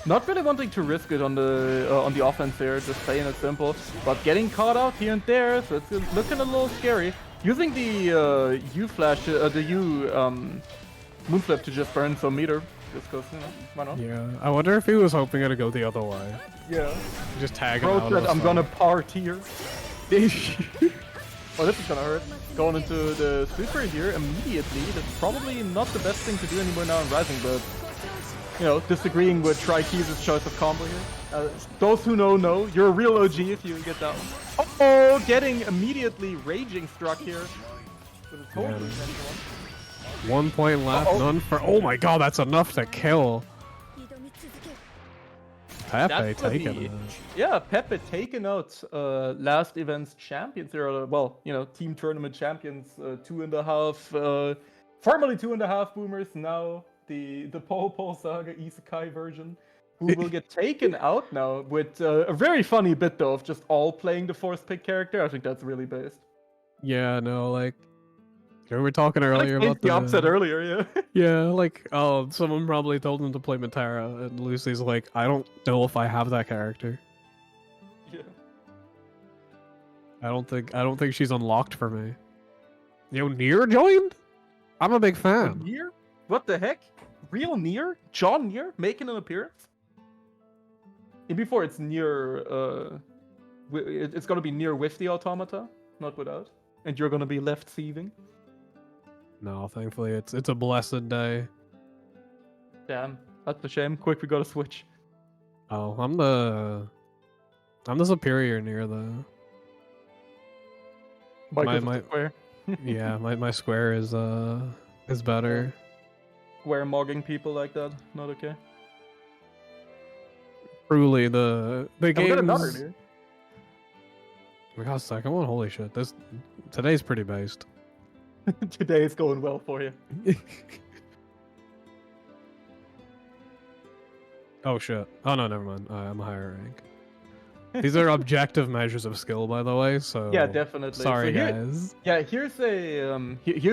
Not really wanting to risk it on the offense here, just playing it simple, but getting caught out here and there, so it's looking a little scary. Using the U flash, the U moonflip to just burn some meter, just cause why not? Yeah, I wonder if he was hoping it'd go the other way. Yeah. Just tag him Bro out. said, of I'm the gonna song. party here. Oh, this is gonna hurt. Going into the sweeper here immediately. That's probably not the best thing to do anymore now in Rising, but disagreeing with Trikeys' choice of combo here. Those who know, you're a real OG if you get that one. Oh, getting immediately raging struck here. With a totally Yeah. intentional one. 1 point left, Uh-oh. none for. Oh my god, that's enough to kill. Pepe That's gonna taking be- it. Yeah, Pepe taking out last event's champions here. Team tournament champions, 2.5, formerly 2.5 boomers, now the Popo Saga Isekai version, who will get taken out now with a very funny bit though of just all playing the force pick character. I think that's really based. Yeah, no, like we were talking I earlier explained about the upset earlier, yeah. Yeah, like someone probably told him to play Matara, and Lucy's like, I don't know if I have that character. Yeah. I don't think she's unlocked for me. Yo, Nier joined? I'm a big fan. Here? What the heck? Real Nier? John Nier making an appearance? And before it's Nier, it's gonna be Nier with the automata, not without. And you're gonna be left seething. No, thankfully it's a blessed day. Damn, that's a shame. Quick, we gotta switch. Oh, I'm the superior Nier though. My square. Yeah, my square is better. Square mogging people like that, not okay. Truly, the We got another games. Nier. We got a second one. Holy shit! Today's pretty based. Today is going well for you. Oh shit! Oh no, never mind. I'm a higher rank. These are objective measures of skill, by the way. So Yeah, definitely. Sorry, So here- guys. Yeah, here's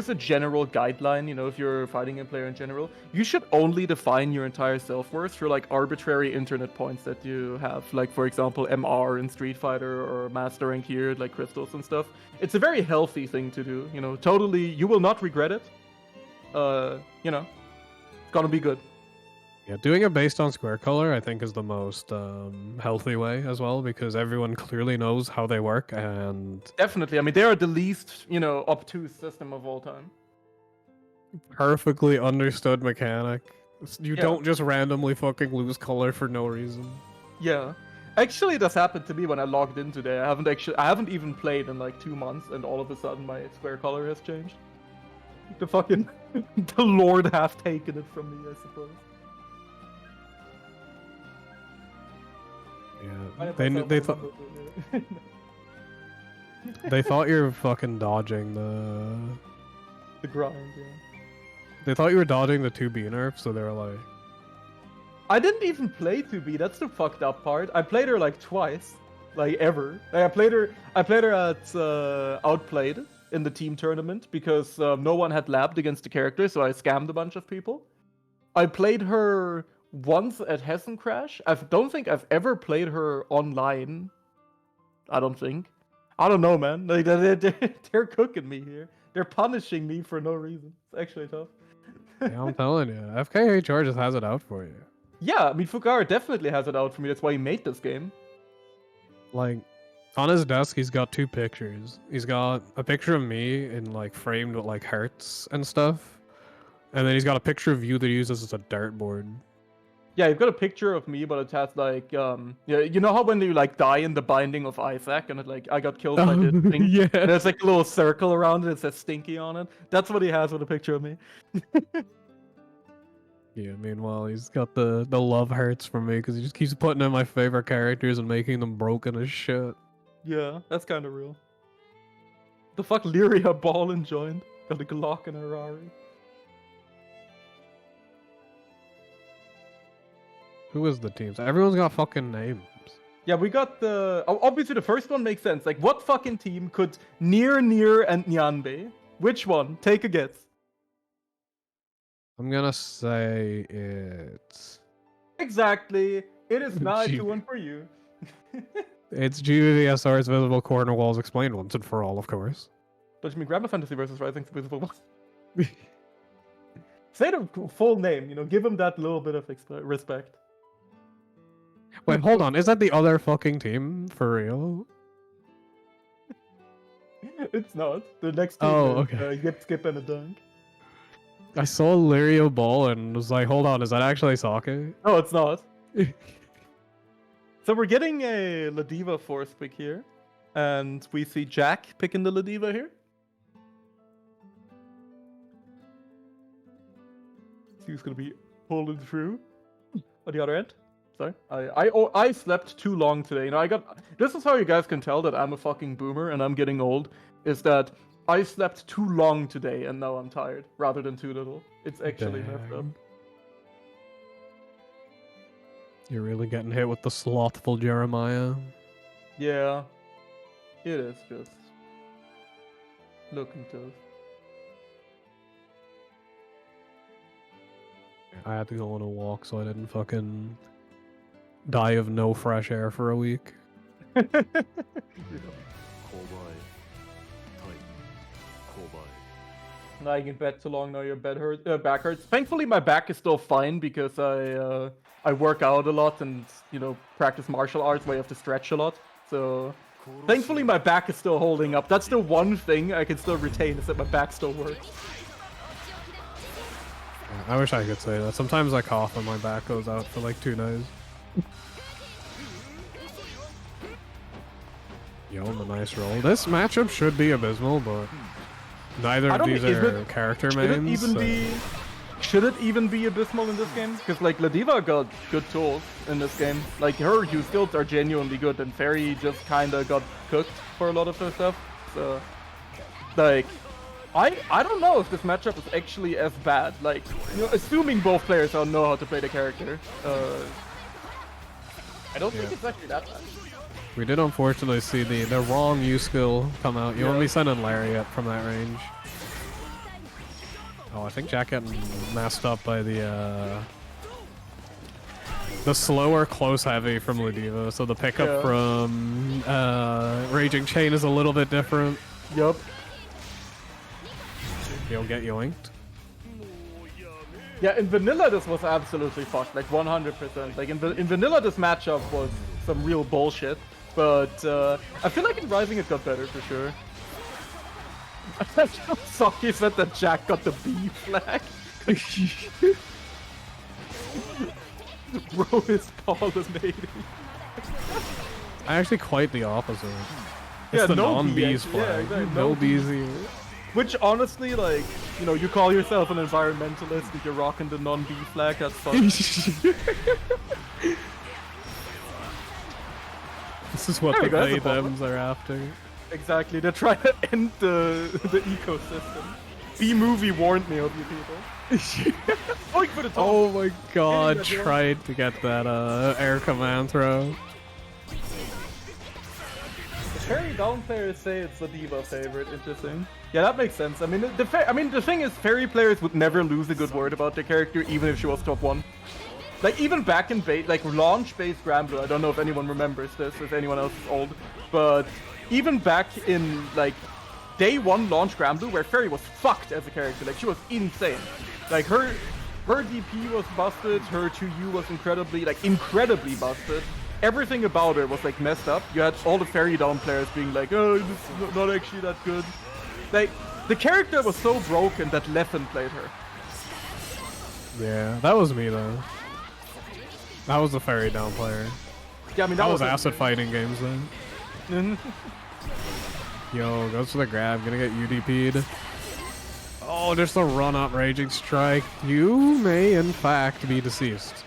a general guideline. You know, if you're fighting a player in general, you should only define your entire self-worth through like arbitrary internet points that you have. Like for example, MR in Street Fighter or Master Rank here, like crystals and stuff. It's a very healthy thing to do. You know, totally, you will not regret it. You know, it's gonna be good. Yeah, doing it based on square color, I think, is the most healthy way as well, because everyone clearly knows how they work, and Definitely. I mean, they are the least, you know, obtuse system of all time. perfectly understood mechanic. You Yeah. don't just randomly fucking lose color for no reason. Yeah. Actually, this happened to me when I logged in today. I haven't even played in like 2 months, and all of a sudden my square color has changed. The fucking, the Lord have taken it from me, I suppose. Yeah, they thought they thought you were fucking dodging the grind. Yeah. They thought you were dodging the 2B nerf, so they were like, I didn't even play 2B. That's the fucked up part. I played her like twice, like ever. Like, I played her at Outplayed in the team tournament because no one had labbed against the character, so I scammed a bunch of people. I played her once at Hessen Crash. I don't think I've ever played her online. I don't think. I don't know, man. Like they're cooking me here. They're punishing me for no reason. It's actually tough. yeah, I'm telling you, FKHR just has it out for you. Yeah, I mean Fukara definitely has it out for me. That's why he made this game. Like, on his desk, he's got 2 pictures. He's got a picture of me in like framed with like hearts and stuff, and then he's got a picture of you that he uses as a dartboard. Yeah, you've got a picture of me, but it has like yeah, you know how when you like die in the Binding of Isaac and it like I got killed by this thing. Yeah. And there's like a little circle around it. It says Stinky on it. That's what he has with a picture of me. Yeah, meanwhile, he's got the love hearts from me because he just keeps putting in my favorite characters and making them broken as shit. Yeah, that's kind of real. The fuck, Lyria Ballin joined. Got a Glock and a Rari. Who is the teams? Everyone's got fucking names. Yeah, we got the... Obviously, the first one makes sense. Like, what fucking team could Nier, and Nyanbe? Which one? Take a guess. I'm gonna say it's... Exactly. It is not Gee. 2-1 for you. It's GBVSR's Visible Corner Walls explained once and for all, of course. Don't you mean Grandma Fantasy versus Rising's Visible One? Say the full name, you know, give him that little bit of respect. Wait, hold on. Is that the other fucking team? For real? It's not. The next team Oh, is okay. Yip, Skip, and a Dunk. I saw Lirio Ball and was like, hold on, is that actually Sake? No, it's not. So we're getting a Ladiva force pick here. And we see Jack picking the Ladiva here. See who's going to be pulling through on the other end. Sorry. I slept too long today. You know, this is how you guys can tell that I'm a fucking boomer and I'm getting old. Is that I slept too long today and now I'm tired rather than too little. It's actually messed up. Dang. You're really getting hit with the slothful Jeremiah. Yeah. It is just looking tough. I had to go on a walk so I didn't fucking die of no fresh air for a week. Lying in bed too long, now your back hurts. Thankfully, my back is still fine because I work out a lot and, you know, practice martial arts where you have to stretch a lot. So, thankfully, my back is still holding up. That's the one thing I can still retain, is that my back still works. I wish I could say that. Sometimes I cough and my back goes out for like 2 days. Yo, a nice roll. This matchup should be abysmal, but neither of these are character mains. Should it even be abysmal in this game? Because like Ladiva got good tools in this game. Like her Q skills are genuinely good, and Fairy just kinda got cooked for a lot of her stuff. So, like, I don't know if this matchup is actually as bad. Like, you know, assuming both players don't know how to play the character, I don't think it's actually that bad. We did unfortunately see the wrong U skill come out. You only send in Lariat from that range. Oh, I think Jack getting messed up by the slower close heavy from Ladiva. So the pickup from Raging Chain is a little bit different. Yup. You'll get yoinked. Yeah, in vanilla this was absolutely fucked, like 100%. Like in vanilla this matchup was some real bullshit, but I feel like in Rising it got better for sure. Saki said that Jack got the B flag. Bro is pollinating. Actually, quite the opposite. It's Yeah, the no non-bees bee, flag. exactly, No bees here. Which honestly, like, you know, you call yourself an environmentalist if you're rocking the non-bee flag, that's fine. This is what There the we go, that's a playdems are after. Exactly, they're trying to end the ecosystem. B-movie warned me of you people. Going for the top. Oh my god, tried to get that air command throw. The Fairy down players say it's the Diva favorite, interesting. Yeah, that makes sense. I mean, the thing is, Fairy players would never lose a good word about their character, even if she was top 1. Like, even back in like launch-based Granblue, I don't know if anyone remembers this, if anyone else is old, but even back in, like, day 1 launch Granblue, where Fairy was fucked as a character, like, she was insane. Like, her DP was busted, her 2U was incredibly busted. Everything about her was, like, messed up. You had all the Fairy down players being like, oh, this is not actually that good. Like, the character was so broken that Leffen played her. Yeah, that was me though. That was the Fairy down player. Yeah, I mean, that was acid fighting games then. Yo, goes for the grab, gonna get UDP'd. Oh, there's the run up Raging Strike. You may in fact be deceased.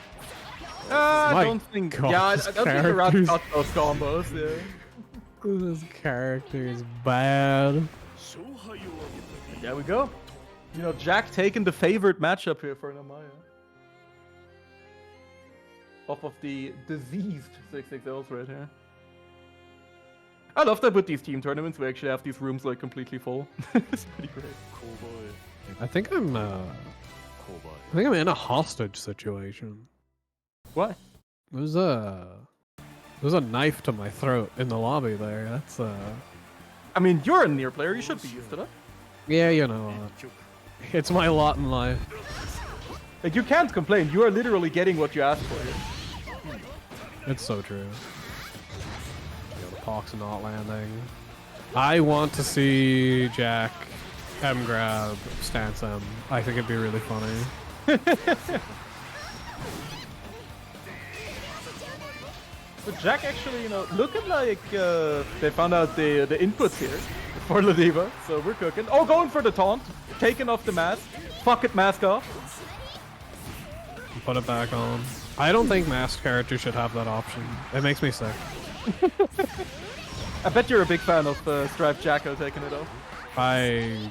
I don't think. God, yeah, I don't think the rat got those combos. Yeah. This character is bad. There we go. You know, Jack taking the favorite matchup here for Namaya. Off of the diseased 6XLs right here. I love that with these team tournaments we actually have these rooms like completely full. It's pretty great. I think I'm in a hostage situation. What? There's a knife to my throat in the lobby there. That's I mean, you're a near player. You should be used to that. Yeah, you know. It's my lot in life. Like, you can't complain. You are literally getting what you asked for here. It's so true. Yeah, the Pox not landing. I want to see Jack M grab stance M. I think it'd be really funny. But Jack actually, you know, looking like they found out the inputs here for Ladiva, so we're cooking. Oh, going for the taunt, taking off the mask. Fuck it, mask off. Put it back on. I don't think masked characters should have that option. It makes me sick. I bet you're a big fan of Strife Jacko taking it off. I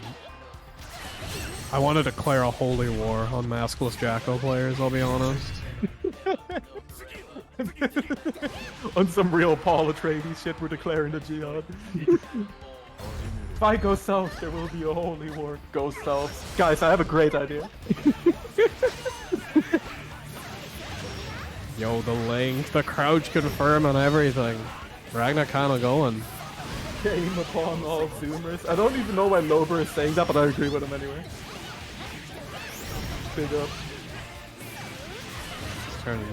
want to declare a holy war on maskless Jacko players, I'll be honest. On some real Paul Atreides shit, we're declaring the jihad. If I go south, there will be a holy war. Go south. Guys, I have a great idea. Yo, the link, the crouch confirm on everything. Ragnar kinda going. Shame upon all Zoomers. I don't even know why Lober is saying that, but I agree with him anyway. Big up.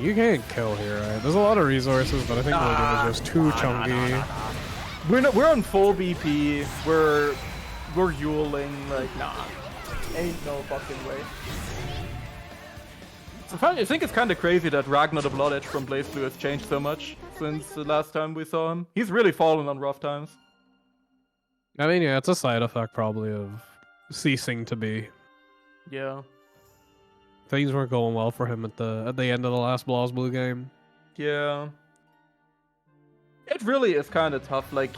You can't kill here, right? There's a lot of resources, but I think Logan is just too chunky. We're on full BP. We're Yuling. Like, nah. Ain't no fucking way. I think it's kind of crazy that Ragnar the Blood Edge from Blaze Blue has changed so much since the last time we saw him. He's really fallen on rough times. I mean, yeah, it's a side effect probably of ceasing to be. Yeah. Things weren't going well for him at the end of the last BlazBlue game. Yeah. It really is kind of tough, like,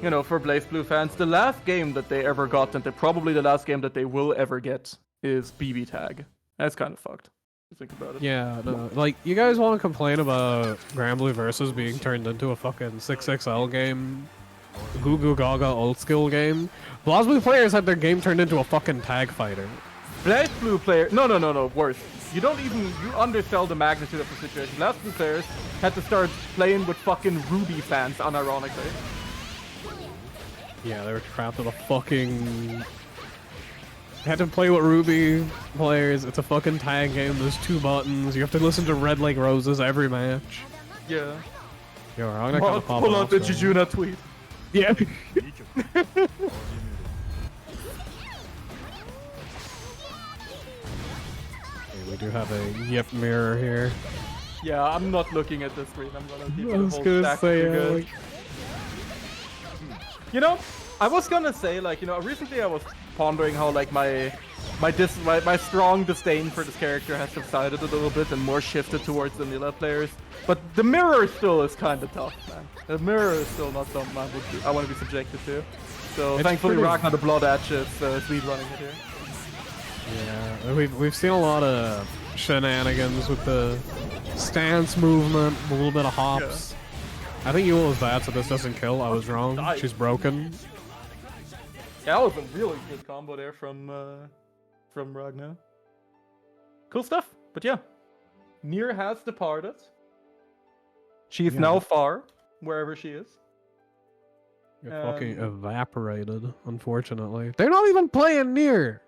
you know, for Blaze Blue fans. The last game that they ever got, and probably the last game that they will ever get, is BB Tag. That's kind of fucked. Think about it. Yeah, no, like, you guys want to complain about Granblue Versus being turned into a fucking 6XL game, Goo Goo Gaga old skill game? BlazBlue players had their game turned into a fucking tag fighter. Blaze Blue player, no, worse. You undersell the magnitude of the situation. Blaze Blue players had to start playing with fucking Ruby fans, unironically. Yeah, they were trapped with a fucking... Had to play with Ruby players. It's a fucking tag game. There's 2 buttons. You have to listen to Red Lake Roses every match. Yeah. Yo, I'm gonna kind of pop pull off out the there. Jujuna tweet. Yeah. We do have a Yip mirror here. Yeah, I'm not looking at the screen. I'm gonna keep I was the whole gonna stack say, to you guys. like... You know, I was gonna say, like, you know, recently I was pondering how, like, my strong disdain for this character has subsided a little bit and more shifted towards vanilla players. But the mirror still is kind of tough, man. The mirror is still not something I want to be subjected to. So It's thankfully, pretty- Ragnar the Blood Edge is speed running it here. Yeah, we've seen a lot of shenanigans with the stance movement, a little bit of hops. I think Yule is bad, so this doesn't kill. I was wrong. Nice. She's broken. Yeah, that was a really good combo there from Ragnar. Cool stuff. But yeah, Nier has departed. She is now far, wherever she is. You're fucking evaporated, unfortunately. They're not even playing near.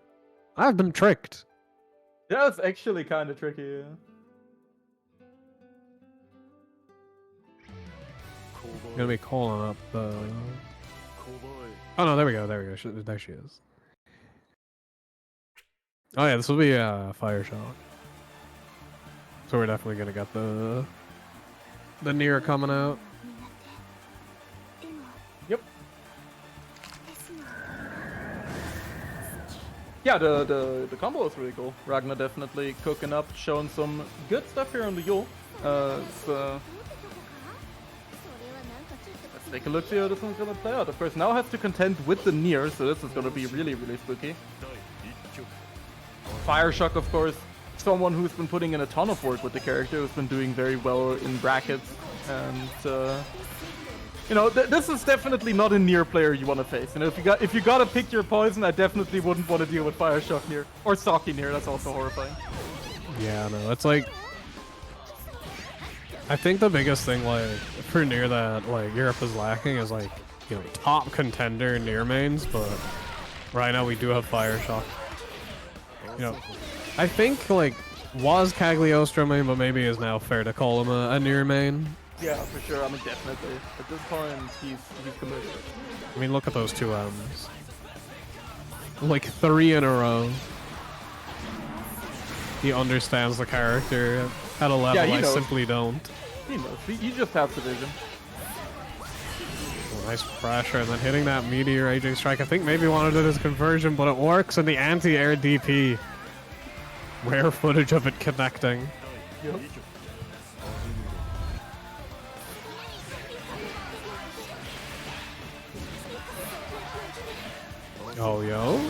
I've been tricked. Yeah, it's actually kind of tricky. Yeah. Gonna be calling up. Oh no, there we go. There we go. There she is. Oh yeah, this will be a fire shock. So we're definitely gonna get the Nier coming out. Yep. Yeah, the combo is really cool. Ragnar definitely cooking up, showing some good stuff here on the Yule. So let's take a look, see how this one's gonna play out. Of course, now has to contend with the Nier, so this is gonna be really, really spooky. Fire Shock, of course, someone who's been putting in a ton of work with the character, who's been doing very well in brackets, and you know, this is definitely not a Nier player you want to face. You know, if you gotta pick your poison, I definitely wouldn't want to deal with Fire Shock Nier or Saki Nier. That's also horrifying. Yeah, no, it's like I think the biggest thing like for Nier that like Europe is lacking is like, you know, top contender Nier mains, but right now we do have Fire Shock. You know, I think like was Cagliostro main, but maybe is now fair to call him a Nier main. Yeah, for sure. I mean, definitely. At this point, he's committed. I mean, look at those 2 M's. Like 3 in a row. He understands the character at a level Yeah, he I knows. simply don't. He knows. He just has the vision. Oh, nice pressure, and then hitting that meteor raging strike. I think maybe wanted it as conversion, but it works in the anti-air DP. Rare footage of it connecting. Yep. Oh, yo.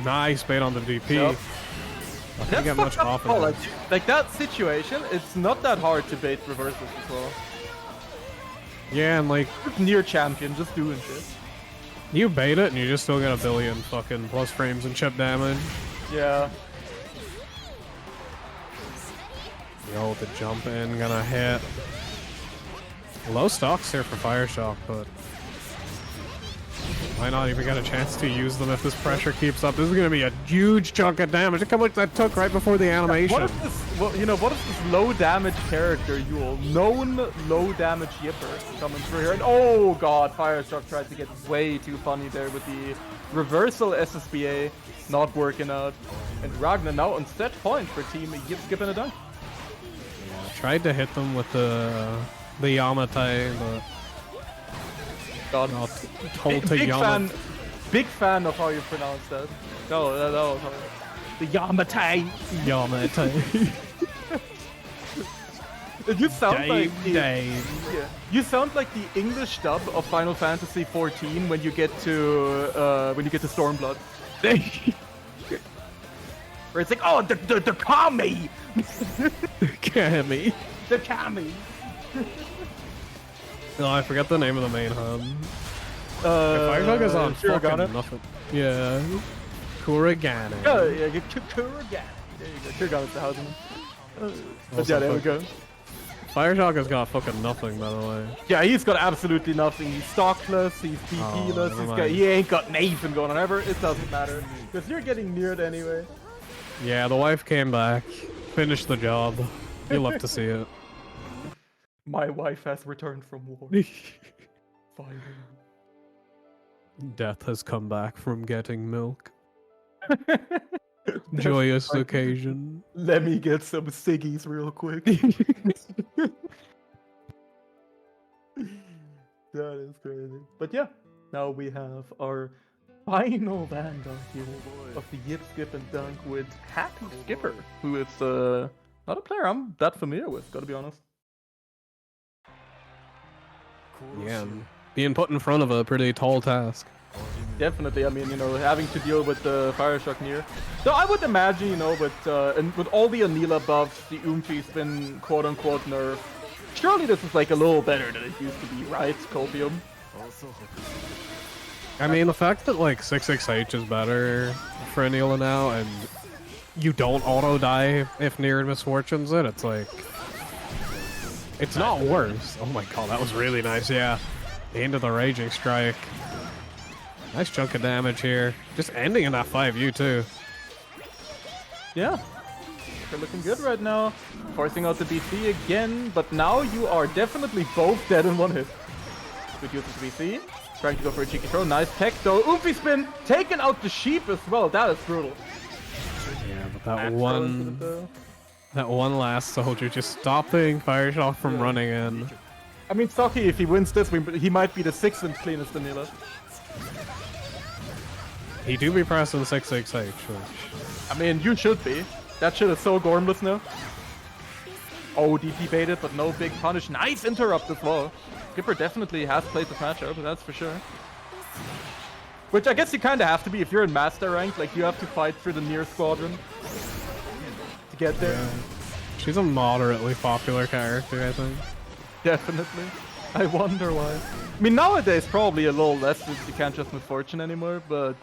Nice bait on the DP. Yep. I can't get much fucked up off call. of it. Like that situation, it's not that hard to bait reverses as well. Yeah, and like, Just Nier champion, just doing shit. you bait it and you just still get a billion fucking plus frames and chip damage. Yeah. Yo, the jump in, gonna hit. Low stocks here for Fire Shock, but Might not even get a chance to use them if this pressure keeps up. This is gonna be a huge chunk of damage. Look how much that took right before the animation. What if this, well, you know, what if this low damage character, Yule, known low damage Yipper coming through here, and oh god, Fireshock tried to get way too funny there with the reversal SSBA, not working out, and Ragnar now on set point for team Yip skipping a dunk. Yeah, tried to hit them with the Yamatai, but God, not told to Yamatai. Big fan of how you pronounce that. No, that was hard. The Yamatai. Yamatai. You sound like the, Dave. yeah, you sound like the English dub of Final Fantasy XIV when you get to Stormblood. Where it's like, oh, the Kami, Kami. the Kami. No, I forgot the name of the main hub. Fireshock is on Kuragane. fucking nothing. Yeah. Kuragane. Oh, yeah, Kuragane. There you go. Kuragane's the housing. But yeah, there we go. Fireshock has got fucking nothing, by the way. Yeah, he's got absolutely nothing. He's stockless, he's DP-less, he ain't got Nathan going on ever. It doesn't matter. Because you're getting neared anyway. Yeah, the wife came back, finished the job. You'll love to see it. My wife has returned from war. Finally. Death has come back from getting milk. Joyous occasion. Let me get some ciggies real quick. That is crazy. But yeah, now we have our final Vanguard here of the Yip Skip and Dunk with Happy Skipper, who is not a player I'm that familiar with, gotta be honest. Yeah, being put in front of a pretty tall task. Definitely, I mean, you know, having to deal with the Fireshock near. So I would imagine, you know, with all the Anila buffs, the Oomphy's been quote-unquote nerfed. Surely this is like a little better than it used to be, right, Copium? I mean, the fact that like 668 is better for Anila now, and you don't auto-die if near misfortunes it, it's like... It's not worse. Oh my god, that was really nice, yeah. Into the Raging Strike. Nice chunk of damage here. Just ending in that 5U too. Yeah. They're looking good right now. Forcing out the BC again, but now you are definitely both dead in one hit. Good use of the BC. Trying to go for a cheeky throw. Nice tech though. Oomphy spin! Taking out the sheep as well. That is brutal. Yeah, but that one last soldier just stopping Fireshock from running in. I mean, Saki, if he wins this, he might be the 6th cleanest Anila. He do be pressing 668, sure. I mean, you should be. That shit is so gormless now. Oh, DP baited, but no big punish. Nice interrupt as well. Skipper definitely has played this matchup, that's for sure. Which I guess you kind of have to be if you're in master rank. Like, you have to fight through the near squadron to get there. Yeah. She's a moderately popular character, I think. Definitely. I wonder why. I mean, nowadays probably a little less since you can't just misfortune anymore, but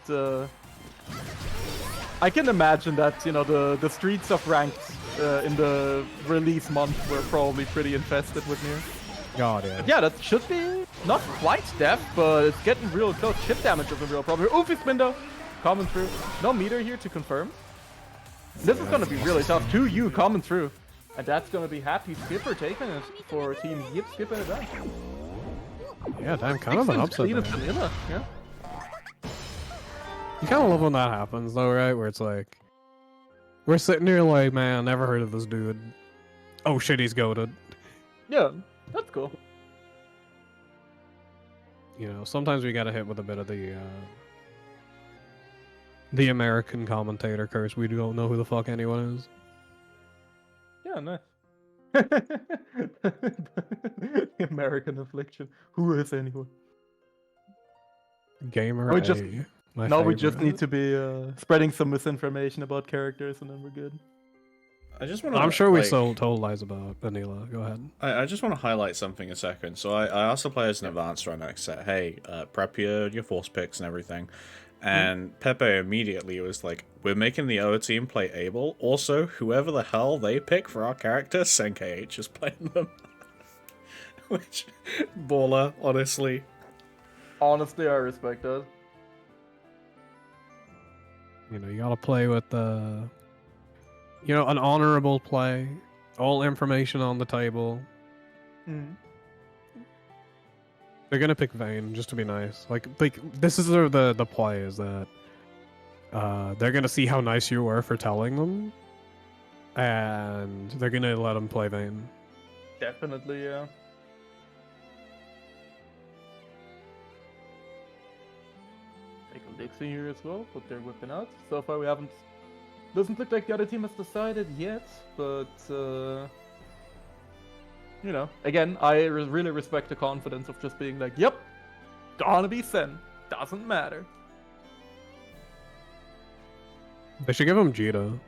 I can imagine that, you know, the streets of ranked in the release month were probably pretty infested with Nier. God, yeah. But yeah, that should be not quite death, but it's getting real close. Chip damage is a real problem. Oomphy's window coming through. No meter here to confirm. This is gonna be really tough. 2U coming through. And that's gonna be Happy Skipper taking it for Team Yip Skipper it down. Yeah, damn, kind of an upset there. Yeah. You kind of love when that happens, though, right? Where it's like, we're sitting here like, man, never heard of this dude. Oh shit, he's goated. Yeah, that's cool. You know, sometimes we gotta hit with a bit of the American commentator curse. We don't know who the fuck anyone is. Yeah, nice. American affliction. Who is anyone? Gamer We A, just- my Now we favorite. just need to be spreading some misinformation about characters, and then we're good. I just want to. I'm sure we told lies about Anila. Go ahead. I just want to highlight something a second. So I asked the players in advance right next set, hey, prep your force picks and everything. And Pepe immediately was like, we're making the other team play Abel. Also, whoever the hell they pick for our character, SenKH is playing them. Which, baller, honestly. Honestly, I respect that. You know, you gotta play with the, you know, an honorable play, all information on the table. Mm. They're gonna pick Vayne just to be nice. Like this is the play is that they're gonna see how nice you were for telling them, and they're gonna let them play Vayne. Definitely, yeah. Take a Dixie here as well, but they're whipping out. So far we haven't... Doesn't look like the other team has decided yet, but... You know, again, I really respect the confidence of just being like, yep, gonna be Sen. Doesn't matter. They should give him Jita.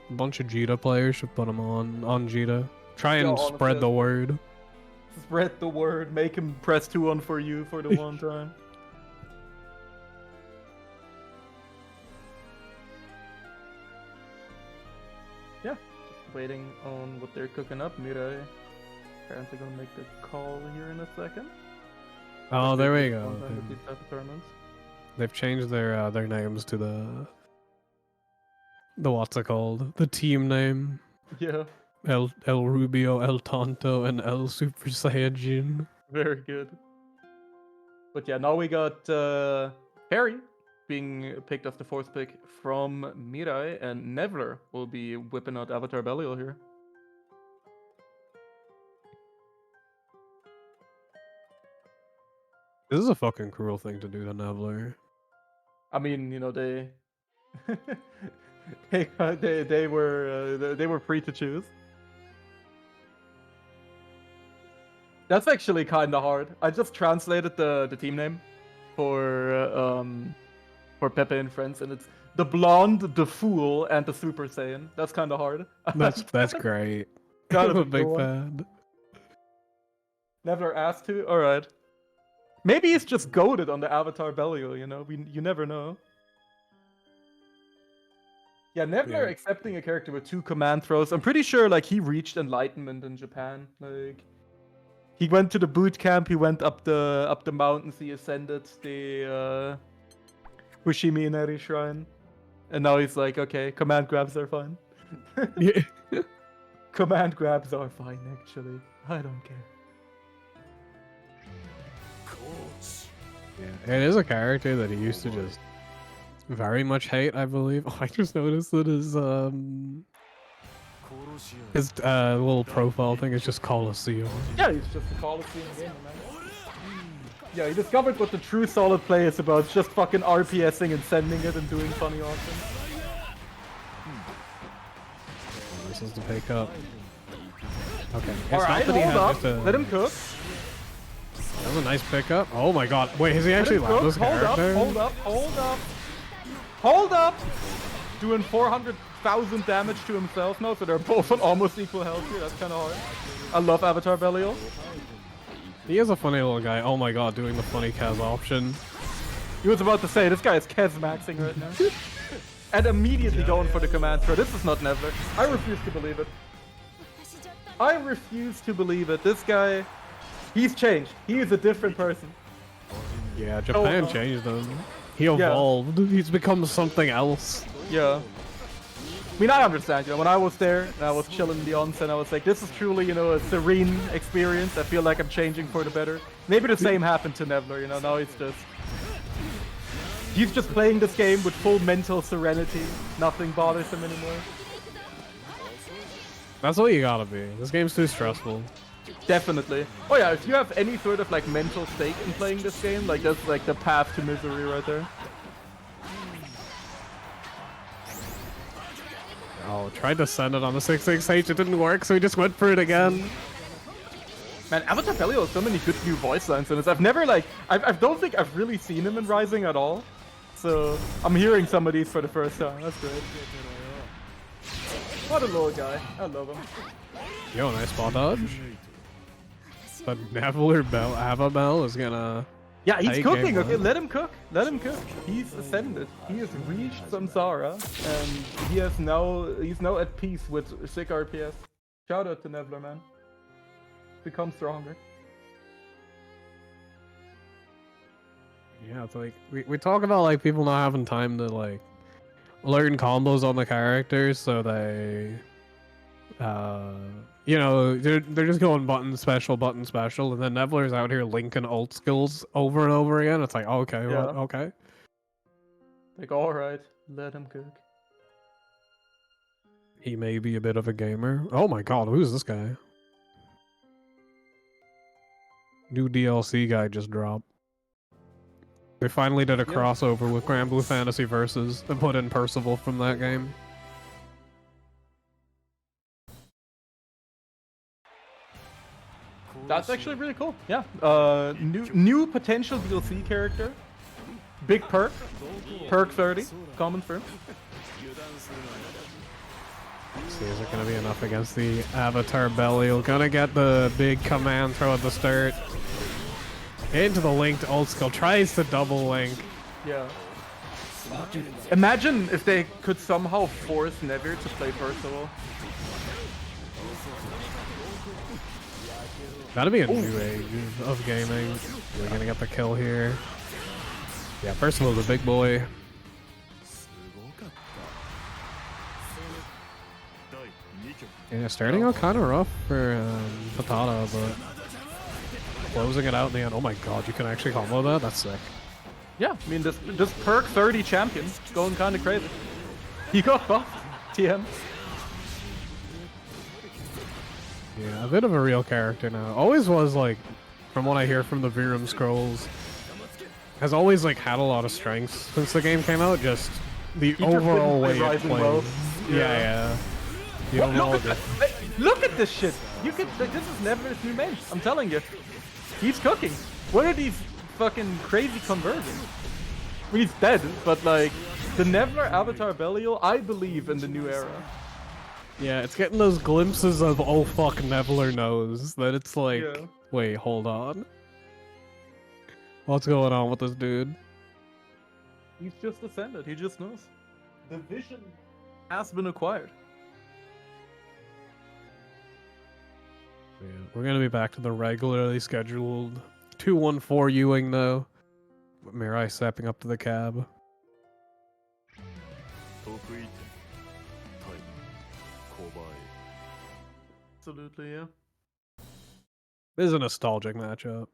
A bunch of Jita players should put him on Jita. Try and Yeah, spread the word. Spread the word, make him press 2-1 for you for the one time. Yeah, just waiting on what they're cooking up. Mirai apparently gonna make the call here in a second. Oh, there we go. With these type of tournaments. They've changed their names to the what's it called? The team name. Yeah, El Rubio, El Tonto, and El Super Saiyajin. very good. But yeah, now we got Harry being picked as the fourth pick from Mirai, and Nevler will be whipping out Avatar Belial here. This is a fucking cruel thing to do to Nevler. I mean, you know, they they were free to choose. That's actually kind of hard. I just translated the team name for Pepe and Friends, and it's the Blonde, the Fool, and the Super Saiyan. That's kind of hard. That's great. Kind I'm of a big cool. fan. Never asked to. All right. Maybe he's just goated on the Avatar Belial. You know, you never know. Yeah, Nevler accepting a character with 2 command throws. I'm pretty sure like he reached enlightenment in Japan. Like he went to the boot camp. He went up the mountains. He ascended the Fushimi Inari Shrine, and now he's like, okay, command grabs are fine. Yeah. Command grabs are fine, actually. I don't care. Yeah, it is a character that he used to just very much hate, I believe. Oh, I just noticed that his little profile thing is just Colosseum. Yeah, he's just a Coliseum gamer, man. Yeah, he discovered what the true solid play is about. It's just fucking RPSing and sending it and doing funny offense. This is the pick up. Okay. Alright, hold up. Let him cook. That was a nice pickup. Oh my god. Wait, has he actually landed this character? Hold up! Doing 400,000 damage to himself now, so they're both on almost equal health here. That's kind of hard. I love Avatar Belial. He is a funny little guy. Oh my god, doing the funny Kaz option. He was about to say, this guy is Kez maxing right now. And immediately going for the command throw. This is not Nevler. I refuse to believe it. I refuse to believe it. This guy, he's changed. He is a different person. Yeah, Japan changed him. He evolved. Yeah. He's become something else. Yeah. I mean, I understand, you know, when I was there and I was chilling in the onsen, I was like, this is truly, you know, a serene experience. I feel like I'm changing for the better. Maybe the same happened to Nevler, you know, now he's just playing this game with full mental serenity. Nothing bothers him anymore. That's what you gotta be. This game's too stressful. Definitely. Oh yeah, if you have any sort of like mental stake in playing this game, like that's like the path to misery right there. Oh, tried to send it on the 668, it didn't work, so he just went for it again. Man, Avatar Belial has so many good new voice lines in this. I've never like, I don't think I've really seen him in Rising at all. So I'm hearing some of these for the first time. That's great. What a little guy. I love him. Yo, nice spot dodge. But Nevler Avabel is gonna... Yeah, he's cooking. Okay, let him cook. Let him cook. He's ascended. He has reached Samsara, and he's now at peace with sick RPS. Shout out to Nevler, man. Become stronger. Yeah, it's like we talk about like people not having time to like learn combos on the characters, so they you know, they're just going button special, and then Nevler's out here linking ult skills over and over again. It's like, okay, Yeah. well, okay. Like, alright, let him cook. He may be a bit of a gamer. Oh my god, who's this guy? New DLC guy just dropped. They finally did a crossover with Grand Blue Fantasy Versus and put in Percival from that game. That's actually really cool. Yeah. New potential DLC character. Big perk. Perk 30. Common firm. See, is it gonna be enough against the Avatar Belial? Gonna get the big command throw at the start. Into the linked ult skill. Tries to double link. Yeah. Imagine if they could somehow force Nevir to play Percival. That'd be a new age of gaming. We're gonna get the kill here. Yeah, Percival's a big boy. Yeah, starting out kind of rough for Patata, but closing it out in the end. Oh my god, you can actually combo that? That's sick. Yeah, I mean, this perk 30 champion going kind of crazy. He got buffed. TM. Yeah, a bit of a real character now. Always was, like, from what I hear from the Virum scrolls, has always, like, had a lot of strengths since the game came out. Just the overall way it plays. Well. Yeah. The overall look at this shit. This is Never's new main. I'm telling you. He's cooking. What are these fucking crazy conversions? I mean, he's dead, but, like, the Never Avatar Belial, I believe in the new era. Yeah, it's getting those glimpses of, oh fuck, Nevler knows, that it's like, Yeah. wait, hold on. What's going on with this dude? He's just ascended, he just knows. The vision has been acquired. Yeah, we're gonna be back to the regularly scheduled 214 Ewing though. With Mirai stepping up to the cab. Absolutely, yeah. This is a nostalgic matchup.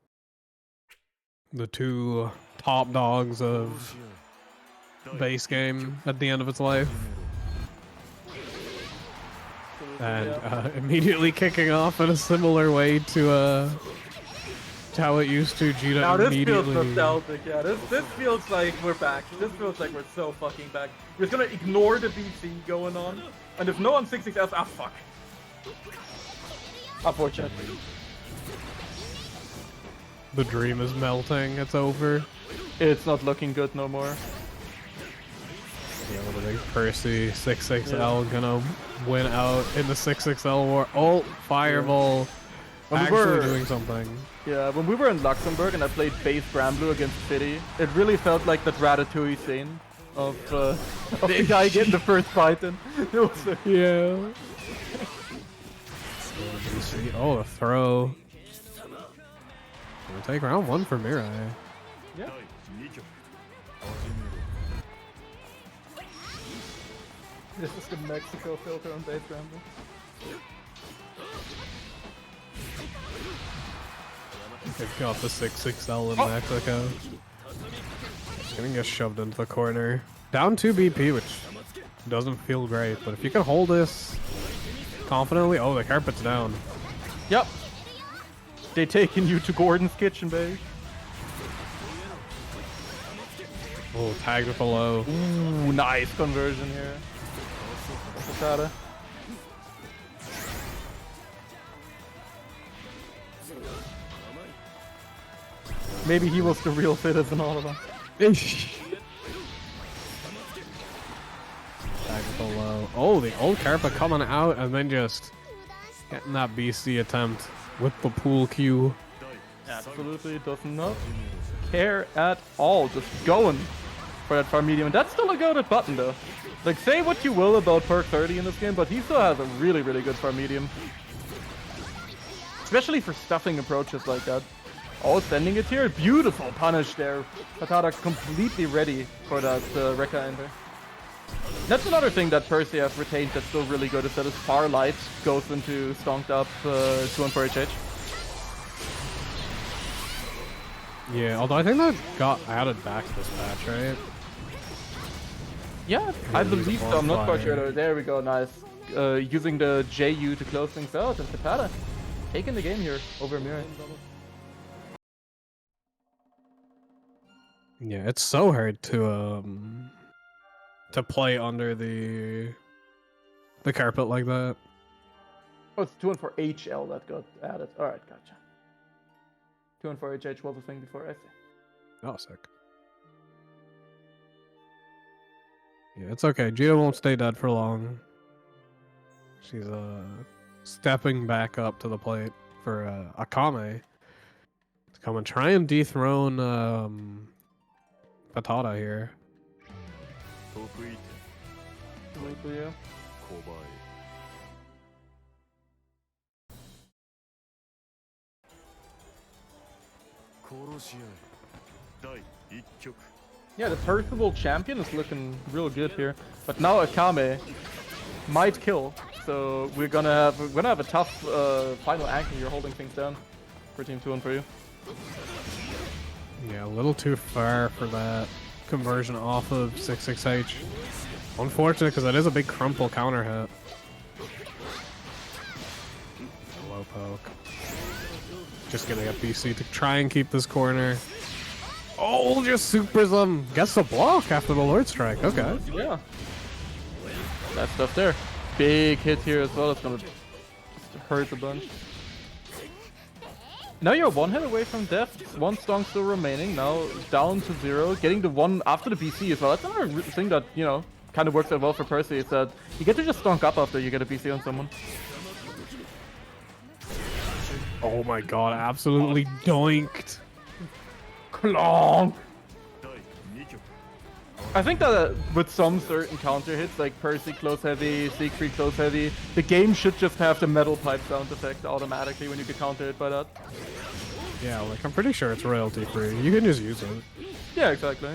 The two top dogs of base game at the end of its life. And immediately kicking off in a similar way to how it used to. Jita Now this immediately... feels nostalgic, yeah. This feels like we're back. This feels like we're so fucking back. We're just gonna ignore the BC going on. And if no one's 6-6S, ah fuck. Unfortunately. The dream is melting, it's over. It's not looking good no more. Yeah, what a big Percy 6-6L gonna win out in the 6-6L war. Ult, fireball, actually doing something. Yeah, when we were in Luxembourg and I played base Granblue against City, it really felt like that Ratatouille scene of the guy getting the first fight in. It was yeah. Oh, the throw. We'll take round one for Mirai. Yeah. This is the Mexico filter on base Granblue. They've got the 6-6L in Mexico. Gonna get shoved into the corner. Down 2 BP, which doesn't feel great, but if you can hold this confidently... Oh, the carpet's down. Yep. They taking you to Gordon's kitchen, babe. Oh, tagged with a low. Ooh, nice conversion here. Patata. Maybe he was the real citizen, all of them. Tagged with a low. Oh, the old carpet coming out and then just getting that BC attempt with the pool Q. Absolutely does not care at all. Just going for that farm medium. And that's still a goated button, though. Like, say what you will about perk 30 in this game, but he still has a really, really good farm medium. Especially for stuffing approaches like that. Oh, sending it here. Beautiful punish there. Patada completely ready for that Rekka enter. That's another thing that Percy has retained that's still really good, is that his far light goes into stonked up 2-on-4 HH. Yeah, although I think that got added back this patch, right? Yeah, I believe so. I'm not quite sure though. There we go, nice. Using the JU to close things out, and Patada taking the game here over Mirai. Yeah, it's so hard to play under the carpet like that. Oh, it's 2-on-4 HL that got added. Alright, gotcha. 2-on-4 HH was a thing before, I see. Oh, sick. Yeah, it's okay. Gita won't stay dead for long. She's stepping back up to the plate for Akame to come and try and dethrone Patada here. Wait for you. Yeah, the Percival champion is looking real good here, but now Akame might kill, so we're gonna have a tough final angle here, holding things down for Team 2 and for you. Yeah, a little too far for that conversion off of 66H. Unfortunate, because that is a big crumple counter hit. Low poke. Just gonna get BC to try and keep this corner. Oh, just supers them. Gets the block after the Lord Strike. Okay. Yeah. That stuff there. Big hit here as well. It's gonna just hurt a bunch. Now you're one hit away from death. One stonk still remaining. Now down to 0. Getting the one after the BC as well. That's another thing that, you know, kind of works out well for Percy. Is that you get to just stonk up after you get a BC on someone. Oh my god, absolutely doinked. Clonk! I think that with some certain counter hits, like Percy close heavy, Siegfried close heavy, the game should just have the metal pipe sound effect automatically when you get counter hit by that. Yeah, like I'm pretty sure it's royalty free. You can just use it. Yeah, exactly.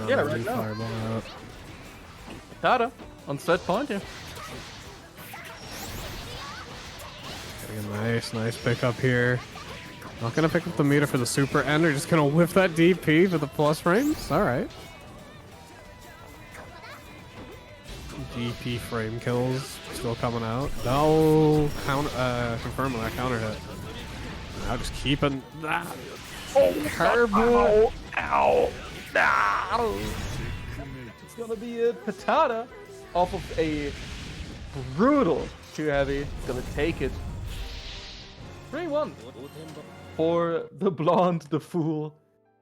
Yeah, right now. Tada, on set point here. Getting a nice pickup here. Not gonna pick up the meter for the super ender, just gonna whiff that DP for the plus frames. Alright. DP frame kills still coming out. No confirming that counter hit. Now just keeping that. Oh, Curveball! Ow! No! It's gonna be a Patada off of a brutal 2 heavy. It's gonna take it. 3-1 for the blonde, the fool,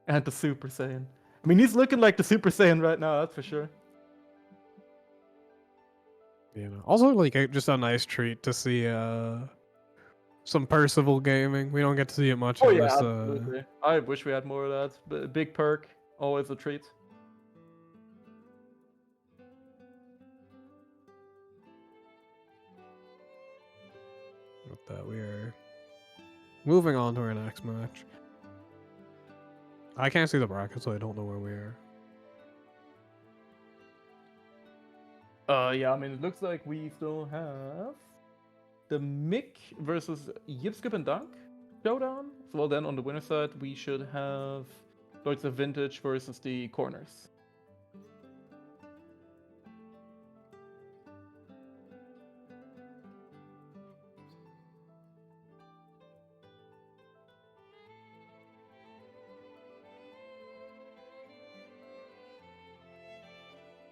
and the Super Saiyan. I mean, he's looking like the Super Saiyan right now, that's for sure. You know, also like just a nice treat to see some Percival gaming. We don't get to see it much. Oh in yeah, this, absolutely. I wish we had more of that. But big perk, always a treat. With that, we are moving on to our next match. I can't see the bracket, so I don't know where we are. Yeah, I mean, it looks like we still have the Mick versus Yipskip and Dunk showdown. So, well, then on the winner side, we should have Lloyd's of Vintage versus the Corners.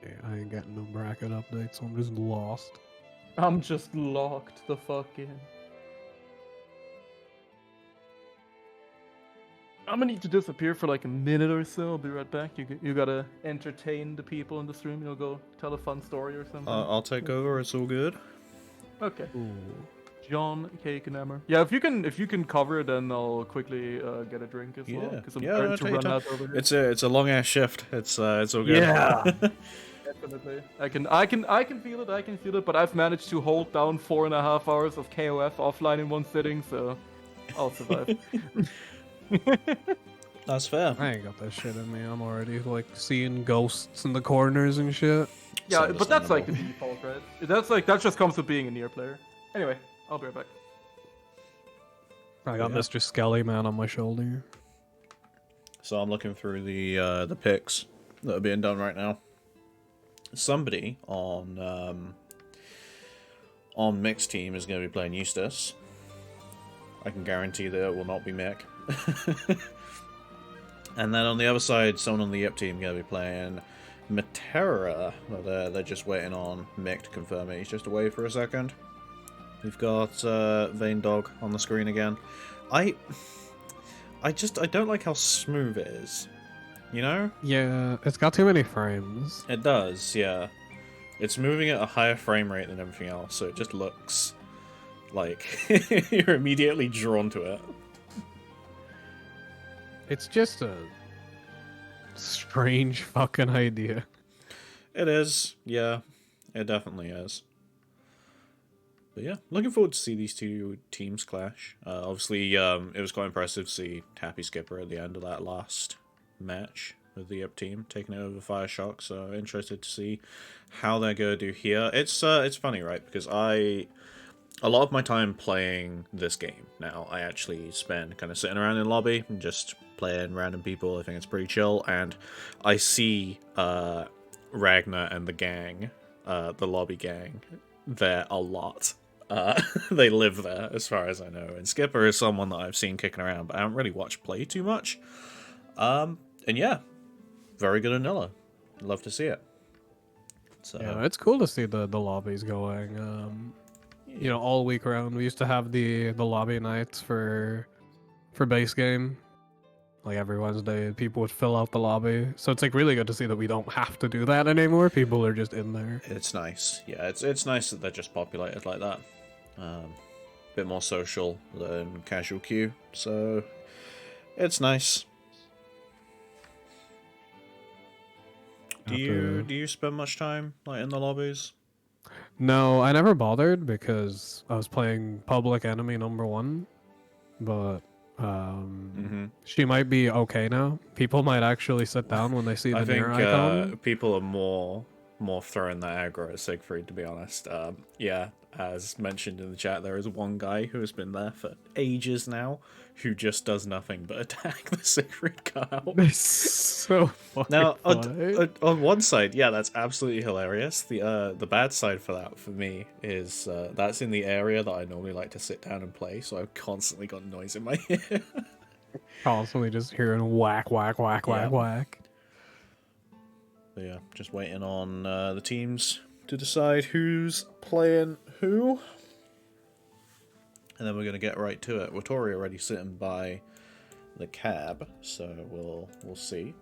Yeah, I ain't getting no bracket updates, so I'm just lost. I'm just locked the fuck in. I'm gonna need to disappear for like a minute or so. I'll be right back. You gotta entertain the people in the stream. You'll go tell a fun story or something. I'll take over. It's all good. Okay. Ooh. John Cake and Emmer. Yeah, if you can cover, then I'll quickly get a drink as well. Because I'm starting to run out over here. It's a long ass shift. It's all good. Yeah. Definitely. I can feel it. I can feel it. But I've managed to hold down 4.5 hours of KOF offline in one sitting, so I'll survive. That's fair. I ain't got that shit in me. I'm already like seeing ghosts in the corners and shit. Yeah, It's but that's like the understandable. default, right? That just comes with being a near player. Anyway, I'll be right back. I got Yeah. Mr. Skelly Man on my shoulder. So I'm looking through the picks that are being done right now. Somebody on Mick's team is going to be playing Eustace. I can guarantee that it will not be Mick. And then on the other side, someone on the Yip team going to be playing Matera. But they're just waiting on Mick to confirm it. He's just away for a second. We've got Vane Dog on the screen again. I don't like how smooth it is. You know? Yeah, it's got too many frames. It does, yeah. It's moving at a higher frame rate than everything else, so it just looks like you're immediately drawn to it. It's just a strange fucking idea. It is, yeah. It definitely is. But yeah, looking forward to see these two teams clash. Obviously, it was quite impressive to see Happy Skipper at the end of that last match with the Yip team taking it over Fireshock. So interested to see how they're gonna do here. It's funny, right? Because a lot of my time playing this game now, I actually spend kind of sitting around in lobby and just playing random people. I think it's pretty chill, and I see Ragnar and the gang, the lobby gang, there a lot. They live there, as far as I know. And Skipper is someone that I've seen kicking around, but I haven't really watched play too much. And yeah, very good Anilla. Love to see it. So Yeah, it's cool to see the lobbies going. You know, all week round. We used to have the lobby nights for base game. Like every Wednesday, people would fill out the lobby. So it's like really good to see that we don't have to do that anymore. People are just in there. it's nice. Yeah, it's nice that they're just populated like that. Bit more social than casual queue, so it's nice. Do you spend much time like in the lobbies? No, I never bothered because I was playing Public Enemy #1, but she might be okay now. People might actually sit down when they see the I think near icon. people are more throwing that aggro at Siegfried, to be honest. Yeah, as mentioned in the chat, there is one guy who has been there for ages now who just does nothing but attack the Siegfried Kyle. It's so funny. Now, on one side, yeah, that's absolutely hilarious. The bad side for that, for me, is that's in the area that I normally like to sit down and play, so I've constantly got noise in my ear. Constantly just hearing whack, whack, whack, Yeah. whack, whack. But yeah, just waiting on the teams to decide who's playing who. And then we're going to get right to it. Wattori already sitting by the cab, so we'll see.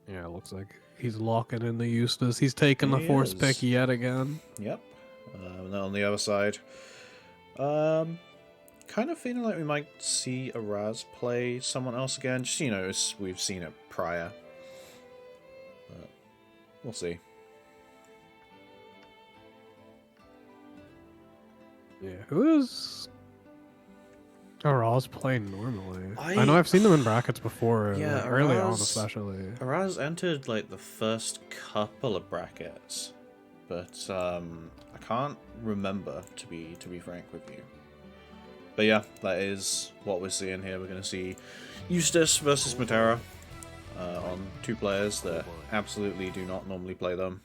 Yeah, it looks like he's locking in the Eustace. He's taking the He force is. pick yet again. Yep. And then on the other side, kind of feeling like we might see Araz play someone else again. Just, you know, as we've seen it prior. But we'll see. Yeah, who is Araz playing normally? I I- know I've seen them in brackets before, Yeah, like, early on Araz- especially. Araz entered like the first couple of brackets, but I can't remember to be frank with you. But yeah, that is what we're seeing here. We're going to see Eustace versus Matera on two players that absolutely do not normally play them.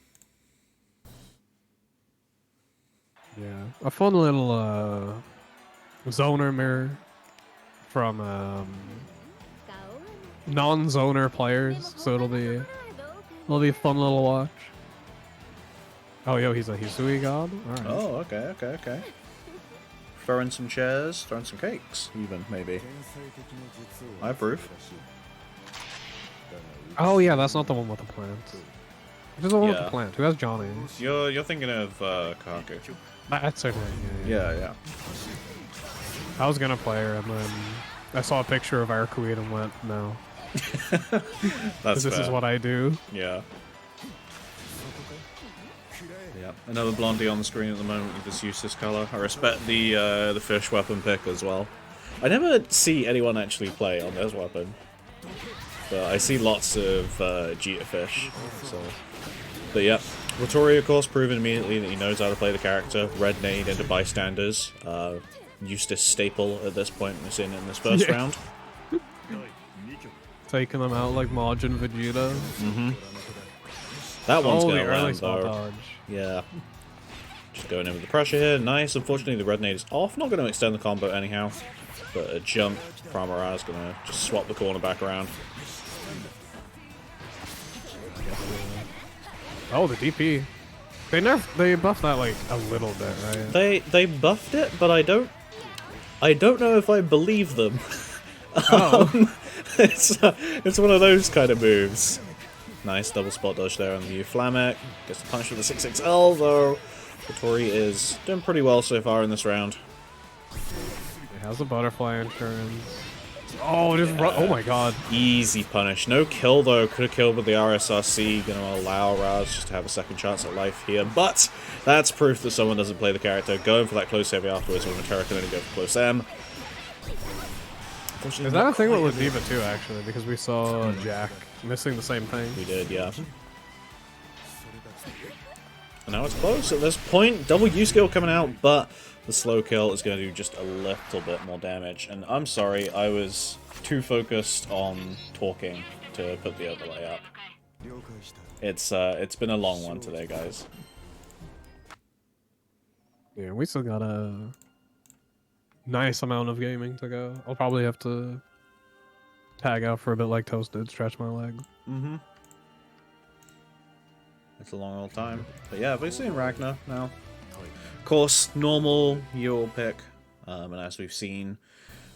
Yeah, a fun little zoner mirror from non-zoner players, so it'll be a fun little watch. Oh, yo, he's a Hisui god. All right. Oh, okay. Throwing some chairs, throwing some cakes, even maybe. I approve. Oh yeah, that's not the one with the plants. Who's the one with Yeah. the plant? Who has Johnny? You're thinking of Kaku. That's okay. Yeah. I was gonna play her, and then I saw a picture of Arcuit and went, no. That's This is fair. what I do. Yeah. Another blondie on the screen at the moment with this useless color. I respect the fish weapon pick as well. I never see anyone actually play on this weapon, but I see lots of Jita fish. So, but yeah, Vittori of course proven immediately that he knows how to play the character. Red nade into bystanders. Eustace staple at this point we've seen in this first round. Taking them out like Majin Vegeta. Mm-hmm. That one's the gonna early land spot though. dodge. Yeah. Just going in with the pressure here. Nice. Unfortunately, the red nade is off. Not going to extend the combo anyhow. But a jump from Araz is going to just swap the corner back around. Oh, the DP. They buffed that like a little bit, right? They buffed it, but I don't know if I believe them. Oh. It's one of those kind of moves. Nice double spot dodge there on the new Flamek. Gets the punch with the 6XL though. Vittori is doing pretty well so far in this round. It has the butterfly insurance. Oh, oh my god. Easy punish. No kill though. Could have killed with the RSRC. Gonna allow Raz just to have a second chance at life here. But that's proof that someone doesn't play the character. Going for that close heavy afterwards when Matera can only go for close M. Is that a thing with Diva too, actually? Because we saw Jack missing the same thing. We did, yeah. And now it's close at this point. Double U skill coming out, but the slow kill is going to do just a little bit more damage. And I'm sorry, I was too focused on talking to put the overlay up. It's been a long one today, guys. Yeah, we still got a nice amount of gaming to go. I'll probably have to tag out for a bit like Toast did, stretch my legs. Mm-hmm. It's a long old time. But yeah, we're seeing Ragnar now. Of course, normal Yule pick. And as we've seen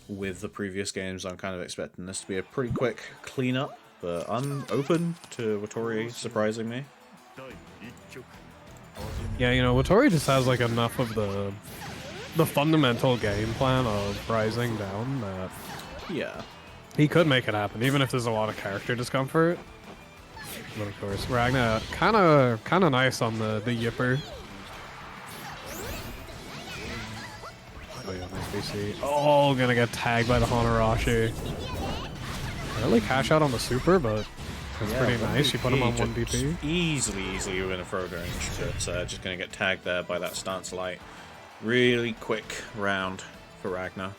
with the previous games, I'm kind of expecting this to be a pretty quick cleanup. But I'm open to Vittori surprising me. Yeah, you know, Vittori just has like enough of the fundamental game plan of rising down that Yeah. he could make it happen, even if there's a lot of character discomfort. But of course, Ragnar kind of nice on the Yipper. Oh yeah, nice BC. Oh, gonna get tagged by the Hanarashi. Really cash out on the super, but that's pretty nice. You put him on 1 DP. Easily within a throw range, but just gonna get tagged there by that stance light. Really quick round for Ragnar.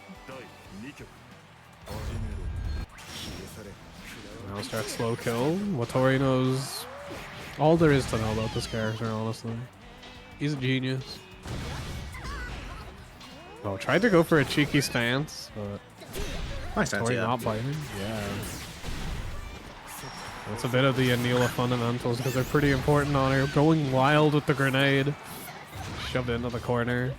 Now start slow kill. Vittori knows all there is to know about this character, honestly. He's a genius. Oh, tried to go for a cheeky stance, but Nice stance, Vittori yeah. not biting. Yeah. That's a bit of the Anila fundamentals because they're pretty important on her. Going wild with the grenade. Shoved into the corner.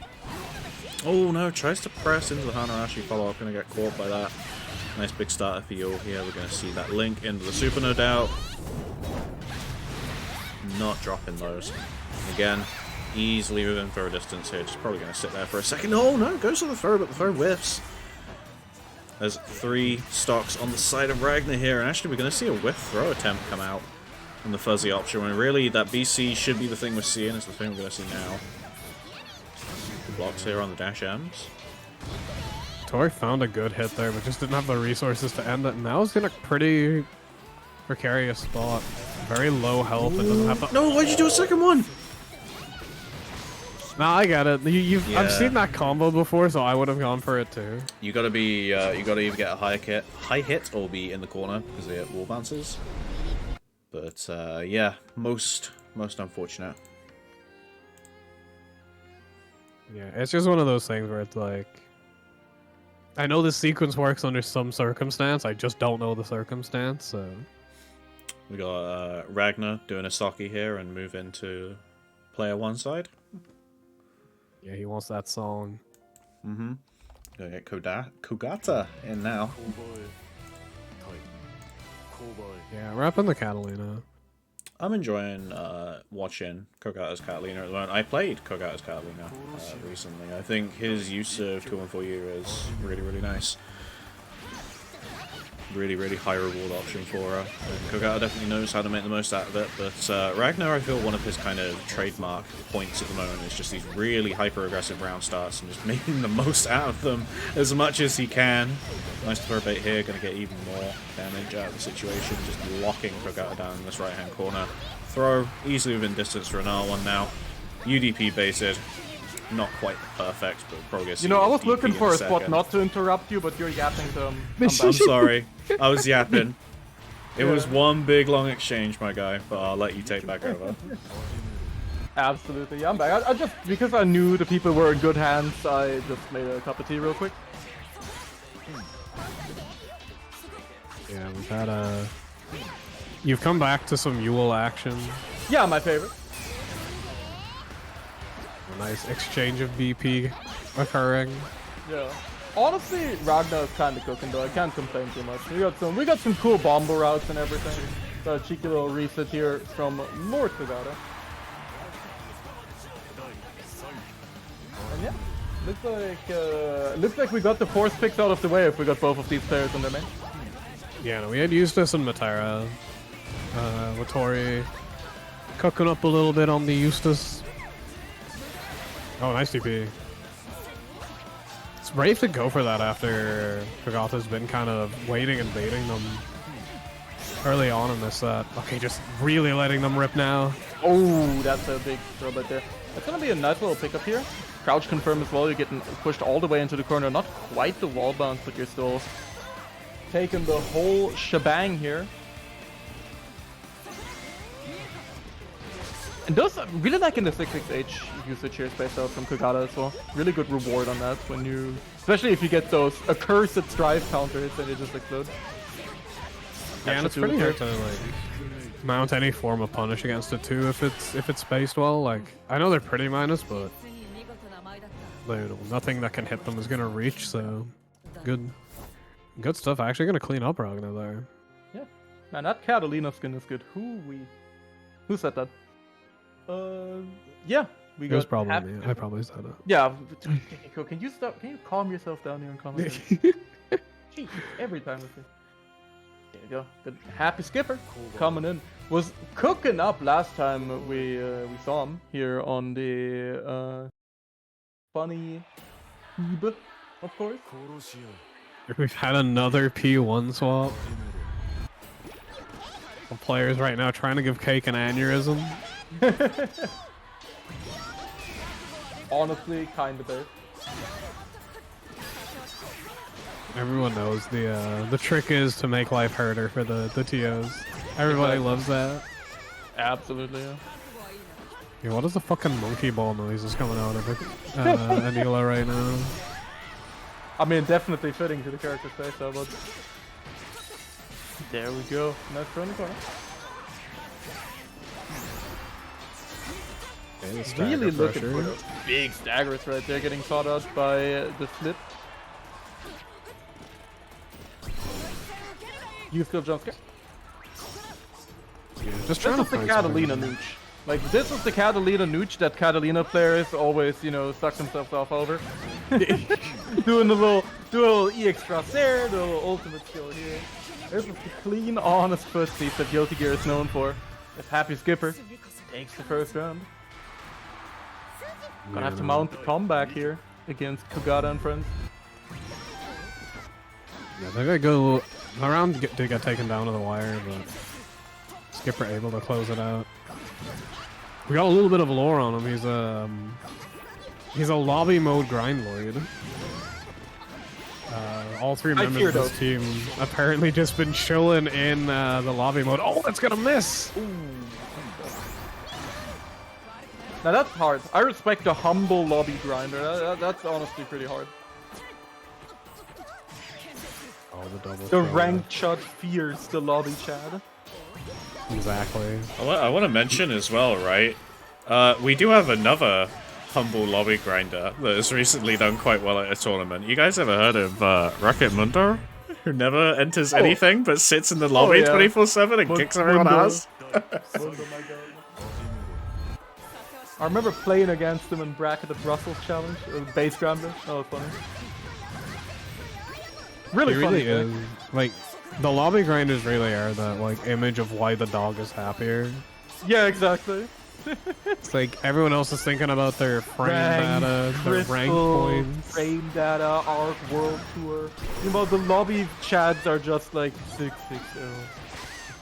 Oh no, tries to press into the Hanarashi follow-up, gonna get caught by that. Nice big starter for Yule here. We're gonna see that link into the super, no doubt. Not dropping those. Again, easily within throw distance here. Just probably gonna sit there for a second. Oh no, goes for the throw, but the throw whiffs. There's 3 stocks on the side of Ragnar here, and actually we're gonna see a whiff throw attempt come out on the fuzzy option, when really that BC should be the thing we're seeing. It's the thing we're gonna see now. Blocks here on the dash M's. Tori found a good hit there, but just didn't have the resources to end it. Now he's in a pretty precarious spot. Very low health and doesn't have the... No, why'd you do a second one? Nah, I get it. I've seen that combo before, so I would have gone for it too. You gotta be, you gotta either get a high hit or be in the corner because they have wall bounces. But yeah, most unfortunate. Yeah, it's just one of those things where it's like, I know this sequence works under some circumstance, I just don't know the circumstance, so... We got Ragnar doing a Saki here and move into player 1 side. Yeah, he wants that song. Mm-hmm. Gonna get Kogata in now. Yeah, wrapping the Catalina. I'm enjoying watching Kogata's Catalina at the moment. I played Kogata's Catalina recently. I think his use of 214U is really, really nice. really high reward option for her. And Kogata definitely knows how to make the most out of it, but Ragnar, I feel one of his kind of trademark points at the moment is just these really hyper-aggressive round starts and just making the most out of them as much as he can. Nice throw bait here, going to get even more damage out of the situation, just locking Kogata down in this right-hand corner. Throw, easily within distance for an R1 now. UDP baited. Not quite perfect, but probably gets. You know, I was looking for a spot not to interrupt you, but you're yapping, so I'm sorry. I was yapping. It was one big long exchange, my guy, but I'll let you take back over. Absolutely, yeah, I'm back. I just, because I knew the people were in good hands, I just made a cup of tea real quick. Yeah, we've had a... You've come back to some Yule action. Yeah, my favorite. A nice exchange of BP occurring. Yeah. Honestly, Ragnar's kind of cooking though. I can't complain too much. We got some cool bomber routes and everything. So a cheeky little reset here from Lord Kogata. And yeah, looks like we got the force picks out of the way if we got both of these players on their main. Yeah, no, we had Eustace and Matera. Latori cooking up a little bit on the Eustace. Oh, nice DP. It's brave to go for that after Kogata's been kind of waiting and baiting them early on in this set. Okay, just really letting them rip now. Oh, that's a big throw right there. That's gonna be a nice little pickup here. Crouch confirm as well. You're getting pushed all the way into the corner. Not quite the wall bounce, but you're still taking the whole shebang here. And those are really like in the 6xh usage here spaced out from Kogata as well. Really good reward on that when you, especially if you get those accursed strive counters and they just explode. Yeah, and it's pretty hard to like mount any form of punish against it too if it's spaced well. Like I know they're pretty minus, but nothing that can hit them is gonna reach. So good stuff. Actually gonna clean up Ragnar there. Yeah, man, that Catalina skin is good. Who said that? Yeah, we got. It was probably me. I probably said it. Yeah, can you stop? Can you calm yourself down here and comment? Jeez, every time with you. There you go. Good. Happy Skipper coming in. Was cooking up last time we saw him here on the funny Hebe, of course. We've had another P1 swap. The players right now trying to give Cake an aneurysm. Honestly, kind of bad. Everyone knows the trick is to make life harder for the TOs. Everybody loves that. Absolutely, yeah. Yeah, what is the fucking monkey ball noises coming out of Anila right now? I mean, definitely fitting to the character space, though, but... There we go. Nice throw in the corner. Really looking for those big staggers right there, getting caught out by the flip. You still jump scare? Yeah, just trying to find the Catalina nooch. Like, this is the Catalina nooch that Catalina players always, you know, suck themselves off over. Doing a little EX thrust there, the little ultimate skill here. This is the clean, honest first piece that Guilty Gear is known for. If Happy Skipper takes the first round. Gonna have to mount the comeback here against Kogata and friends. Yeah, they gotta go around to get taken down to the wire, but Skipper able to close it out. We got a little bit of lore on him. He's a lobby mode grindloid. All three members of this team apparently just been chilling in the lobby mode. Oh, that's gonna miss! Ooh. Now that's hard. I respect a humble lobby grinder. That's honestly pretty hard. Oh, the double. The ranked shot fears the lobby, Chad. Exactly. I want to mention as well, right? We do have another humble lobby grinder that has recently done quite well at a tournament. You guys ever heard of Rocket Mundo? Who never enters anything but sits in the lobby 24/7 and kicks everyone ass? I remember playing against him in bracket the Brussels challenge, base scrambler. That was funny. Really funny. Is. Like, The lobby grinders really are that like image of why the dog is happier. Yeah, exactly. It's like everyone else is thinking about their frame data, their rank crystal, points. frame data, Arc World Tour. You know, the lobby chads are just like 6XL.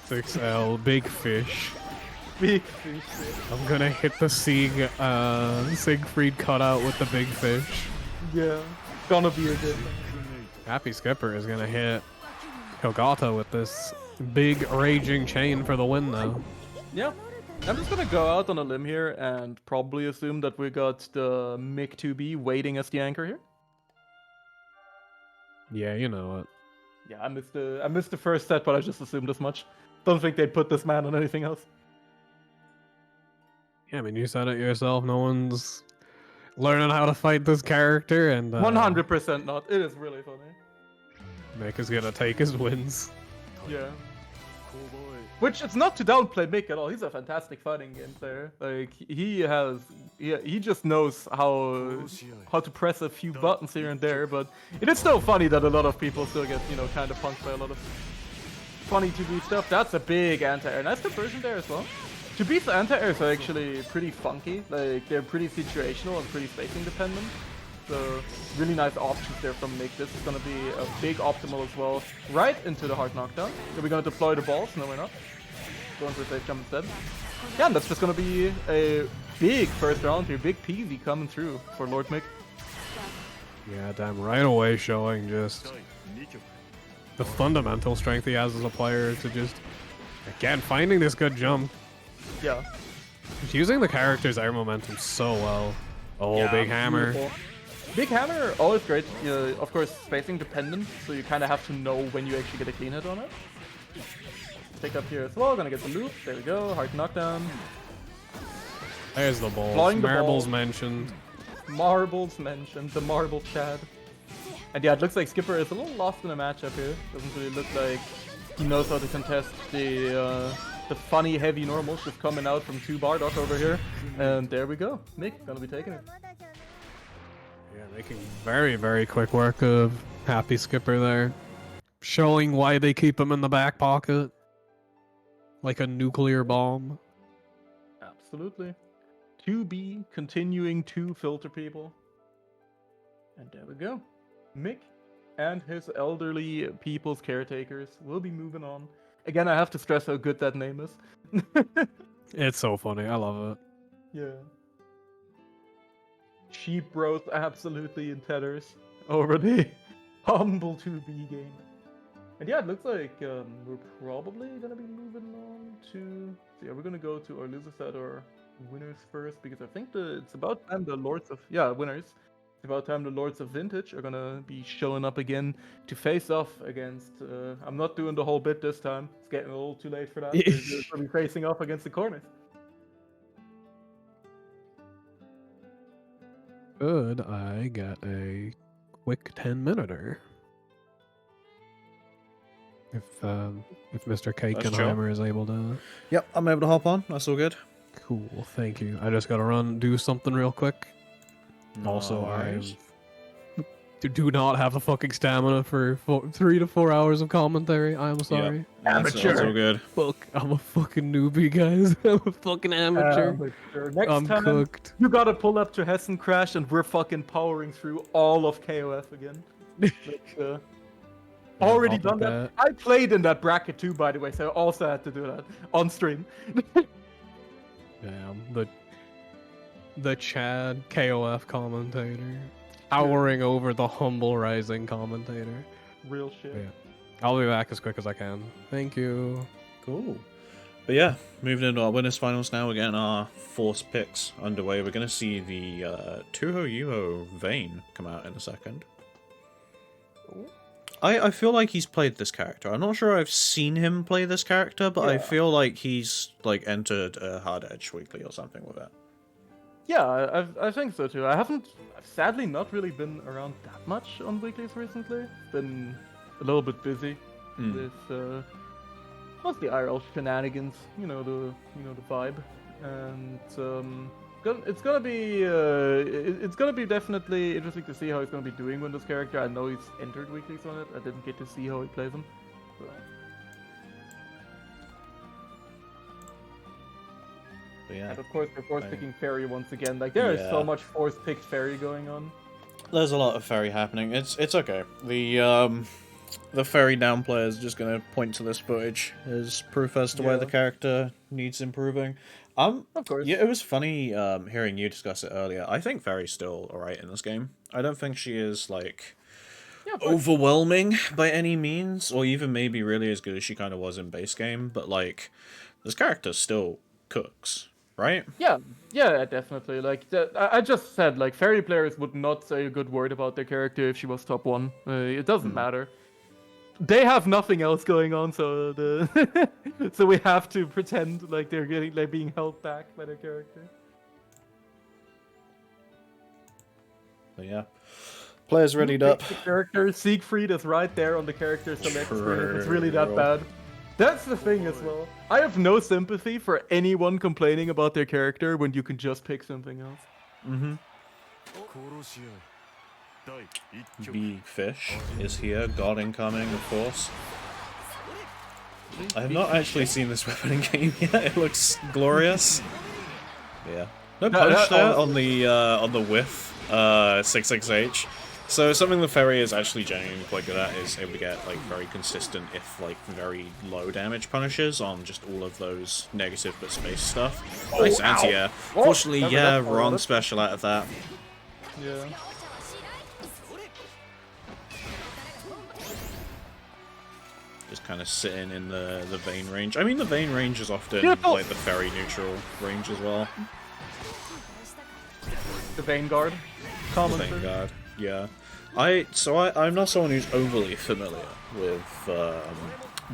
6L, big fish. Big fish. I'm gonna hit the Siegfried cutout with the big fish. Yeah, gonna be a good one. Happy Skipper is gonna hit Kogata with this big raging chain for the win though. Yeah. I'm just gonna go out on a limb here and probably assume that we got the Mick 2B waiting as the anchor here. Yeah, you know it. Yeah, I missed the first set, but I just assumed as much. Don't think they'd put this man on anything else. Yeah, I mean, you said it yourself. No one's learning how to fight this character, and 100% not. It is really funny. Mick is gonna take his wins. Yeah. Which it's not to downplay Mick at all. He's a fantastic fighting game player. Like he just knows how to press a few buttons here and there. But it is still funny that a lot of people still get kind of punked by a lot of funny 2B stuff. That's a big anti-air. Nice conversion there as well. 2B's anti-airs are actually pretty funky. Like they're pretty situational and pretty spacing dependent. So really nice options there from Mick. This is going to be a big optimal as well. Right into the hard knockdown. Are we going to deploy the balls? No, we're not. Going for a safe jump instead. Yeah, and that's just going to be a big first round here. Big PV coming through for Lord Mick. Yeah, damn, right away showing just the fundamental strength he has as a player to just, again, finding this good jump. Yeah. He's using the character's air momentum so well. Oh, yeah, big hammer. Beautiful. Big hammer, always great. Of course, spacing dependent, so you kind of have to know when you actually get a clean hit on it. Pick up here as well, gonna get the loop. There we go, hard knockdown. There's the balls. Flying the Marbles ball. mentioned. Marbles mentioned, the marble chad. And yeah, it looks like Skipper is a little lost in the matchup here. Doesn't really look like he knows how to contest the funny heavy normals just coming out from 2 Bardock over here. And there we go. Mick gonna be taking it. Yeah, making very, very quick work of Happy Skipper there. Showing why they keep him in the back pocket. Like a nuclear bomb. Absolutely. 2B continuing to filter people. And there we go. Mick and his elderly people's caretakers will be moving on. Again, I have to stress how good that name is. It's so funny. I love it. Yeah. Sheep bros absolutely in tethers over the humble 2B game. And yeah, it looks like we're probably gonna be moving on to. So yeah, we're gonna go to our loser set or winners first because I think it's about time the Lords of winners. It's about time the Lords of Vintage are gonna be showing up again to face off against. I'm not doing the whole bit this time. It's getting a little too late for that. We'll be facing off against the corners. Good. I got a quick 10-minute-er. If Mr. Kakenheimer is able to. Yep, I'm able to hop on. That's all good. Cool, thank you. I just gotta run, do something real quick. Also, Nice. I do not have a fucking stamina for 3 to 4 hours of commentary. I'm sorry. That's all good. Fuck, I'm a fucking newbie, guys. I'm a fucking amateur. Next I'm time, cooked. you gotta pull up to Hessen Crash and we're fucking powering through all of KOF again. Like, already done that. I played in that bracket too, by the way, so I also had to do that on stream. Damn, the Chad KOF commentator, towering over the humble rising commentator. Real shit. Yeah. I'll be back as quick as I can. Thank you. Cool. But yeah, moving into our winners finals now. We're getting our force picks underway. We're going to see the Tuho Yuho Vayne come out in a second. I feel like he's played this character. I'm not sure I've seen him play this character, but I feel like he's like entered a Hard Edge Weekly or something with it. Yeah, I think so too. I've sadly not really been around that much on weeklies recently. Been a little bit busy with mostly IRL shenanigans. You know the vibe, and it's gonna be definitely interesting to see how he's gonna be doing with this character. I know he's entered weeklies on it. I didn't get to see how he plays him, So. But yeah, And of course, they're force picking Fairy once again. Like there is so Yeah. much force picked Fairy going on. there's a lot of Fairy happening. It's okay. The Fairy downplay is just gonna point to this footage as proof as to why the Yeah. character needs improving. Of course. Yeah, it was funny hearing you discuss it earlier. I think Fairy's still alright in this game. I don't think she is like Yeah, but overwhelming by any means, or even maybe really as good as she kind of was in base game. But like, this character still cooks, right? yeah, definitely. Like I just said, like Fairy players would not say a good word about their character if she was top 1. It doesn't matter. They have nothing else going on, so so we have to pretend like they're being held back by their character. But yeah, players readied up. The character Siegfried is right there on the character select screen. If it's really that True. bad. That's the thing as well. I have no sympathy for anyone complaining about their character when you can just pick something else. Mm-hmm. Big Fish is here. God incoming, of course. I have not actually seen this weapon in game yet. It looks glorious. Yeah. No punch there on the whiff 66H. So something the Fairy is actually genuinely quite good at is able to get like very consistent, if like very low damage punishes on just all of those negative but space stuff. Nice anti-air. Fortunately, yeah, wrong special out of that. Yeah. Just kind of sitting in the Vayne range. I mean, the Vayne range is often like the Fairy neutral range as well. The Vanguard. The Common. Vanguard, yeah. I'm not someone who's overly familiar with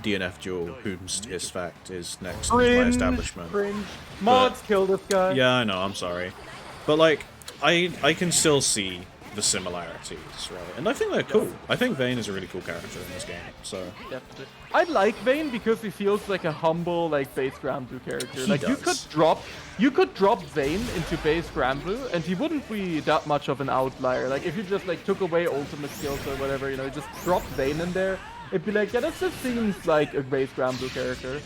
DNF Duel, whom's his fact is next to my establishment. Cringe. Mods kill this guy. Yeah, I know, I'm sorry. But like, I can still see the similarities, right? And I think they're cool. I think Vayne is a really cool character in this game, so... Definitely. I like Vayne because he feels like a humble, like, base Granblue character. Like, you could drop Vayne into base Granblue, and he wouldn't be that much of an outlier. Like, if you just, like, took away ultimate skills or whatever, you know, just drop Vayne in there, it'd be like, yeah, that just seems like a base Granblue character.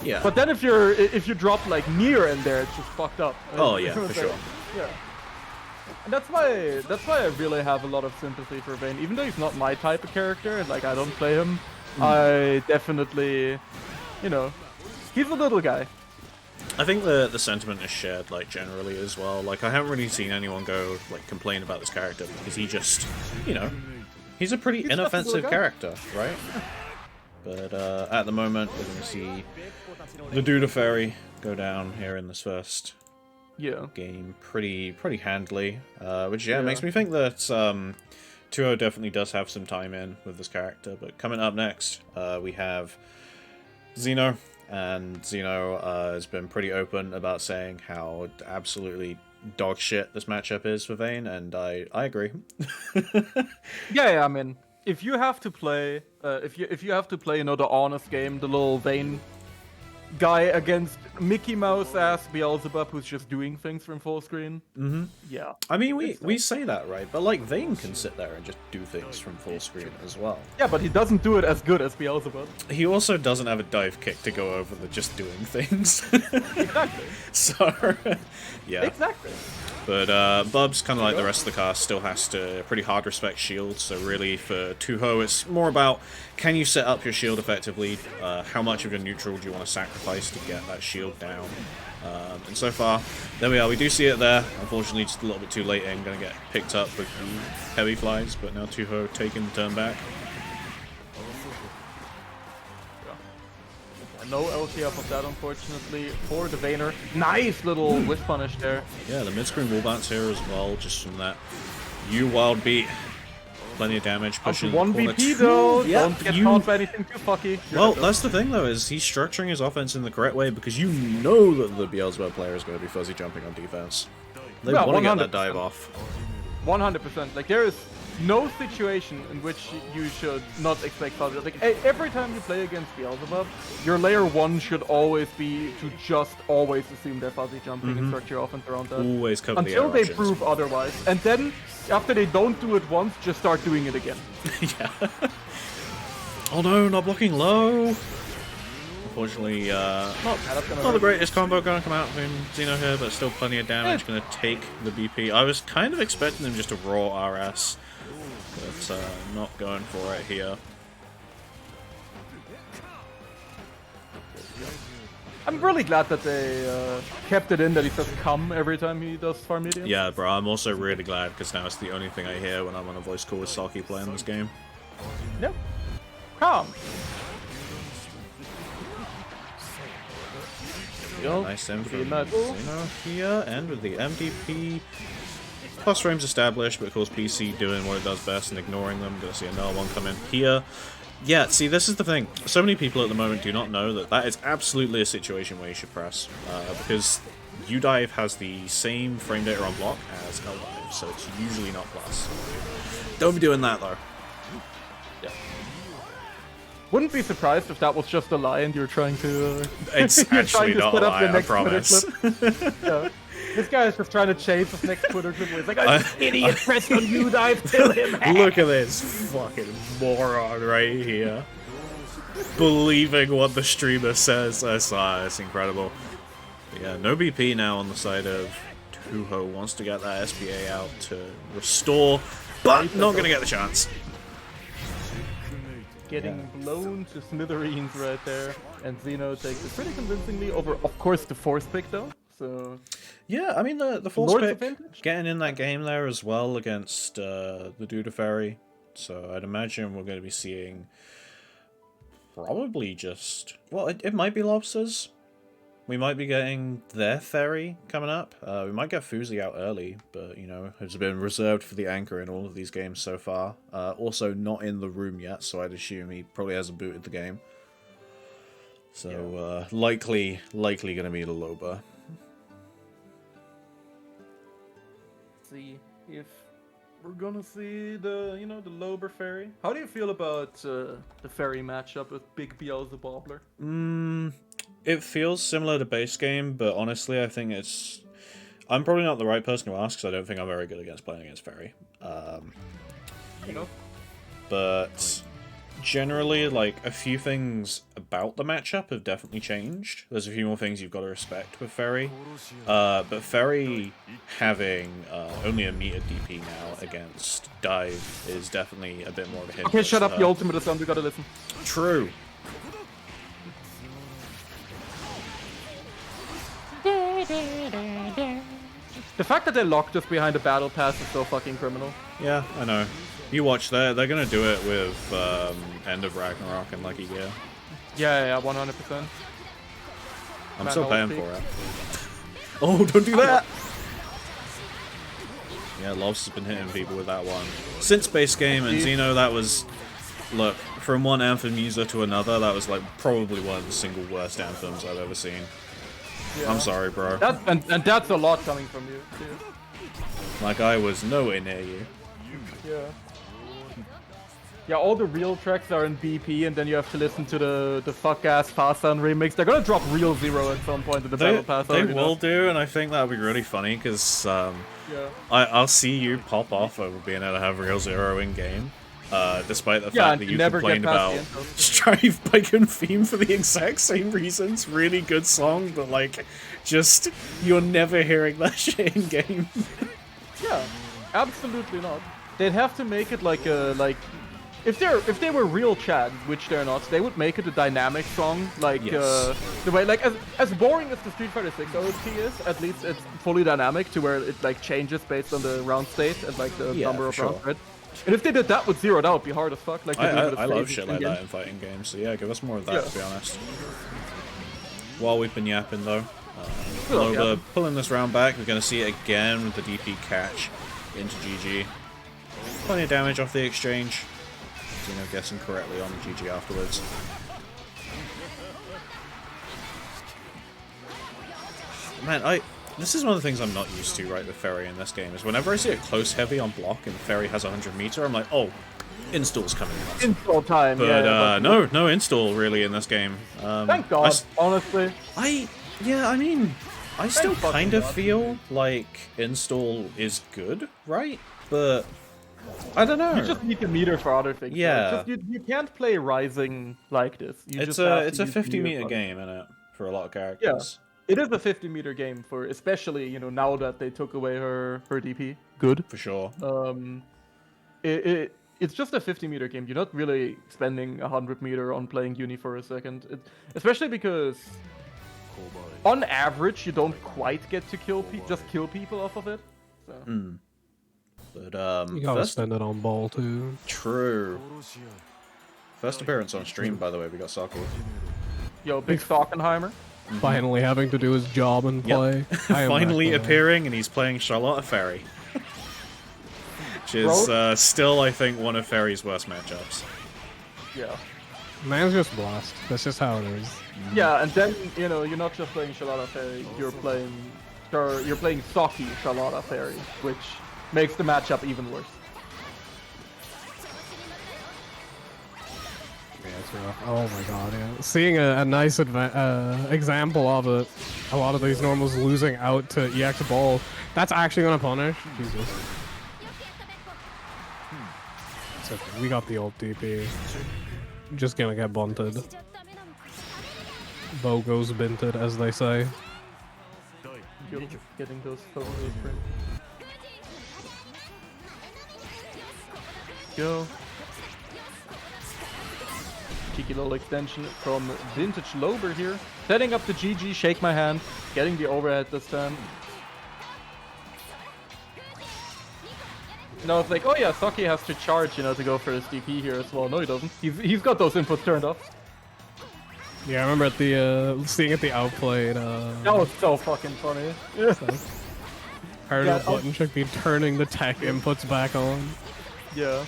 Yeah. But then if you drop, like, Nier in there, it's just fucked up. Oh, yeah, for sure. Yeah. And that's why I really have a lot of sympathy for Vayne. Even though he's not my type of character, and like I don't play him, I definitely, you know, he's a little guy. I think the sentiment is shared, like, generally as well. Like, I haven't really seen anyone go, like, complain about this character, because he just, you know, he's a pretty inoffensive character, right? But at the moment, we're going to see the Duda Fairy go down here in this first game pretty handily, which makes me think that 2.0 definitely does have some time in with this character. But coming up next, we have Xeno, and Xeno has been pretty open about saying how absolutely dog shit this matchup is for Vayne, and I agree. yeah, I mean, if you have to play, if you have to play, you know, the honest game, the little Vayne guy against Mickey Mouse ass Beelzebub who's just doing things from full screen. Mm-hmm. Yeah. I mean, we say that, right? But like, Vayne can sit there and just do things from full screen as well. Yeah, but he doesn't do it as good as Beelzebub. He also doesn't have a dive kick to go over the just doing things. Exactly. So, yeah. Exactly. But Bubs, kind of like the rest of the cast, still has to pretty hard respect shields. So really, for 2.0, it's more about, can you set up your shield effectively? How much of your neutral do you want to sacrifice to get that shield down? And so far, there we are. We do see it there. Unfortunately, just a little bit too late and going to get picked up with the heavy flies. But now 2.0 taking the turn back. No LT up of that, unfortunately, for the Vayner. Nice little whiff punish there. Yeah, the mid-screen wall bounce here as well, just from that wild beat. Plenty of damage, pushing one BP though, yeah, don't get caught by anything too fucky. Well, that's the thing though, is he's structuring his offense in the correct way, because you know that the Beelzebub player is going to be fuzzy jumping on defense. They want to get that dive off. 100%. Like, there is no situation in which you should not expect fuzzy. Like, every time you play against Beelzebub, your layer 1 should always be to just always assume they're fuzzy jumping and structure your offense around that. Always cover the until they prove otherwise. And then, after they don't do it once, just start doing it again. Yeah. Oh no, not blocking low! Unfortunately, not the greatest combo going to come out from Xeno here, but still plenty of damage. Going to take the BP. I was kind of expecting him just to raw RS, but not going for it here. I'm really glad that they kept it in that he says come every time he does farm medium. Yeah, bro, I'm also really glad because now it's the only thing I hear when I'm on a voice call with Saki playing this game. No. Come. Nice M from Xeno here, and with the MDP. Plus frames established, but of course PC doing what it does best and ignoring them. Gonna see another one come in here. Yeah, see, this is the thing. So many people at the moment do not know that that is absolutely a situation where you should press. Because U-Dive has the same frame data on block as L-Dive, so it's usually not plus. Don't be doing that, though. Yeah. Wouldn't be surprised if that was just a lie and you're trying to... It's actually not a lie, I promise. Yeah. This guy is just trying to chase his next Twitter clip where he's like, I'm an idiot, press on U-Dive, kill him. Look at this fucking moron right here. Believing what the streamer says. That's incredible. But yeah, no BP now on the side of Tuho. Wants to get that SBA out to restore, but not going to get the chance. Getting blown to smithereens right there. And Xeno takes it pretty convincingly over, of course, the force pick though. So yeah, I mean the force pick getting in that game there as well against the Duda Ferry. So I'd imagine we're going to be seeing probably just, well, it might be Lobsters. We might be getting their ferry coming up. We might get Fuzi out early, but you know, it's been reserved for the anchor in all of these games so far. Also not in the room yet, so I'd assume he probably hasn't booted the game. So likely going to be the Loba. See if we're gonna see the the Lober Ferry. How do you feel about the Ferry matchup with Big Beelzebubler? It feels similar to base game, but honestly, I think I'm probably not the right person to ask because I don't think I'm very good against playing against Ferry. But generally, like, a few things about the matchup have definitely changed. There's a few more things you've got to respect with Ferry. But Ferry having only a meter DP now against Dive is definitely a bit more of a hit. Okay, shut up, the ultimate is on, we gotta listen. True. The fact that they locked us behind a battle pass is so fucking criminal. Yeah, I know. You watch that, they're gonna do it with End of Ragnarok and Lucky Gear. Yeah, 100%. I'm still paying for it. Oh, don't do that! Yeah, Lobs has been hitting people with that one. Since base game, and Xeno, that was... Look, from one Anthem user to another, that was like probably one of the single worst Anthems I've ever seen. Yeah. I'm sorry, bro. And that's a lot coming from you, too. Like, I was nowhere near you. Yeah. Yeah, all the real tracks are in BP, and then you have to listen to the fuck-ass Pass-Down remix. They're gonna drop Real Zero at some point in the Battle Pass. They will do, and I think that would be really funny, because I'll see you pop off over being able to have Real Zero in-game. Despite the fact that you complained about Strive Bike and Theme for the exact same reasons. Really good song, but like, just, you're never hearing that shit in-game. Yeah, absolutely not. They'd have to make it like a, if they were real Chad, which they're not, they would make it a dynamic song, like, the way, like, as boring as the Street Fighter 6 OST is, at least it's fully dynamic to where it, like, changes based on the round state and, like, the number of rounds, right? And if they did that with Zero, that would be hard as fuck. Like, I love shit like that in fighting games, so yeah, give us more of that, to be honest. While we've been yapping, though, Loba pulling this round back, we're going to see it again with the DP catch into GG. Plenty of damage off the exchange. Guessing correctly on the GG afterwards. Man, this is one of the things I'm not used to, right, with Ferry in this game, is whenever I see a close heavy on block and Ferry has 100 meter, I'm like, oh, install's coming out. Install time, but, no install, really, in this game. Thank God, honestly. I mean, I still kind of feel like install is good, right? But I don't know. You just need the meter for other things. Yeah. Just, you can't play Rising like this. You It's just have a to use the 50 meter for it. game, isn't it? For a lot of characters. It is a 50-meter game for, especially now that they took away her DP. Good. For sure. It's just a 50-meter game. You're not really spending 100-meter on playing Uni for a second. Especially because, on average, you don't quite get to kill people off of it. So. But You gotta first, spend it on ball too. true. First appearance on stream, by the way, we got Saki. Yo, big Stockenheimer. Finally having to do his job and play. I am Finally back, though. appearing, and he's playing Charlotte Ferry. Which is still, I think, one of Ferry's worst matchups. Yeah. Man's just blast. That's just how it is. Yeah, and then you're not just playing Charlotte Ferry. You're playing Saki Charlotte Ferry, which makes the matchup even worse. Yeah, it's rough. Oh my god, yeah. Seeing a nice example of it, a lot of these normals losing out to EX ball, that's actually gonna punish. Jesus. It's okay. We got the old DP. Just gonna get bunted. Bogo's binted, as they say. Getting those photos print. Go. Cheeky little extension from Vintage Lober here. Setting up the GG, shake my hand. Getting the overhead this time. No, it's like, oh yeah, Saki has to charge, to go for his DP here as well. No, he doesn't. He's got those inputs turned off. Yeah, I remember at the seeing at the outplayed. That was so fucking funny. Part of the button should be turning the tech inputs back on. Yeah.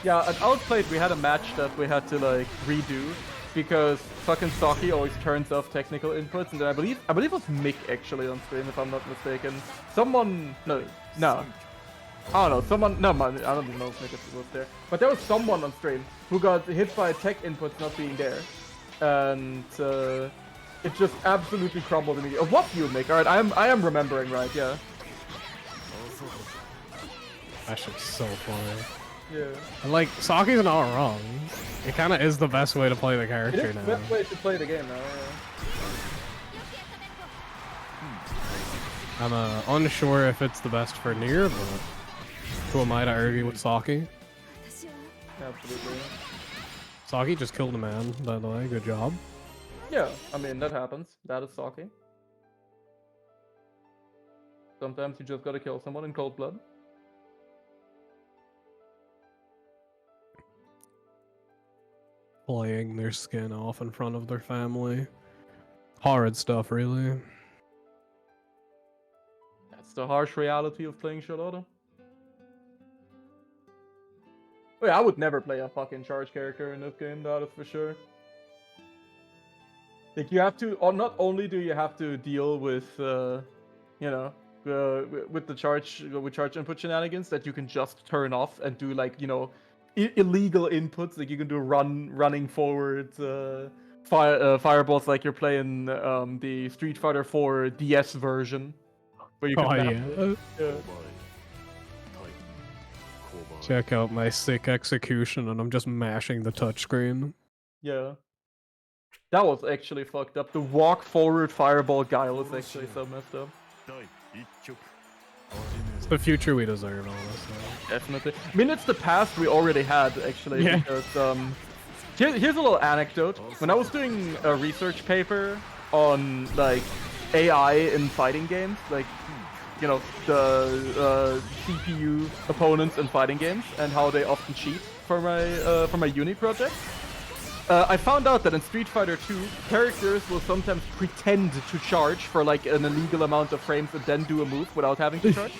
Yeah, at Outplayed we had a match that we had to redo because fucking Saki always turns off technical inputs, and then I believe it was Mick actually on stream if I'm not mistaken. No. I don't know, I don't even know if Mick was there. But there was someone on stream who got hit by tech inputs not being there. And it just absolutely crumbled immediately. Oh, what you, Mick? Alright, I am remembering right, yeah. That shit's so funny. Yeah. And Saki's not wrong. It kind of is the best way to play the It character is now. the best way to play the game now, yeah. I'm unsure if it's the best for Nier, but who am I to argue with Saki? Absolutely. Saki just killed a man, by the way. Good job. Yeah, I mean, that happens. That is Saki. Sometimes you just gotta kill someone in cold blood. Playing their skin off in front of their family. Horrid stuff, really. That's the harsh reality of playing Charlotte. Oh yeah, I would never play a fucking charge character in this game, that is for sure. You have to, or not only do you have to deal with, with the charge input shenanigans that you can just turn off and do illegal inputs, you can do running forward, fireballs like you're playing the Street Fighter 4 DS version, where you can Check out my sick execution, and I'm just mashing the touchscreen. Yeah. That was actually fucked up. The walk forward fireball guy was actually so messed up. It's the future we deserve, honestly. Definitely. I mean, it's the past we already had, actually, Yeah. because, here's a little anecdote. When I was doing a research paper on, AI in fighting games, the CPU opponents in fighting games, and how they often cheat for my uni project, I found out that in Street Fighter 2, characters will sometimes pretend to charge for an illegal amount of frames and then do a move without having to charge.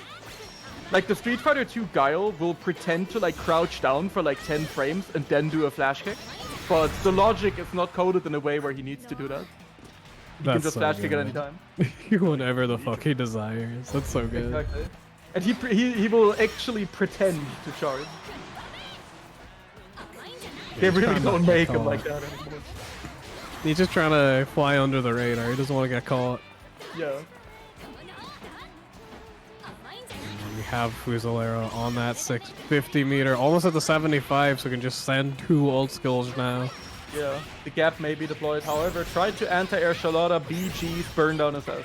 The Street Fighter 2 Guile will pretend to crouch down for 10 frames and then do a flash kick, but the logic is not coded in a way where he needs to do that. He can just flash kick at any time. Whatever the fuck he desires. That's so good. Exactly. And he will actually pretend to charge. They really don't make him like that anymore. He's just trying to fly under the radar. He doesn't want to get caught. Yeah. have Fusiliera on that 650 meter, almost at the 75, so we can just send 2 ult skills now. Yeah, the gap may be deployed. However, try to anti-air Charlotta, BG's burn down his house.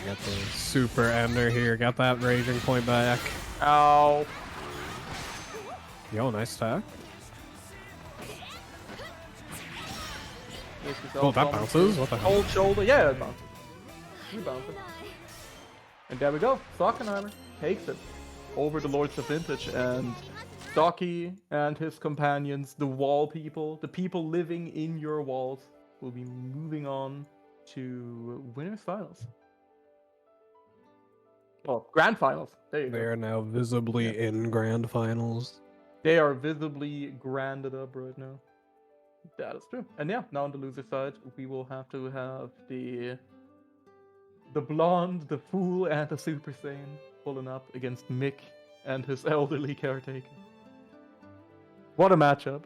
Got the super ender here, got that raging point back. Ow. Yo, nice attack. Oh, that bounces? What the hell? Old shoulder, yeah, it bounces. We bounce it. And there we go. Sockenheimer takes it over the Lords of Vintage, and Stocky and his companions, the wall people, the people living in your walls, will be moving on to winners finals. Oh, grand finals. There you go. They are now visibly in grand finals. They are visibly granded up right now. That is true. And yeah, now on the loser side, we will have to have the blonde, the fool, and the Super Saiyan pulling up against Mick and his elderly caretaker. What a matchup.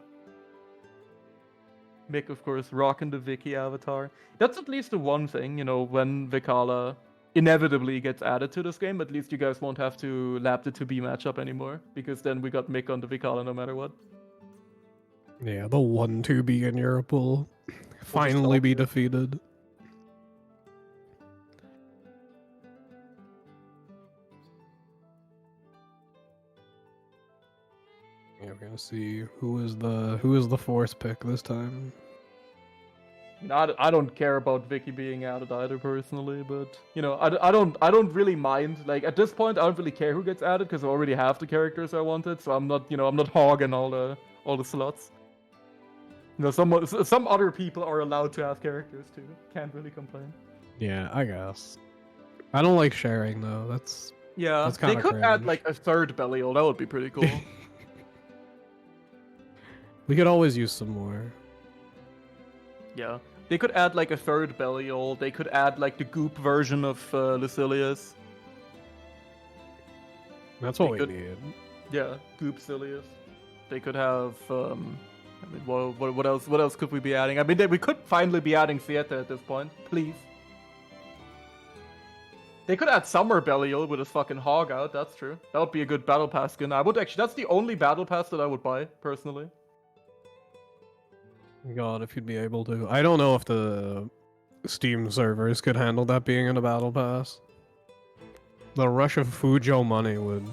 Mick, of course, rocking the Vicky avatar. That's at least the one thing, you know, when Vikala inevitably gets added to this game, at least you guys won't have to lap the 2B matchup anymore, because then we got Mick on the Vikala no matter what. Yeah, the 1-2B in Europe will finally be defeated. Yeah, we're gonna see who is the force pick this time. I don't care about Vicky being added either personally, but you know, I don't really mind. Like at this point, I don't really care who gets added because I already have the characters I wanted, so I'm not hogging all the slots. You know, some other people are allowed to have characters too. Can't really complain. Yeah, I guess. I don't like sharing though. That's they could cringe. add like a third Belial. That would be pretty cool. We could always use some more. Yeah, they could add like a third Belial. They could add like the goop version of Lucilius. That's what They we could- need. Yeah, goop Cilius. They could have. I mean, what else? What else could we be adding? I mean, we could finally be adding Sieta at this point. Please. They could add Summer Belial with his fucking hog out. That's true. That would be a good battle pass skin. I would actually. That's the only battle pass that I would buy personally. God, if you'd be able to. I don't know if the Steam servers could handle that being in a battle pass. The rush of Fujo money would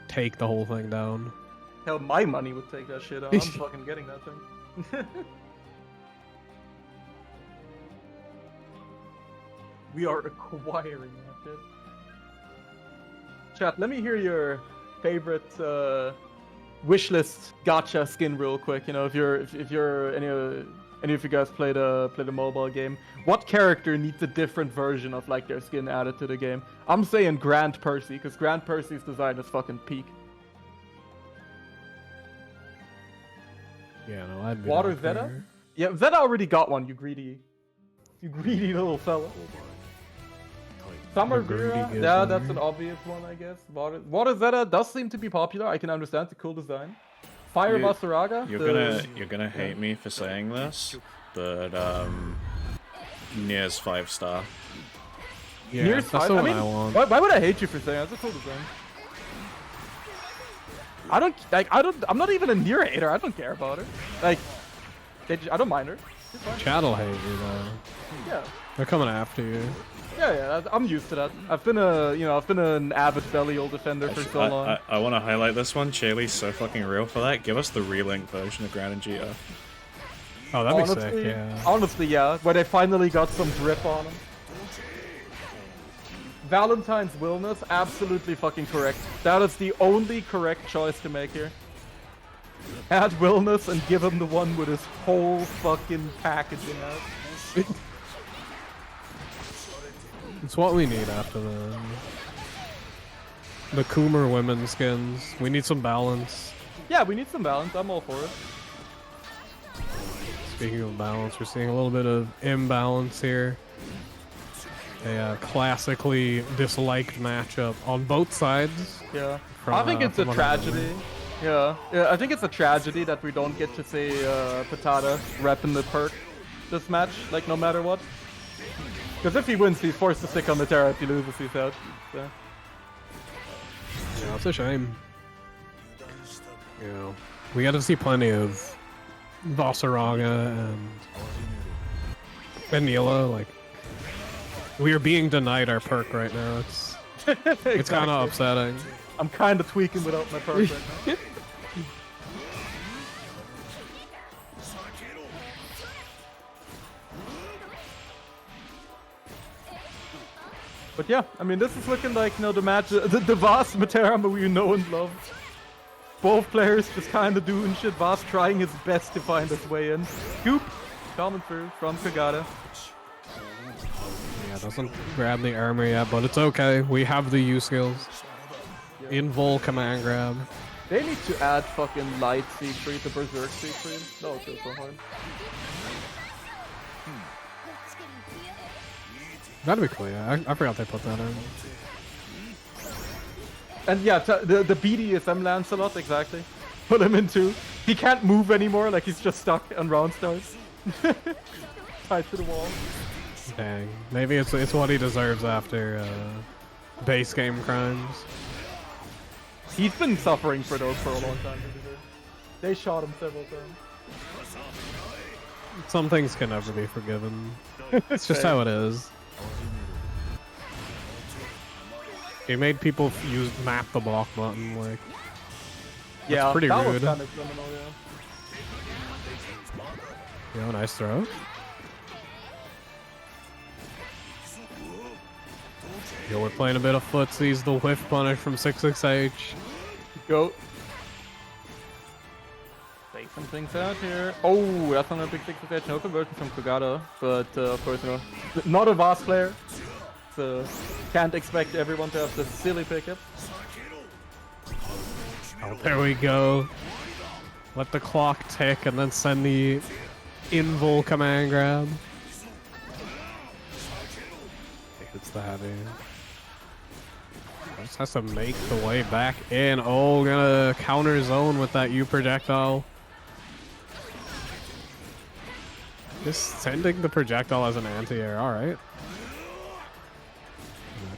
take the whole thing down. Hell, my money would take that shit on. I'm fucking getting that thing. We are acquiring that shit. Chat, let me hear your favorite wishlist gacha skin real quick. You know, if you're any of you guys played a mobile game, what character needs a different version of like their skin added to the game? I'm saying Grand Percy, because Grand Percy's design is fucking peak. Yeah, no, I'd be Water down Zeta? for- Yeah, Zeta already got one, you greedy little fella. Summer The greedy Vera, gizmo. yeah, that's an obvious one, I guess. Water Zeta does seem to be popular. I can understand. It's a cool design. Fire You- Basaraga. You're gonna hate me for saying this, but Nier's 5-star. Yeah, Nier's that's fine. the I one mean, I want. why would I hate you for saying that? That's a cool design. I'm not even a Nier hater. I don't care about her. Like, I don't mind her. She's fine. Chat'll hate you though. Yeah. They're coming after you. Yeah, I'm used to that. I've been an avid Belial defender for so long. I want to highlight this one. Chayleigh's so fucking real for that. Give us the relink version of Grand and Gita. Oh, that'd be sick, yeah. Honestly, yeah. Where they finally got some drip on him. Valentine's Willness, absolutely fucking correct. That is the only correct choice to make here. Add Willness and give him the one with his whole fucking packaging out. It's what we need after the Coomer women skins. We need some balance. Yeah, we need some balance. I'm all for it. Speaking of balance, we're seeing a little bit of imbalance here. A classically disliked matchup on both sides. Yeah. From, I think it's a from what I remember. tragedy. Yeah, I think it's a tragedy that we don't get to see Patata repping the perk this match, like no matter what. Because if he wins, he's forced to stick on the Terra. If he loses, he's out. So. Yeah, it's a shame. You know, we got to see plenty of Vasaranga and Nila. Like, we are being denied our perk right now. It's Exactly. kind of upsetting. I'm kind of tweaking without my perk right now. But yeah, I mean, this is looking like, you know, the match, the Vaz Materama we know and love. Both players just kind of doing shit. Vaz trying his best to find his way in. Scoop coming through from Kagata. Yeah, doesn't grab the armor yet, but it's okay. We have the U skills. Invul command grab. They need to add fucking Light Siegfried to Berserk Siegfried. That would feel so hard. That'd be cool, yeah. I forgot they put that in. And yeah, the BDSM Lancelot, exactly. Put him into. He can't move anymore, like he's just stuck on round starts. Tied to the wall. Dang. Maybe it's what he deserves after base game crimes. He's been suffering for those for a long time. They shot him several times. Some things can never be forgiven. It's just how it is. He made people map the block button, like. Yeah, pretty that rude. was kind of criminal, yeah. Yeah, nice throw. Yo, we're playing a bit of footsies. The whiff punish from 66H. Go. Facing things out here. Oh, that's not a big 6 no conversion from Kogata, but of course, you know, not a Vaz player, so can't expect everyone to have the silly pickup. Oh, there we go. Let the clock tick and then send the invul command grab. It's the heavy. Just has to make the way back in. Oh, gonna counter zone with that U projectile. Just sending the projectile as an anti-air, alright.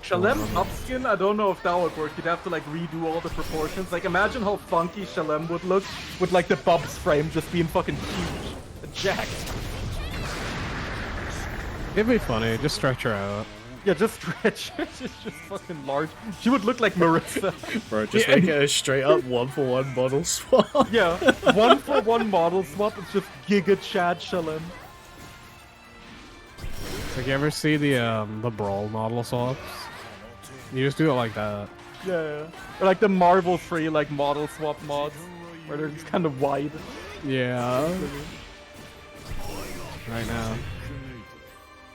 Shalem upskin, I don't know if that would work. You'd have to like redo all the proportions. Like imagine how funky Shalem would look with like the Bubs frame just being fucking huge. Jacked. It'd be funny, just stretch her out. Yeah, just stretch. She's just fucking large. She would look like Marissa. Bro, just make it a straight up 1-for-1 model swap. Yeah, 1-for-1 model swap. It's just Giga Chad Shalem. Like, you ever see the Brawl model swaps? You just do it like that. Yeah. Or like the Marvel 3 like model swap mods, where they're just kind of wide. Yeah. Right now.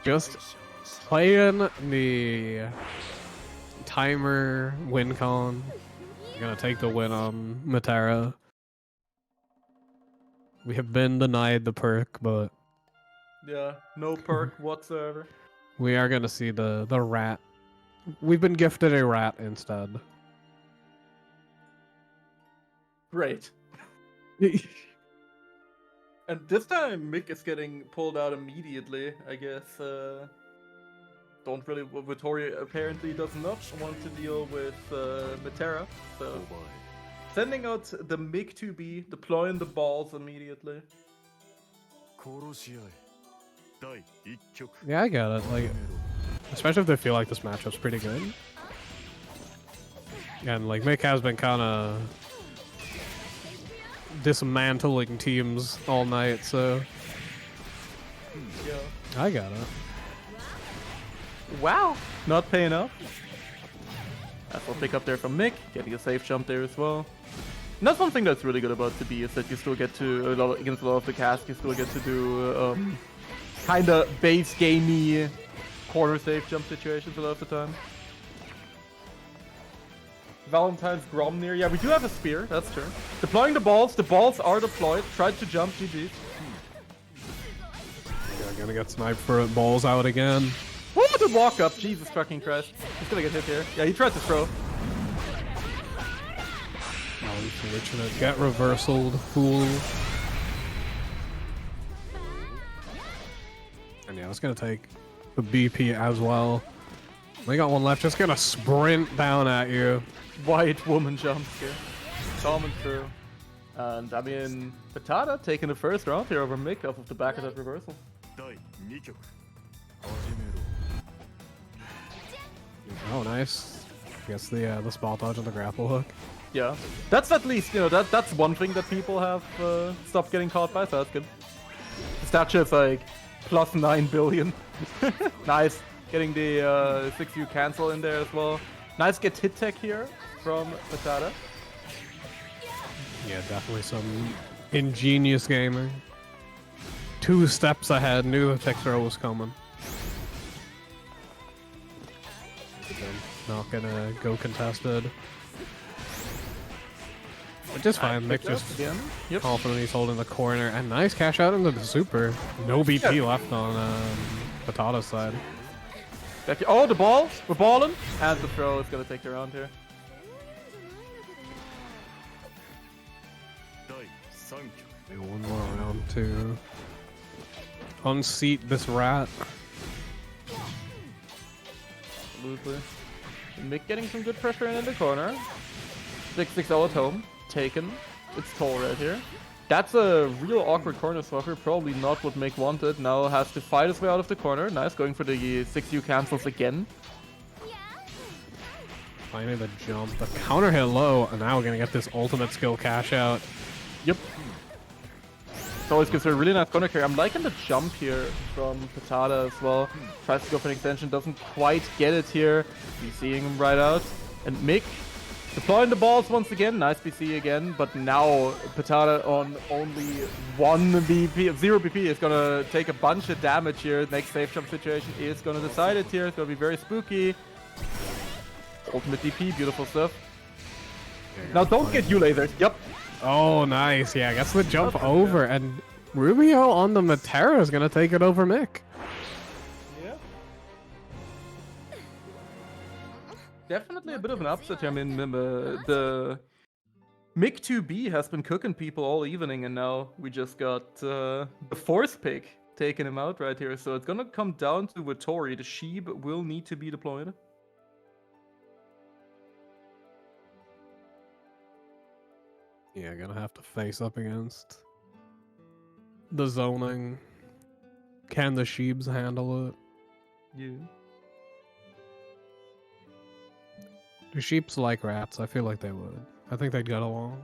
Just playing the timer win con. I'm gonna take the win on Matera. We have been denied the perk, but Yeah, no perk whatsoever. we are gonna see the rat. We've been gifted a rat instead. Great. And this time Mick is getting pulled out immediately, I guess. Don't really. Vittoria apparently does not want to deal with Matera, so sending out the Mick 2B, deploying the balls immediately. Yeah, I got it. Like, especially if they feel like this matchup's pretty good. And like Mick has been kind of dismantling teams all night, so Yeah. I got it. Wow. Not paying up. That's what pick up there from Mick, getting a safe jump there as well. And that's one thing that's really good about TB is that you still get to, against a lot of the cast, you still get to do kind of base gamey corner safe jump situations a lot of the time. Valentine's Gromnir, yeah, we do have a spear, that's true. Deploying the balls are deployed, tried to jump, GG. Yeah, gonna get sniped for it. Balls out again. Woo, the walk up, Jesus fucking Christ. He's gonna get hit here. Yeah, he tried to throw. Oh, unfortunate. Get reversaled, fool. And yeah, it's gonna take the BP as well. We got one left, just gonna sprint down at you. White woman jump scare. Coming through. And I mean, Patata taking the first round here over Mick off of the back of that reversal. Oh, nice. Gets the spot dodge and the grapple hook. Yeah, that's at least, you know, that's one thing that people have stopped getting caught by, so that's good. The statue is like plus 9 billion. Nice. Getting the 6U cancel in there as well. Nice get hit tech here from Patata. Yeah, definitely some ingenious gaming. 2 steps ahead, knew the tech throw was coming. Not gonna go contested. Which is fine, Mick just confident he's holding the corner. And nice cash out into the super. No BP left on Patata's side. Oh, the ball! We're balling! And the throw is gonna take the round here. One more round to unseat this rat. Absolutely. Mick getting some good pressure in the corner. 6-6-0 at home. Taken. It's toll right here. That's a real awkward corner swapper. Probably not what Mick wanted. Now has to fight his way out of the corner. Nice, going for the 6U cancels again. Finding the jump. The counter hit low. And now we're going to get this ultimate skill cash out. Yep. It always gives her a really nice corner carry. I'm liking the jump here from Patata as well. Tries to go for an extension, doesn't quite get it here. You're seeing him right out. And Mick deploying the balls once again. Nice BC again, but now Patata on only 1 BP, 0 BP is gonna take a bunch of damage here. Next safe jump situation is gonna decide it here. It's gonna be very spooky. Ultimate DP, beautiful stuff. Now don't get you lasers. Yep. Oh, nice. Yeah, gets the jump over. And Rubio on the Matera is going to take it over Mick. Yeah. Definitely a bit of an upset here. I mean, the Mick 2B has been cooking people all evening, and now we just got the force pick taking him out right here. So it's going to come down to Vittori. The Sheeb will need to be deployed. Yeah, gonna have to face up against the zoning. Can the Sheebs handle it? Yeah. Do Sheeps like rats? I feel like they would. I think they'd get along.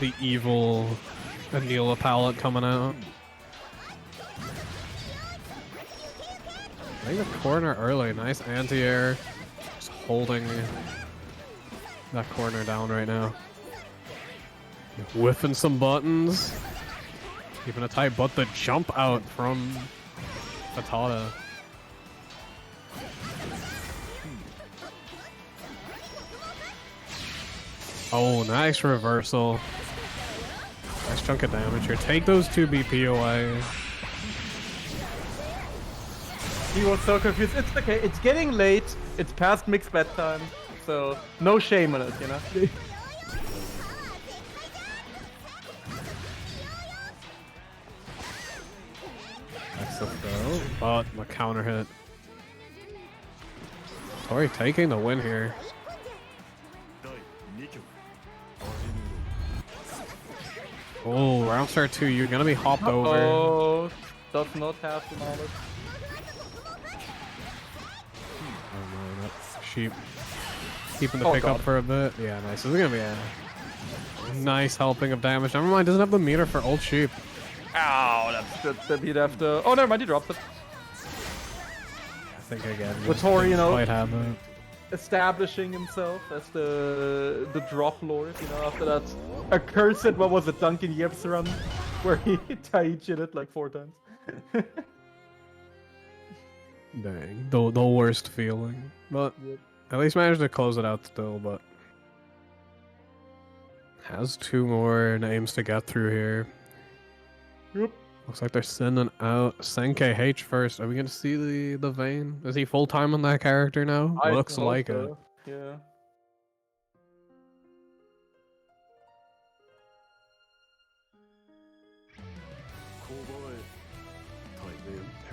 The evil Anila palette coming out. I think the corner early. Nice anti-air. Just holding that corner down right now. Whiffing some buttons. Keeping it tight, but the jump out from Patata. Oh, nice reversal. Nice chunk of damage here. Take those 2 BP away. He was so confused. It's okay. It's getting late. It's past Mick's bedtime. So, no shame in it, you know? That's the throw. But the counter hit. Tori taking the win here. Oh, round start 2, you're gonna be hopped over. Oh, does not have the knowledge. Oh no, that's Sheep. Keeping the pick up for a bit. Yeah, nice. This is gonna be a nice helping of damage. Never mind, doesn't have the meter for old Sheep. Ow, that's good. That he'd have to. Oh, never mind, he dropped it. I think again. Vittori, you know, quite have it. Establishing himself as the drop lord, you know, after that accursed, what was it, Duncan Yeps run, where he Taichi'd it like 4 times. Dang, the worst feeling. But at least managed to close it out still, but has 2 more names to get through here. Yep. Looks like they're sending out Senkei H first. Are we gonna see the Vayne? Is he full time on that character now? I Looks hope like it. so. Yeah.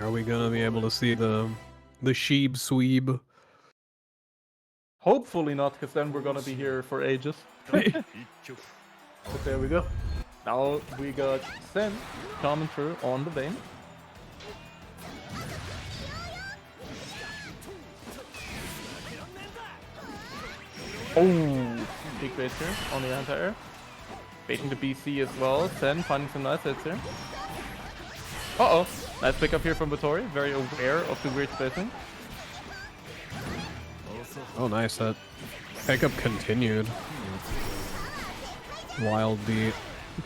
Are we gonna be able to see the Sheeb Sweeb? Hopefully not, because then we're gonna be here for ages. But there we go. Now we got Sen coming through on the Vayne. Oh, big bait here on the anti-air. Baiting the BC as well. Sen finding some nice hits here. Uh-oh. Nice pickup here from Vittori. Very aware of the weird spacing. Oh, nice. That pickup continued. Wild beat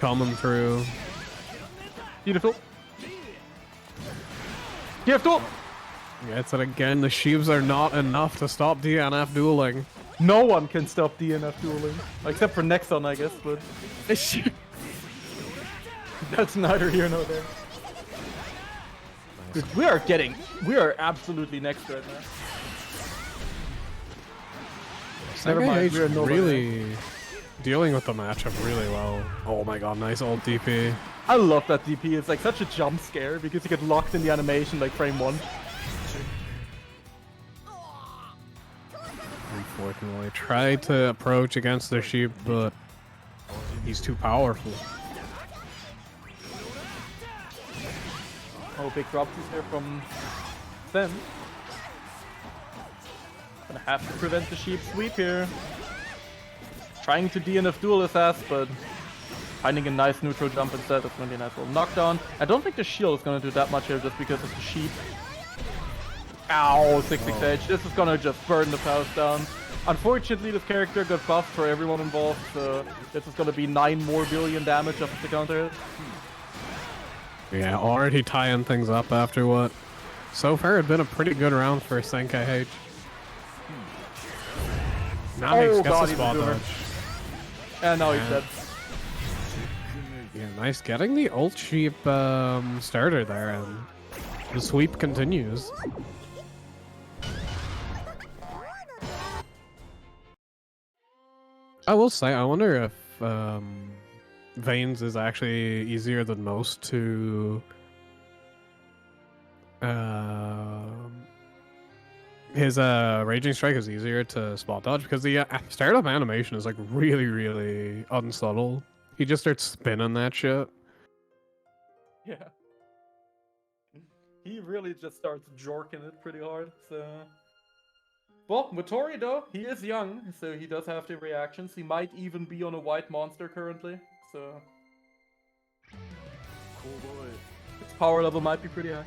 coming through. Beautiful. Beautiful! Gets it again. The Sheebs are not enough to stop DNF dueling. No one can stop DNF dueling. Except for Nexon, I guess, but... That's neither here nor there. Dude, we are absolutely next right now. Never mind, we are nowhere really dealing with the matchup really well. Oh my god, nice ult DP. I love that DP. It's like such a jump scare because you get locked in the animation like frame 1. Unfortunately, tried to approach against the Sheep, but he's too powerful. Oh, big drop here from Sen. Gonna have to prevent the Sheep sweep here. Trying to DNF duel his ass, but finding a nice neutral jump instead. That's gonna be a nice little knockdown. I don't think the shield is gonna do that much here just because of the Sheep. Ow, 6-6H. This is gonna just burn the house down. Unfortunately, this character got buffed for everyone involved, so this is gonna be 9 more billion damage off of the counter hit. Yeah, already tying things up after what so far had been a pretty good round for Senkei H. Now he gets a spot dodge. And now he's dead. Yeah, nice getting the ult Sheep starter there, and the sweep continues. I will say, I wonder if Vayne's is actually easier than most to his Raging Strike is easier to spot dodge because the startup animation is like really unsubtle. He just starts spinning that shit. Yeah. He really just starts jorking it pretty hard, so... Well, Vittori though, he is young, so he does have the reactions. He might even be on a white monster currently, so... His power level might be pretty high.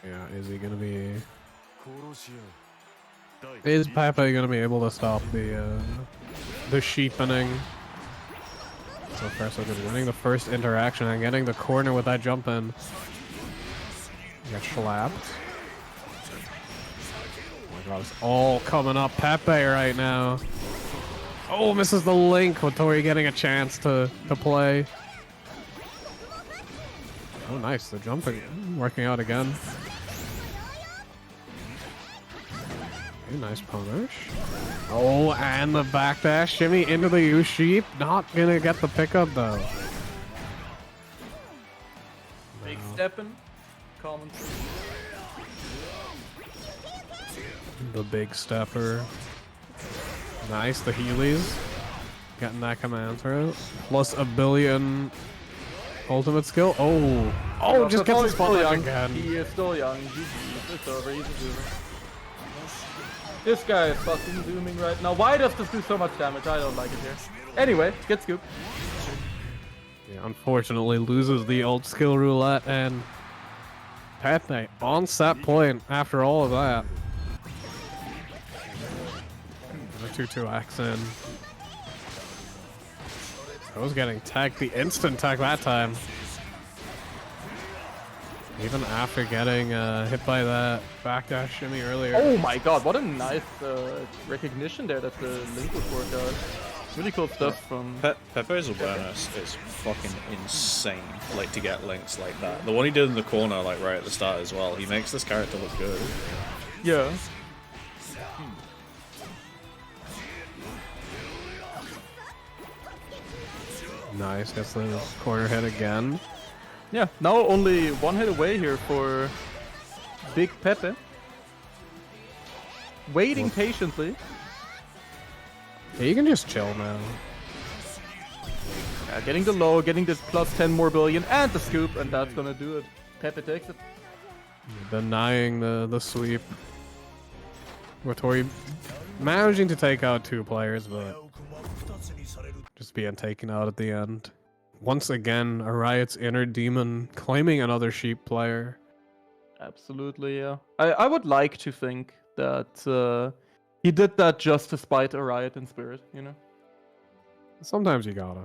Yeah, is he gonna be... Is Pepe gonna be able to stop the sheepening? So far so good. Winning the first interaction and getting the corner with that jump in. Got slapped. Oh my god, it's all coming up Pepe right now. Oh, misses the link. Vittori getting a chance to play. Oh, nice. The jumping working out again. Okay, nice punish. Oh, and the backdash shimmy into the U-sheep. Not gonna get the pickup though. Big stepping. Common. The big stepper. Nice, the Heelys. Getting that command through. Plus a billion ultimate skill. Oh, oh, just gets the spot again. He is still young. GG. It's over. He's a zoomer. This guy is fucking zooming right now. Why does this do so much damage? I don't like it here. Anyway, get scoop. Yeah, unfortunately loses the ult skill roulette and Pepe on set point after all of that. The 2-2 in. I was getting tagged, the instant tag that time. Even after getting hit by that backdash shimmy earlier. Oh my god, what a nice recognition there that the link was worked out. Really cool stuff from... Pepe's awareness is fucking insane, like, to get links like that. The one he did in the corner, like, right at the start as well, he makes this character look good. Yeah. Nice, gets the corner hit again. Yeah, now only one hit away here for Big Pepe. Waiting patiently. Yeah, you can just chill now. Getting the low, getting this plus 10 more billion, and the scoop, and that's gonna do it. Pepe takes it. Denying the sweep. Tori managing to take out 2 players, but just being taken out at the end. Once again, a Riot's inner demon claiming another sheep player. Absolutely, yeah. I would like to think that he did that just to spite a Riot in spirit, you know? Sometimes you gotta.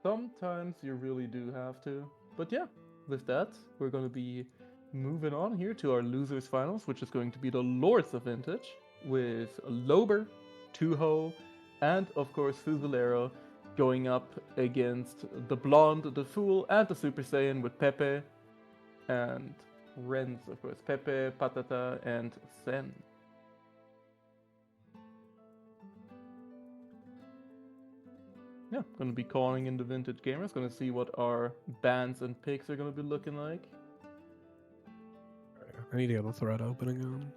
Sometimes you really do have to. But yeah, with that, we're gonna be moving on here to our losers finals, which is going to be the Lords of Vintage, with Lober, Tuho, and of course Fusilero going up against the Blonde, the Fool, and the Super Saiyan with Pepe, and Renz, of course, Pepe, Patata, and Sen. Yeah, gonna be calling in the Vintage Gamers, gonna see what our bans and picks are gonna be looking like. I need to get the thread open again.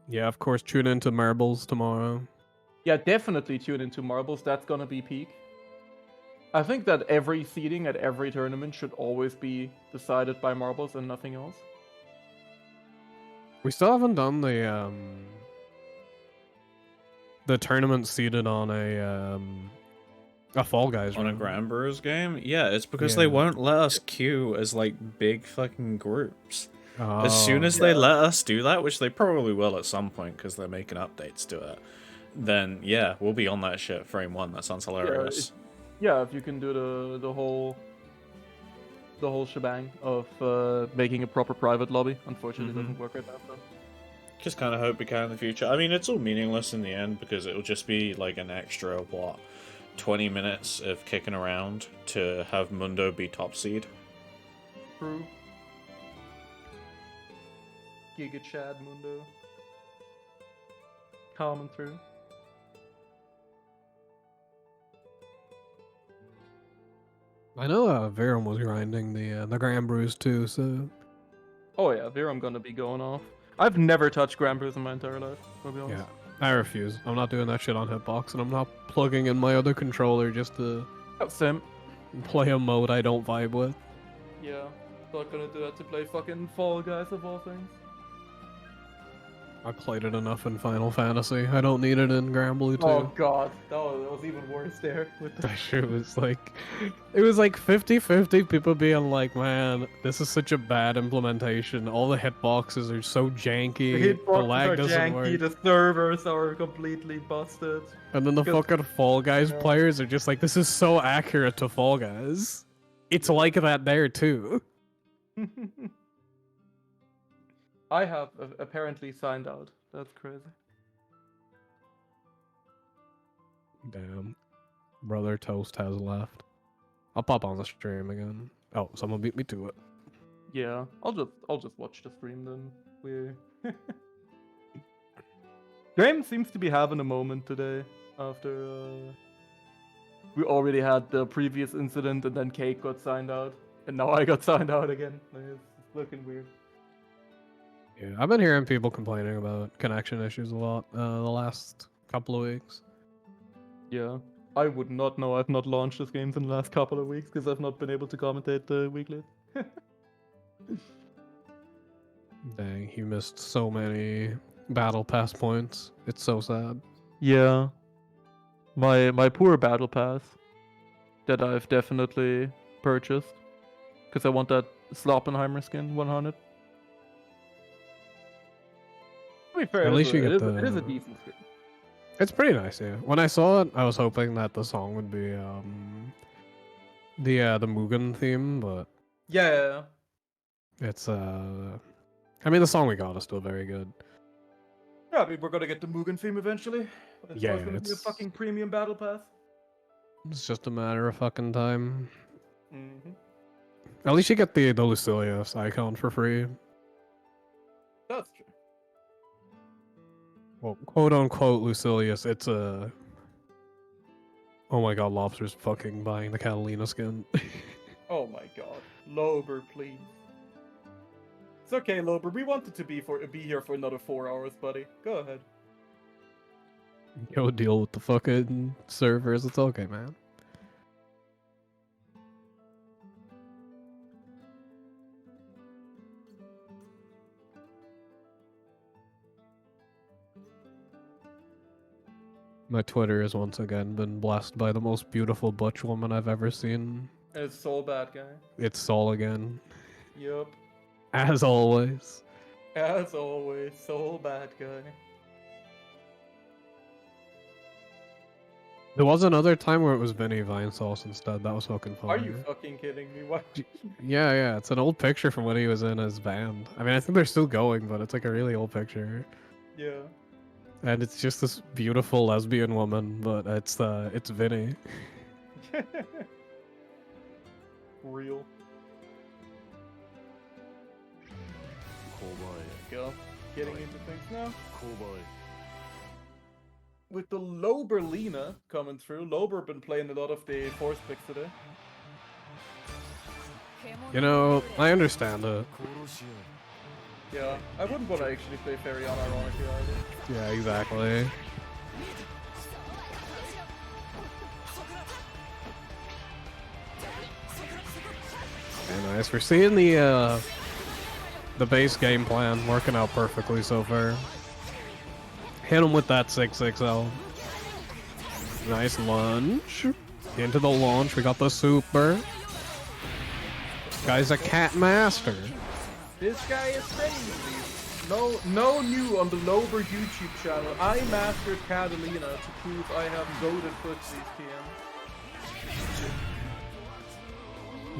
Yeah, of course, tune into Marbles tomorrow. Yeah, definitely tune into Marbles, that's gonna be peak. I think that every seeding at every tournament should always be decided by Marbles and nothing else. We still haven't done the tournament seeded on a Fall Guys On a room. Grand Brewers game? Yeah, it's because they won't let us queue as, like, big fucking groups. As soon as they let us do that, which they probably will at some point because they're making updates to it, then yeah, we'll be on that shit frame 1. That sounds hilarious. Yeah, if you can do the whole shebang of making a proper private lobby. Unfortunately, it doesn't work right now. So. Just kind of hope we can in the future. I mean, it's all meaningless in the end because it'll just be like an extra, 20 minutes of kicking around to have Mundo be top seed. True. Giga Chad Mundo. Coming through. I know Verum was grinding the Grand Brews too, so... Oh yeah, there I'm gonna be going off. I've never touched Grand Brews in my entire life, to be honest. Yeah, I refuse. I'm not doing that shit on Hitbox, and I'm not plugging in my other controller just to Sim. play a mode I don't vibe with. Yeah, not gonna do that to play fucking Fall Guys of all things. I played it enough in Final Fantasy. I don't need it in Grand Blue too. Oh god, that was even worse there. With the... That shit was like... It was like 50-50 people being like, man, this is such a bad implementation. All the hitboxes are so janky. The The hitboxes lag are doesn't janky, work. the servers are completely busted. And then the because- fucking Fall Guys Yeah. players are just like, this is so accurate to Fall Guys. It's like that there too. I have apparently signed out. That's crazy. Damn. Brother Toast has left. I'll pop on the stream again. Oh, someone beat me to it. Yeah, I'll just watch the stream then. We Graham seems to be having a moment today after we already had the previous incident and then Cake got signed out and now I got signed out again. It's looking weird. Yeah, I've been hearing people complaining about connection issues a lot the last couple of weeks. Yeah, I would not know. I've not launched this game in the last couple of weeks because I've not been able to commentate weekly. Dang, he missed so many battle pass points. It's so sad. Yeah, my poor battle pass that I've definitely purchased because I want that Sloppenheimer skin 100. To be fair, At least you get it is a the- decent skin. It's pretty nice, yeah. When I saw it, I was hoping that the song would be the Mugen theme, but Yeah. it's I mean the song we got is still very good. Yeah, I mean, we're gonna get the Mugen theme eventually. It's Yeah, always gonna be a it's- fucking premium battle pass. It's just a matter of fucking time. Mm-hmm. At least you get the Lucilius icon for free. That's true. Well, quote unquote Lucilius, it's a... Oh my god, Lobster's fucking buying the Catalina skin. Oh my god. Lober, please. It's okay, Lober. We wanted to be here for another 4 hours, buddy. Go ahead. Go deal with the fucking servers, it's okay, man. My Twitter has once again been blessed by the most beautiful butch woman I've ever seen. It's Soul Bad Guy. It's Sol again. Yup. As always. As always, Soul Bad Guy. There was another time where it was Vinny Vine Sauce instead. That was fucking fun. Are you fucking kidding me? What? Yeah, it's an old picture from when he was in his band. I mean, I think they're still going, but it's like a really old picture. Yeah. And it's just this beautiful lesbian woman, but it's Vinny. Real. There you go. Getting into things now. With the Loberlina coming through, Lober been playing a lot of the force picks today. You know, I understand it. Yeah, I wouldn't want to actually play Fairy on ironically either. Yeah, exactly. Very nice. We're seeing the base game plan working out perfectly so far. Hit him with that 660. Nice lunge. Into the launch. We got the super. This guy's a cat master. This guy is crazy. No new on the Lober YouTube channel. I mastered Catalina to prove I have goated footsies TM.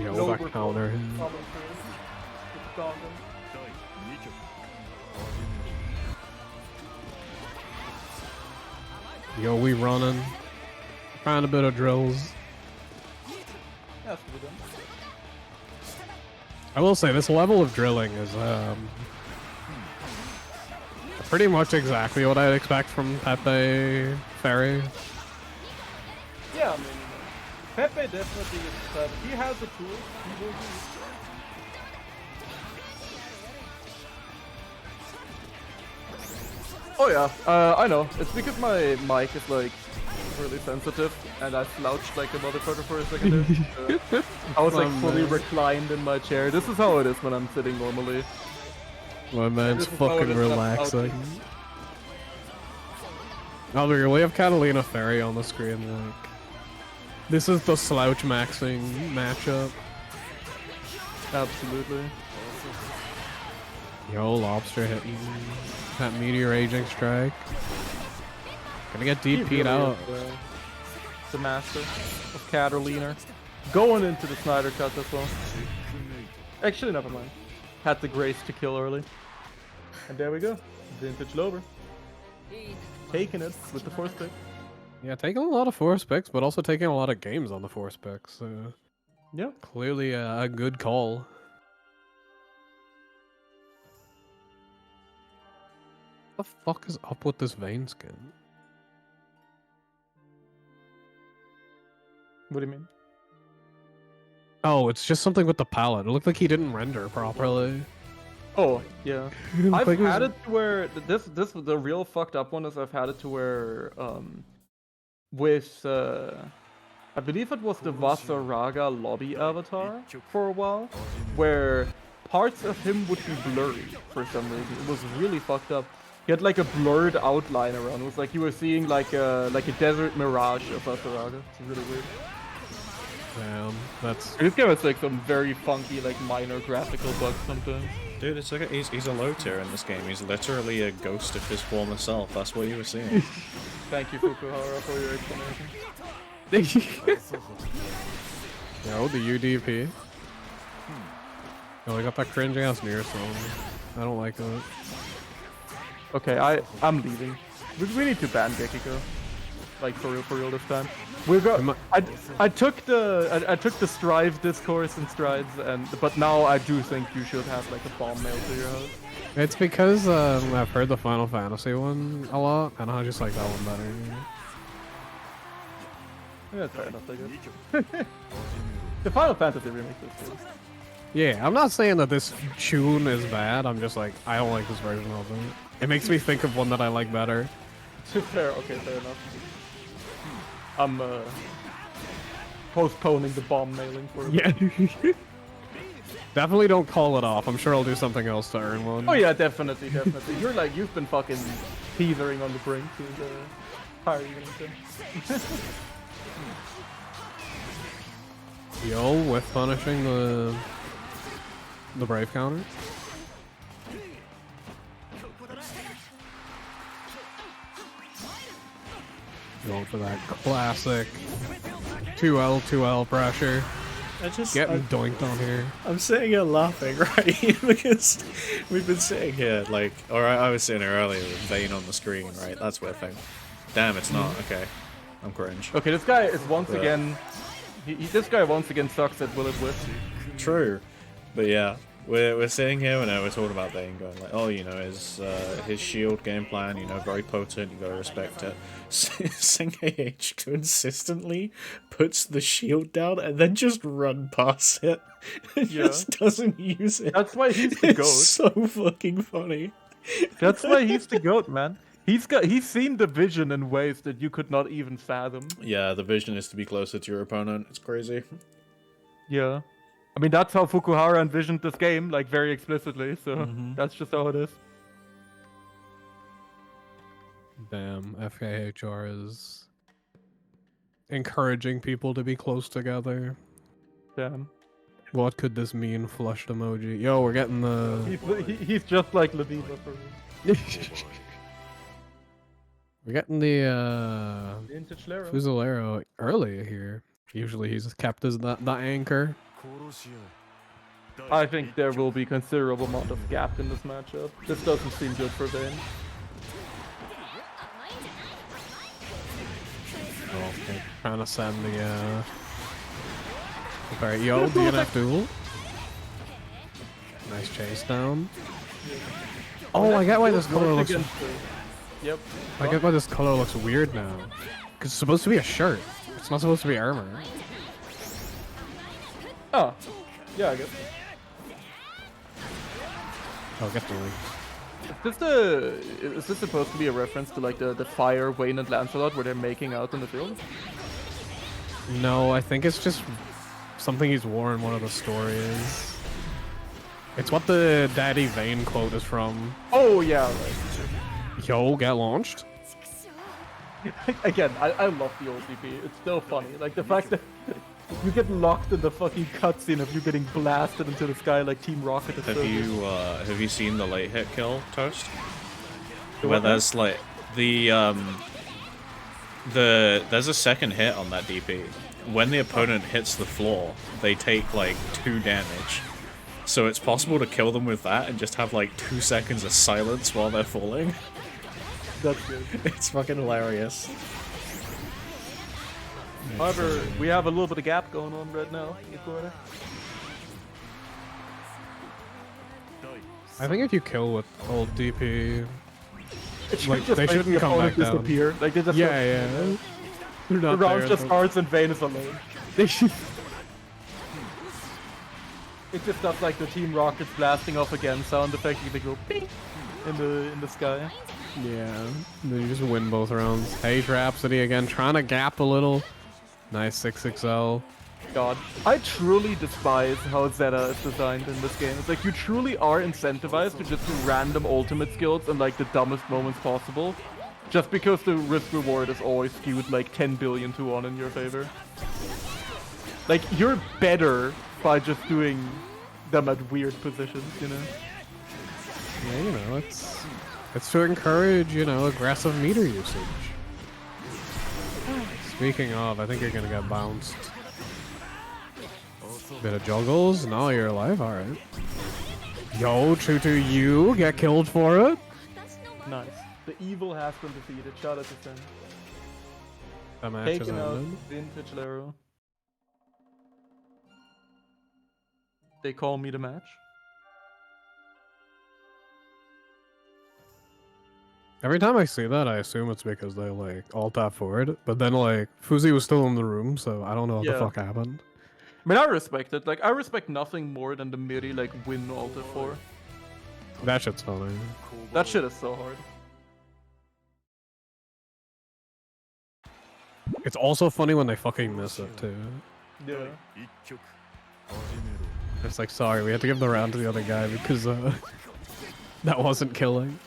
Yo, Lober that counter. coming through with the condom. Yo, we running. Trying a bit of drills. That's what we're doing. I will say this level of drilling is pretty much exactly what I'd expect from Pepe Ferry. Yeah, I mean, Pepe definitely is that he has the tools, he will use. Oh yeah, I know. It's because my mic is like really sensitive and I slouched like a motherfucker for a second there. I was like fully reclined in my chair. This is how it is when I'm sitting normally. My man's This is how it fucking is when I'm relaxing. outing. Albert, we have Catalina Ferry on the screen, like... This is the slouch maxing matchup. Absolutely. Yo, Lobster hitting that Meteor Raging Strike. Gonna get He DP'd really out. is, the master of Catalina. Going into the Snyder Cut as well. Actually, never mind. Had the grace to kill early. And there we go. Vintage Lober. Taking it with the force pick. Yeah, taking a lot of force picks, but also taking a lot of games on the force picks. So Yeah. clearly a good call. What the fuck is up with this Vayne skin? What do you mean? Oh, it's just something with the palette. It looked like he didn't render properly. Oh, yeah. Looked I've like it was- had it to where this the real fucked up one is I've had it to where with I believe it was the Vasaraga lobby avatar for a while, where parts of him would be blurry for some reason. It was really fucked up. He had like a blurred outline around. It was like you were seeing like a desert mirage of Vasaraga. It's really weird. Damn, that's... This game has like some very funky like minor graphical bugs sometimes. Dude, it's like he's a low tier in this game. He's literally a ghost of his former self. That's what you were seeing. Thank you, Fukuhara, for your explanation. Yo, the UDP. Oh, I got that cringing ass near song. I don't like it. Okay, I'm leaving. We need to ban Gekiko. Like for real this time. I took the Strive discourse in strides, but now I do think you should have like a bomb mail to your house. It's because I've heard the Final Fantasy one a lot, and I just like that one better. Yeah, fair enough, I guess. The Final Fantasy remake is good. Yeah, I'm not saying that this tune is bad. I'm just like, I don't like this version of it. It makes me think of one that I like better. Fair, okay, fair enough. I'm postponing the bomb mailing for a bit. Yeah. Definitely don't call it off. I'm sure I'll do something else to earn one. Oh yeah, definitely. You've been fucking teetering on the brink to the higher unit. Yo, with punishing the Brave counter. Going for that classic 2L pressure. Getting doinked on here. I'm sitting here laughing, right? Because we've been sitting here, like, alright, I was sitting here earlier with Vayne on the screen, right? That's weird thing. Damn, it's not. Okay. I'm cringe. Okay, this guy is once again... this guy once again sucks at Will It Wisp. True. But yeah, we're sitting here and we're talking about Vayne going like, oh, you know, his shield game plan, you know, very potent, you gotta respect it. SingAH consistently puts the shield down and then just run past it. And just doesn't use it. That's why he's the GOAT. It's so fucking funny. That's why he's the GOAT, man. He's seen the vision in ways that you could not even fathom. Yeah, the vision is to be closer to your opponent. It's crazy. Yeah. I mean, that's how Fukuhara envisioned this game, like, very explicitly, so that's just how it is. Damn, FKHR is encouraging people to be close together. Damn. What could this mean? Flushed emoji. Yo, we're getting the... He's just like Ladiva for me. We're getting the Vintage Lero. Fusilero early here. Usually he's kept as the anchor. I think there will be considerable amount of gap in this matchup. This doesn't seem good for Vayne. Okay, trying to send the Alright, yo, DNF duel. Nice chase down. Oh, I get why this color looks... Yep. I get why this color looks weird now. Because it's supposed to be a shirt. It's not supposed to be armor. Oh. Yeah, I guess. Oh, get the link. Is this supposed to be a reference to like the Fire, Wayne, and Lancelot where they're making out in the field? No, I think it's just something he's wore in one of the stories. It's what the Daddy Vayne quote is from. Oh yeah, right. Yo, get launched. Again, I love the old DP. It's still funny. Like the fact that you get locked in the fucking cutscene of you getting blasted into the sky like Team Rocket. Have you seen the late hit kill, Toast? Where there's like there's a second hit on that DP. When the opponent hits the floor, they take like 2 damage. So it's possible to kill them with that and just have like 2 seconds of silence while they're falling. That's good. It's fucking hilarious. However, we have a little bit of gap going on right now in the corner. I think if you kill with old DP, like, just they shouldn't come back down. Disappear. Like they just Yeah. They're the not round there, just so- starts and Vayne is alone. They should. It just does like the Team Rockets blasting off again sound effect. They go ping in the sky. Yeah, then you just win both rounds. Hey, Rhapsody again, trying to gap a little. Nice 6XL. God, I truly despise how Zeta is designed in this game. It's like you truly are incentivized to just do random ultimate skills in like the dumbest moments possible, just because the risk reward is always skewed like 10 billion to 1 in your favor. Like you're better by just doing them at weird positions, you know? Yeah, you know, it's to encourage, you know, aggressive meter usage. Speaking of, I think you're gonna get bounced. Bit of juggles, no, you're alive, alright. Yo, true to you, get killed for it. Nice. The evil has been defeated. Shout out to Sin. That match is Taking out ended. Vintage Lero. They call me the match. Every time I see that, I assume it's because they like alt tap forward, but then like Fuzi was still in the room, so I don't know what the Yeah. fuck happened. I mean, I respect it. Like, I respect nothing more than the midi, like, win Alta 4. That shit's funny. That shit is so hard. It's also funny when they fucking miss it too. Yeah. It's like, sorry, we had to give the round to the other guy because that wasn't killing.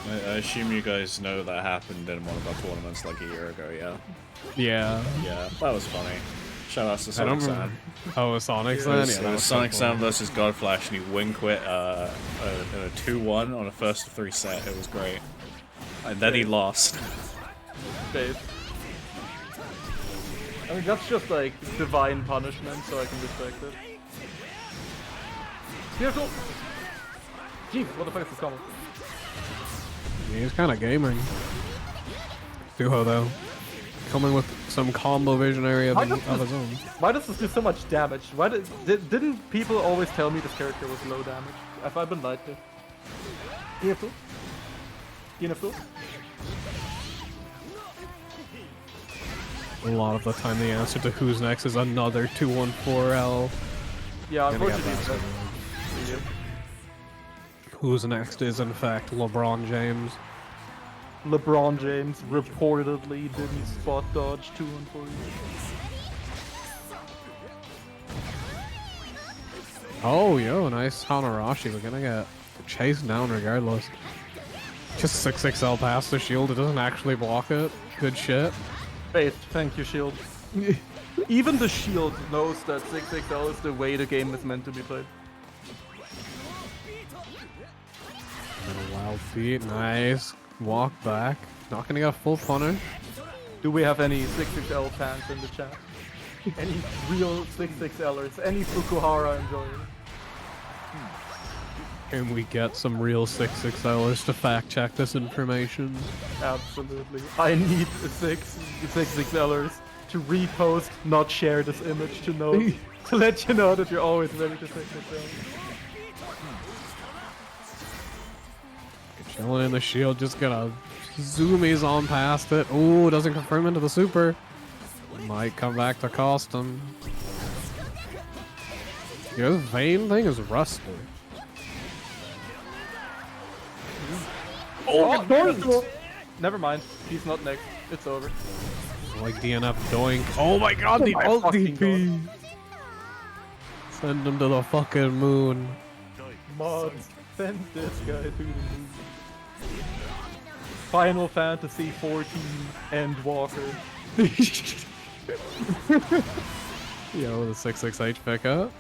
I assume you guys know that happened in one of our tournaments like a year ago, yeah? Yeah. Yeah, that was funny. Shout out to I don't Sonic remember. Sam. Oh, Sonic It Sam? was, Yeah, it that was was Sonic so Sam funny. versus Godflash, and he win quit in a 2-1 on a first of 3 set. It was great. And then he lost. Dave. I mean, that's just like divine punishment, so I can respect it. Beautiful! Jeez, what the fuck is this combo? He's kind of gaming. Duho though, coming with some combo visionary of his own. Why does this do so much damage? Why didn't people always tell me this character was low damage? Have I been lied to? Beautiful. Beautiful. A lot of the time, the answer to who's next is another 214L. Yeah, Gonna get unfortunately, that that's one. medium. Who's next is in fact LeBron James. LeBron James reportedly didn't spot dodge 2-1-4. Oh, yo, nice Hanarashi. We're gonna get chased down regardless. Just 6XL past the shield. It doesn't actually block it. Good shit. Faith, thank you, Shield. Even the Shield knows that 6XL is the way the game is meant to be played. And a wild feet. Nice. Walk back. Not gonna get full punish. Do we have any 6XL fans in the chat? Any real 6XLers? Any Fukuhara enjoyers? Can we get some real 6XLers to fact check this information? Absolutely. I need 6XLers to repost, not share this image to know, to let you know that you're always ready to 6XL. Chilling in the shield, just gonna zoomies on past it. Ooh, doesn't confirm into the super. Might come back to cost him. Yeah, this Vayne thing is rusty. Oh, North! Never mind. He's not next. It's over. Like DNF doink. Oh my god, the my ult fucking DP! Send him to the fucking moon. Mods, send this guy to the moon. Final Fantasy 14 and Walker. Yo, the 668 pickup.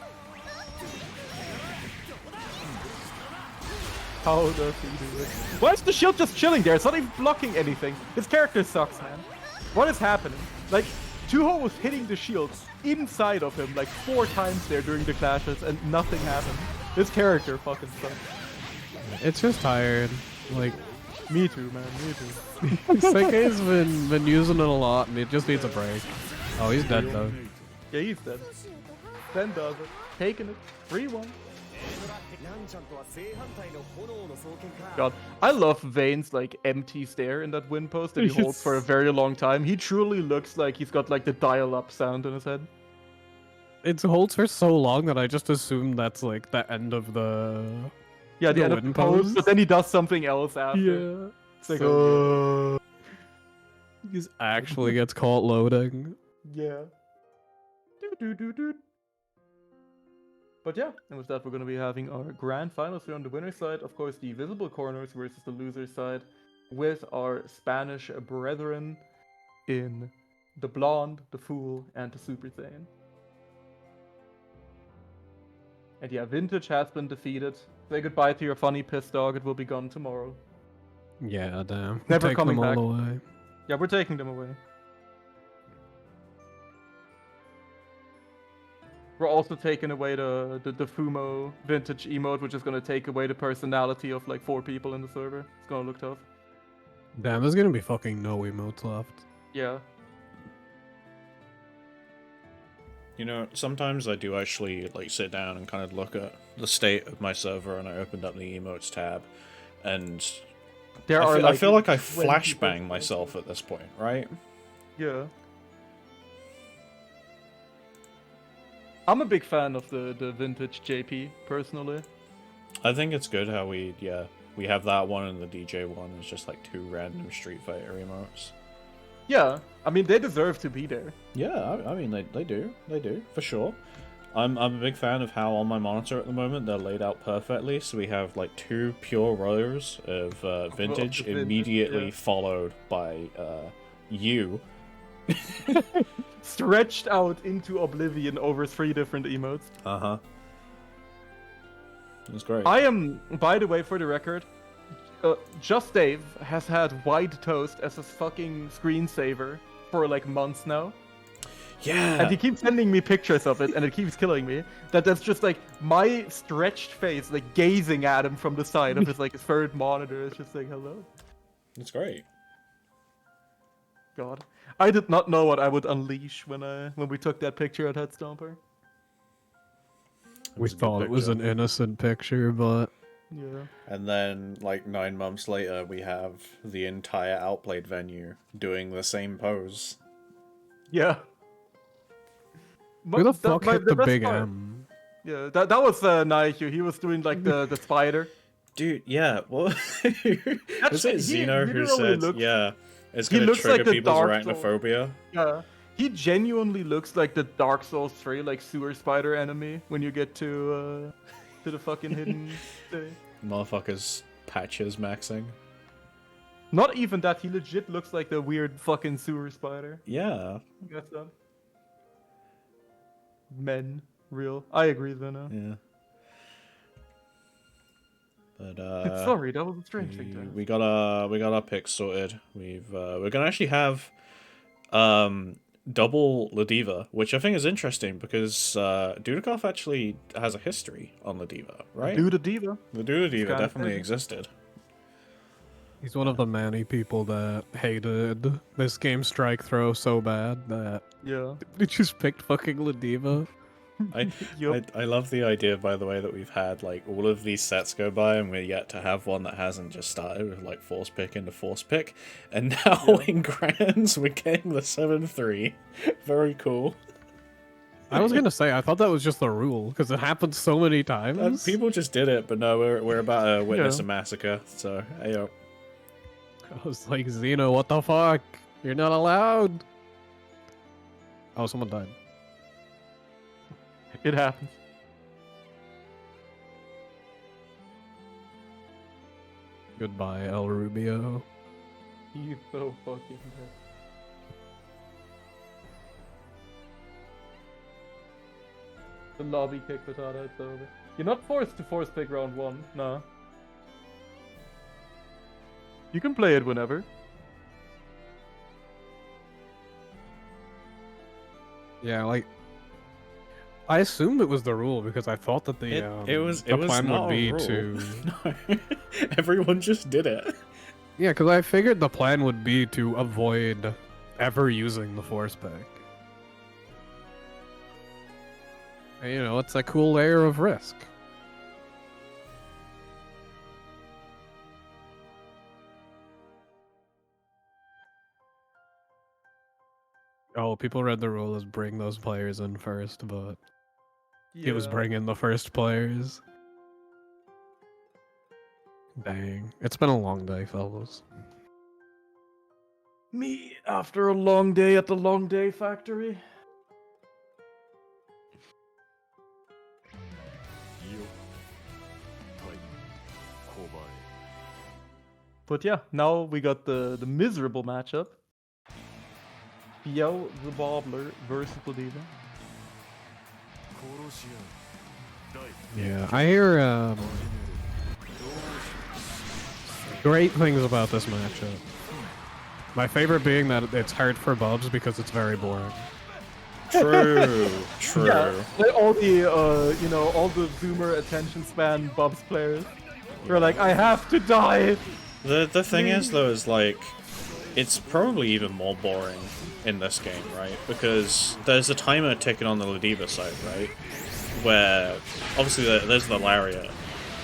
How does he do it? Why is the shield just chilling there? It's not even blocking anything. His character sucks, man. What is happening? Like, Tuho was hitting the shield inside of him like 4 times there during the clashes and nothing happened. His character fucking sucks. It's just tired. Like, Me too, man. Me too. Seikei's been using it a lot and it just needs a break. Oh, he's dead though. Yeah, he's dead. Then does it. Taking it. 3-1. God, I love Vayne's like empty stare in that win post that he holds for a very long time. He truly looks like he's got like the dial-up sound in his head. It holds for so long that I just assume that's like the end of the... Yeah, the The end of the win pose, pose? but then he does something else after. Yeah. It's like, He actually gets caught loading. yeah. But yeah, and with that we're going to be having our grand finals here on the winner's side. Of course, the visible corners versus the loser's side with our Spanish brethren in the Blonde, the Fool, and the Super Saiyan. And yeah, Vintage has been defeated. Say goodbye to your funny piss dog, it will be gone tomorrow. Yeah, damn. Never Take coming them all back. away. Yeah, we're taking them away. We're also taking away the Fumo vintage emote, which is gonna take away the personality of like 4 people in the server. It's gonna look tough. Damn, there's gonna be fucking no emotes left. Yeah. You know, sometimes I do actually like sit down and kind of look at the state of my server, and I opened up the emotes tab, and I feel like I flashbang myself at this point, right? Yeah. I'm a big fan of the vintage JP personally. I think it's good how we have that one, and the DJ one is just like 2 random Street Fighter emotes. Yeah, I mean they deserve to be there. Yeah, I mean they do for sure. I'm a big fan of how on my monitor at the moment they're laid out perfectly. So we have like 2 pure rows of vintage, immediately followed by you. Stretched out into oblivion over 3 different emotes. Uh-huh. That's great. I am, by the way, for the record, Just Dave has had White Toast as his fucking screensaver for like months now. Yeah. And he keeps sending me pictures of it, and it keeps killing me. That's just like my stretched face, like gazing at him from the side of his like his third monitor. It's just like, hello. That's great. God, I did not know what I would unleash when we took that picture at Headstomper. We thought it was an innocent picture, but Yeah. And then, like 9 months later, we have the entire Outplayed venue doing the same pose. Yeah. who the fuck hit the best big part- M? Yeah, that was Naihu. He was doing like the spider. Dude, yeah, what? Was it he Zeno who literally said, looks- yeah, it's he gonna looks trigger like the people's Dark Souls. arachnophobia? Yeah. He genuinely looks like the Dark Souls 3 like sewer spider enemy when you get to the fucking hidden thing. Motherfuckers patches maxing. Not even that, he legit looks like the weird fucking sewer spider. Yeah, Guess that. Men. Real. I agree, Zeno. yeah. But Sorry, that was a strange thing to have. we got our picks sorted. We're gonna actually have double Ladiva, which I think is interesting because Dudikoff actually has a history on Ladiva, right? Do the diva. The Duda Diva kinda definitely crazy. existed. He's one of the many people that hated this game Strike Throw so bad that Yeah. they just picked fucking Ladiva. Yup. I love the idea, by the way, that we've had like all of these sets go by, and we're yet to have one that hasn't just started with like force pick into force pick, and now Yeah. in Grands we're getting the 7-3. Very cool. I was gonna say I thought that was just the rule because it happens so many times. People just did it, but no, we're about to witness Yeah. a massacre. So hey, I was like, Xeno, what the fuck? You're not allowed. Oh, someone died. It happens. Goodbye, El Rubio. He's so fucking dead. The lobby kick Patata, it's over. You're not forced to force pick round 1, no. You can play it whenever. Yeah, like I assumed it was the rule because I thought that the plan not would be a rule. to No. Everyone just did it. yeah, because I figured the plan would be to avoid ever using the force pick. And, you know, it's a cool layer of risk. Oh, people read the rule as bring those players in first, but it was bringing the first players. Dang. It's been a long day, fellas. Me after a long day at the long day factory. But yeah, now we got the miserable matchup. Yo, the Bobbler versus Ladiva. Yeah, I hear great things about this matchup. My favorite being that it's hard for Bubs because it's very boring. True, true. Yeah, like all the you know, all the Zoomer attention span Bubs players. They're like, I have to die. The thing is though is like, it's probably even more boring in this game, right? Because there's a timer ticking on the Ladiva side, right? Where obviously there's the Lariat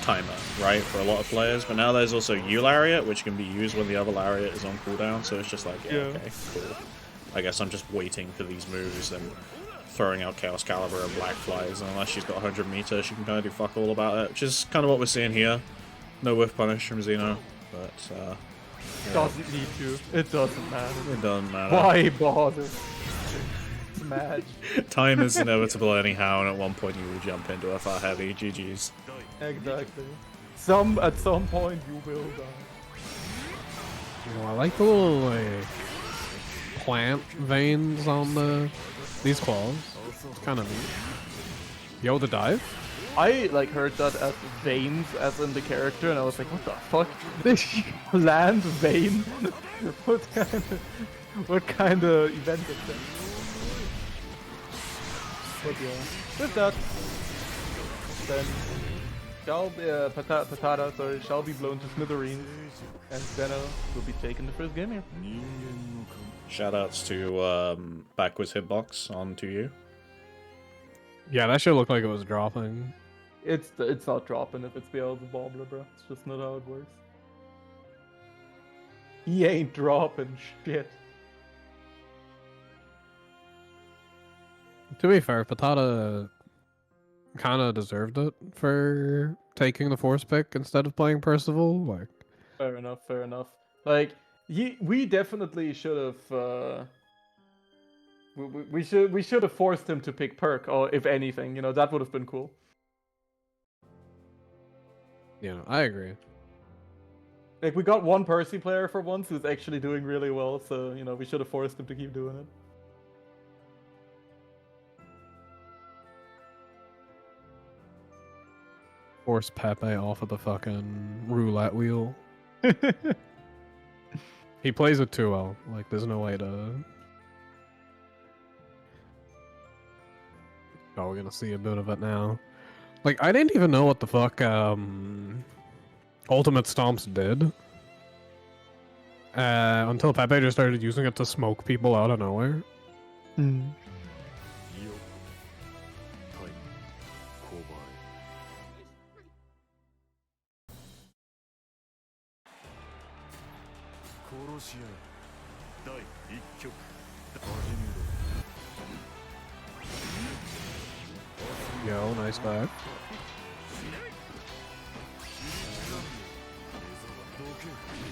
timer, right, for a lot of players, but now there's also U-Lariat, which can be used when the other Lariat is on cooldown, so it's just like, yeah, okay, cool. I guess I'm just waiting for these moves and throwing out Chaos Caliber and Black Flies, and unless she's got 100 meters, she can kind of do fuck all about it, which is kind of what we're seeing here. No whiff punish from Xeno, but, yeah. Doesn't need to. It doesn't matter. It doesn't matter. Why bother? It's a match. Time is inevitable anyhow, and at one point you will jump into a far heavy. GG's. Exactly. At some point you will die. You know, I like the little like plant veins on these claws. It's kind of neat. Yo, the dive. I like heard that as veins, as in the character, and I was like, what the fuck? Land vein? what kind of event is that? But yeah, with that, then shall be blown to smithereens, and Zeno will be taking the first game here. Shoutouts to backwards hitbox on to you. Yeah, that should look like it was dropping. It's not dropping if it's Beelzebub, bro. It's just not how it works. He ain't dropping shit. To be fair, Patata kind of deserved it for taking the Force pick instead of playing Percival. Like, Fair enough, fair enough. Like, we definitely should have. We should have forced him to pick Perk, or if anything, you know, that would have been cool. you know, I agree. Like, we got one Percy player for once who's actually doing really well, so, you know, we should have forced him to keep doing it. Force Pepe off of the fucking roulette wheel. He plays it too well. Like, there's no way to... Oh, we're gonna see a bit of it now. Like, I didn't even know what the fuck, Ultimate Stomps did. Until Pepe just started using it to smoke people out of nowhere. Yo, nice dive.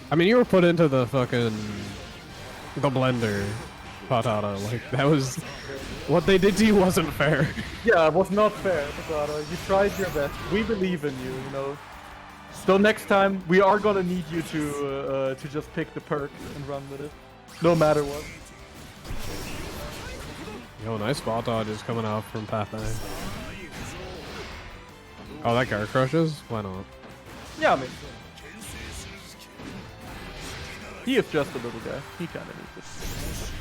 I mean, you were put into the fucking... the blender, Patata. Like, that was... What they did to you wasn't fair. Yeah, it was not fair, Patata. You tried your best. We believe in you, you know. So next time, we are gonna need you to just pick the perk and run with it. No matter what. Yo, nice spot dodge is coming out from Pepe. Oh, that guard crushes? Why not? Yeah, I mean... He is just a little guy. He kinda needs it.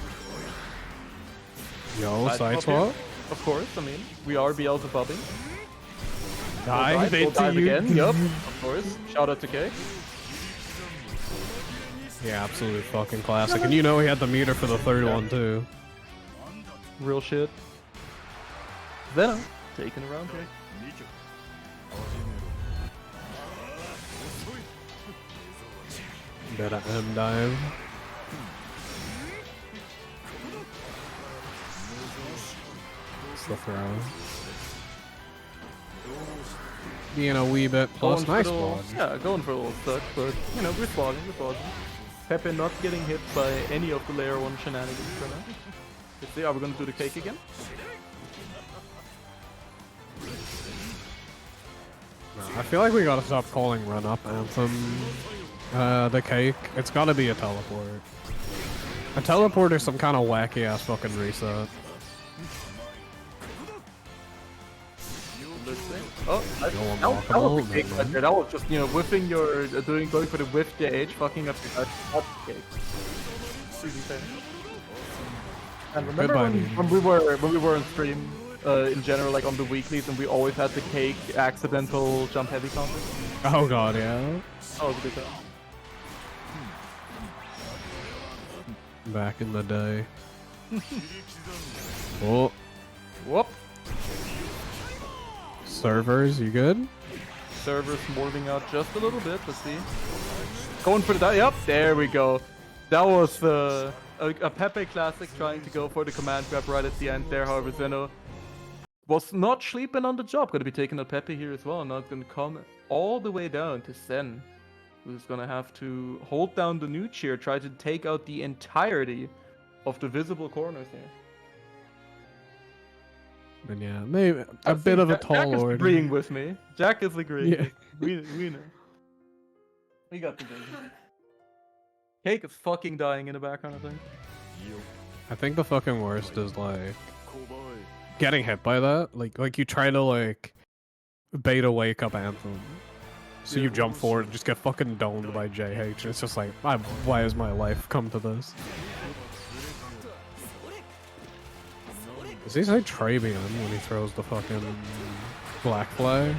Yo, side swap? Of course, I mean, we are Beelzebubbing. Dive We'll into dive you. again, yup, of course. Shout out to K. Yeah, absolute fucking classic. And you know he had the meter for the third one too. Real shit. Venom, taking a round pick. Better M dive. It's the throw. Being a wee bit plus, Going nice for the- ball. Yeah, going for a little stuck, but, you know, we're spawning. Pepe not getting hit by any of the layer 1 shenanigans for now. Let's see, are we gonna do the cake again? I feel like we gotta stop calling run up Anthem the cake. It's gotta be a teleport. A teleport or some kind of wacky ass fucking reset. Oh, that was a cake right there. That was just, you know, whiffing your, going for the whiff gauge, fucking up your cake. Really fair. And remember Goodbye, when we were on stream in general, like on the weeklies, and we always had the cake accidental jump heavy contest? Oh god, yeah. Oh, it was a good time. Back in the day. Oh. Whoop. Servers, you good? Servers moving out just a little bit. Let's see. Going for the dive. Yep, there we go. That was a Pepe classic, trying to go for the command grab right at the end there. However, Zeno was not sleeping on the job. Going to be taking out Pepe here as well. Now it's going to come all the way down to Sen, who's going to have to hold down the new cheer, try to take out the entirety of the visible corners here. And yeah, maybe a bit of a tall Jack is order. agreeing with me. Jack is agreeing. Yeah. We know. We got the vision. Cake is fucking dying in the background, I think. I think the fucking worst is like getting hit by that. Like you try to like bait a wake up anthem. So you jump forward and just get fucking domed by JH. It's just like, why has my life come to this? Does he say Trabian when he throws the fucking black flag?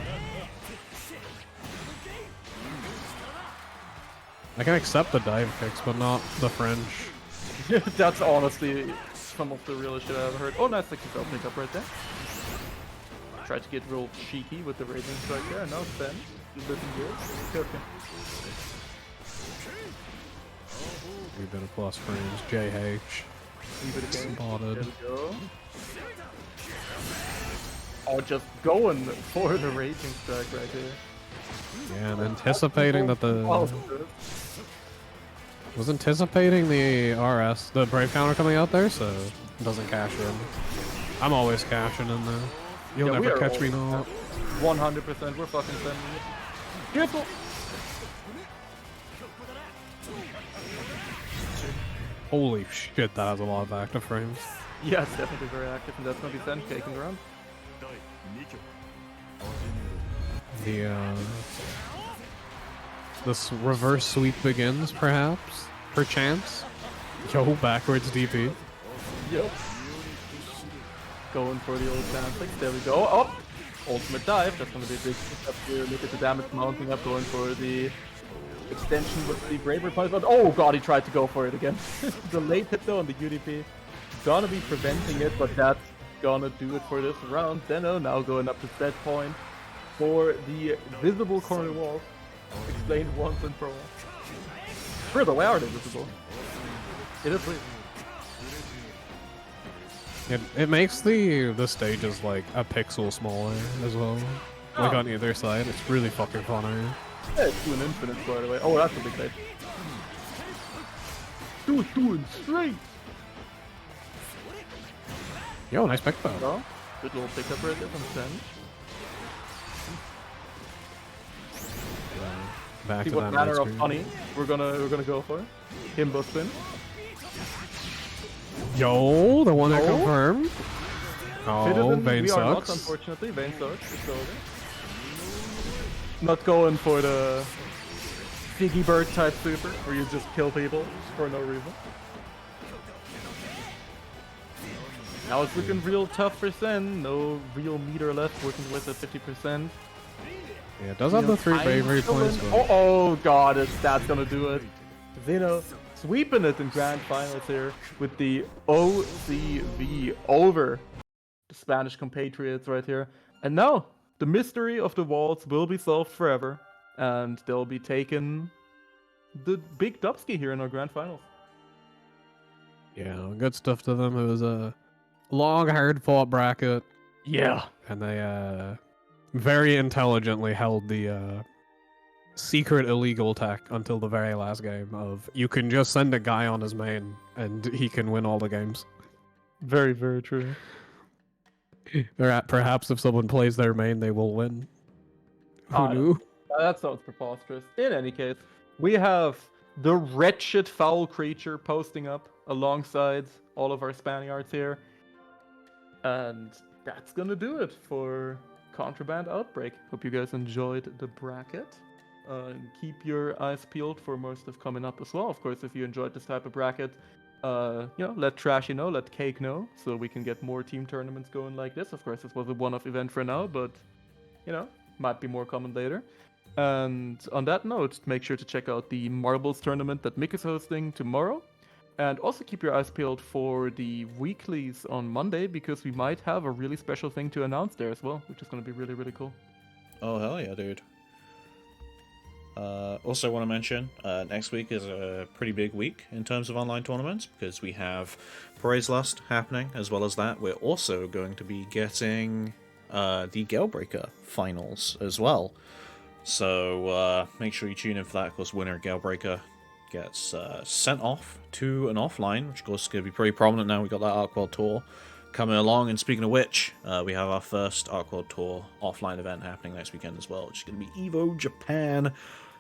I can accept the dive kicks, but not the French. That's honestly some of the realest shit I've ever heard. Oh, nice like a pick up right there. Tried to get real cheeky with the raging strike there, and now Ben is looking good. Okay. 3 bit of plus frames, JH. Spotted. There we go. Oh, just going for the raging strike right here. Yeah, and anticipating that was anticipating the RS, the Brave counter coming out there, so it doesn't cash in. I'm always cashing in there. You'll never catch me not. 100%, we're fucking sending it. Careful! Holy shit, that has a lot of active frames. Yeah, it's definitely very active, and that's gonna be Sen caking around. This reverse sweep begins, perhaps? Perchance? Yo, backwards DP. Yep. Going for the old classics. There we go. Oh! Ultimate dive. That's going to be a big pick up here. Look at the damage mounting up. Going for the extension with the Braver Punch. But oh god, he tried to go for it again. The late hit though on the UDP. Gonna be preventing it, but that's gonna do it for this round. Zeno now going up to set point for the visible corner wall. Explained once and for all. Further, why are they visible? It is weird. It makes the stages like a pixel smaller as well. Like on either side. It's really fucking funny. Yeah, it's doing infinite by the way. Oh, that's a big hit. Doing straight! Yo, nice pick though. Oh, good little pickup right there from Sen. Back See to what that manner red of screen. funny we're gonna go for. Himbo spin. Yo, the one that Oh. confirmed. Oh, Citizen, Vayne we are not, sucks. unfortunately. Vayne sucks. It's over. Not going for the Figgy Bird type super, where you just kill people for no reason. Now it's looking real tough for Sen. No real meter left, working with a 50%. Yeah, it does have the 3 bravery points. But... Oh god, that's gonna do it. Zeno sweeping it in grand finals here with the OCV over the Spanish compatriots right here. And now the mystery of the walls will be solved forever, and they'll be taking the big Dubsky here in our grand finals. Yeah, good stuff to them. It was a long, hard-fought bracket. Yeah. And they very intelligently held the secret illegal tech until the very last game of you can just send a guy on his main and he can win all the games. Very, very true. Perhaps if someone plays their main, they will win. Who knew? That sounds preposterous. In any case, we have the wretched foul creature posting up alongside all of our Spaniards here. And that's gonna do it for Contraband Outbreak. Hope you guys enjoyed the bracket. Keep your eyes peeled for more stuff coming up as well. Of course, if you enjoyed this type of bracket, let Trashy know, let Cake know, so we can get more team tournaments going like this. Of course, this was a one-off event for now, but might be more common later. And on that note, make sure to check out the Marbles tournament that Mick is hosting tomorrow. And also keep your eyes peeled for the weeklies on Monday, because we might have a really special thing to announce there as well, which is going to be really, really cool. Oh, hell yeah, dude. Also want to mention, next week is a pretty big week in terms of online tournaments, because we have Prize Lust happening. As well as that, we're also going to be getting the Galebreaker finals as well. So make sure you tune in for that, because winner Galebreaker gets sent off to an offline, which of course is going to be pretty prominent now. We got that Arc World Tour coming along, and speaking of which, we have our first Arc World Tour offline event happening next weekend as well, which is going to be Evo Japan.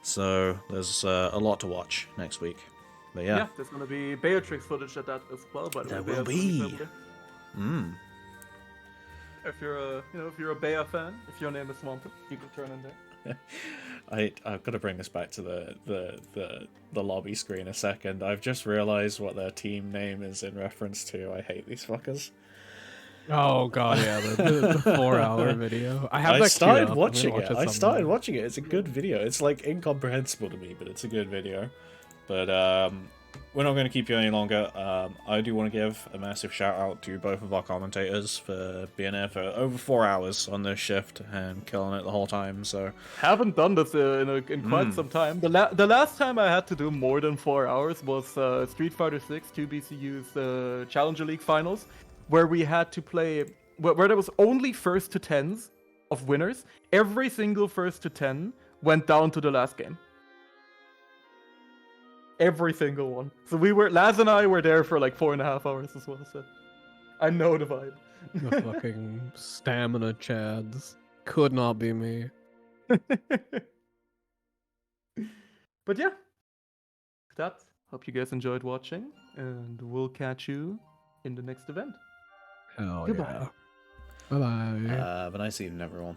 So there's a lot to watch next week. But yeah, there's going to be Beatrix footage at that as well. But there will be. If you're a Bea fan, if your name is Swampert, you can turn in there. I've got to bring this back to the lobby screen a second. I've just realized what their team name is in reference to. I hate these fuckers. Oh god, yeah, the 4-hour video. I started watching it. I started watching it. It's a good video. It's like incomprehensible to me, but it's a good video. But we're not going to keep you any longer. I do want to give a massive shout out to both of our commentators for being there for over 4 hours on this shift and killing it the whole time. So haven't done this in quite some time. The last time I had to do more than 4 hours was Street Fighter 6 2BCU's Challenger League finals, where we had to play where there was only first to 10s of winners. Every single first to 10 went down to the last game. Every single one. So Laz and I were there for like 4.5 hours as well. So I know the vibe. The fucking stamina chads could not be me. But yeah, that. Hope you guys enjoyed watching, and we'll catch you in the next event. Hell Goodbye. yeah. Bye bye. have a nice evening, everyone.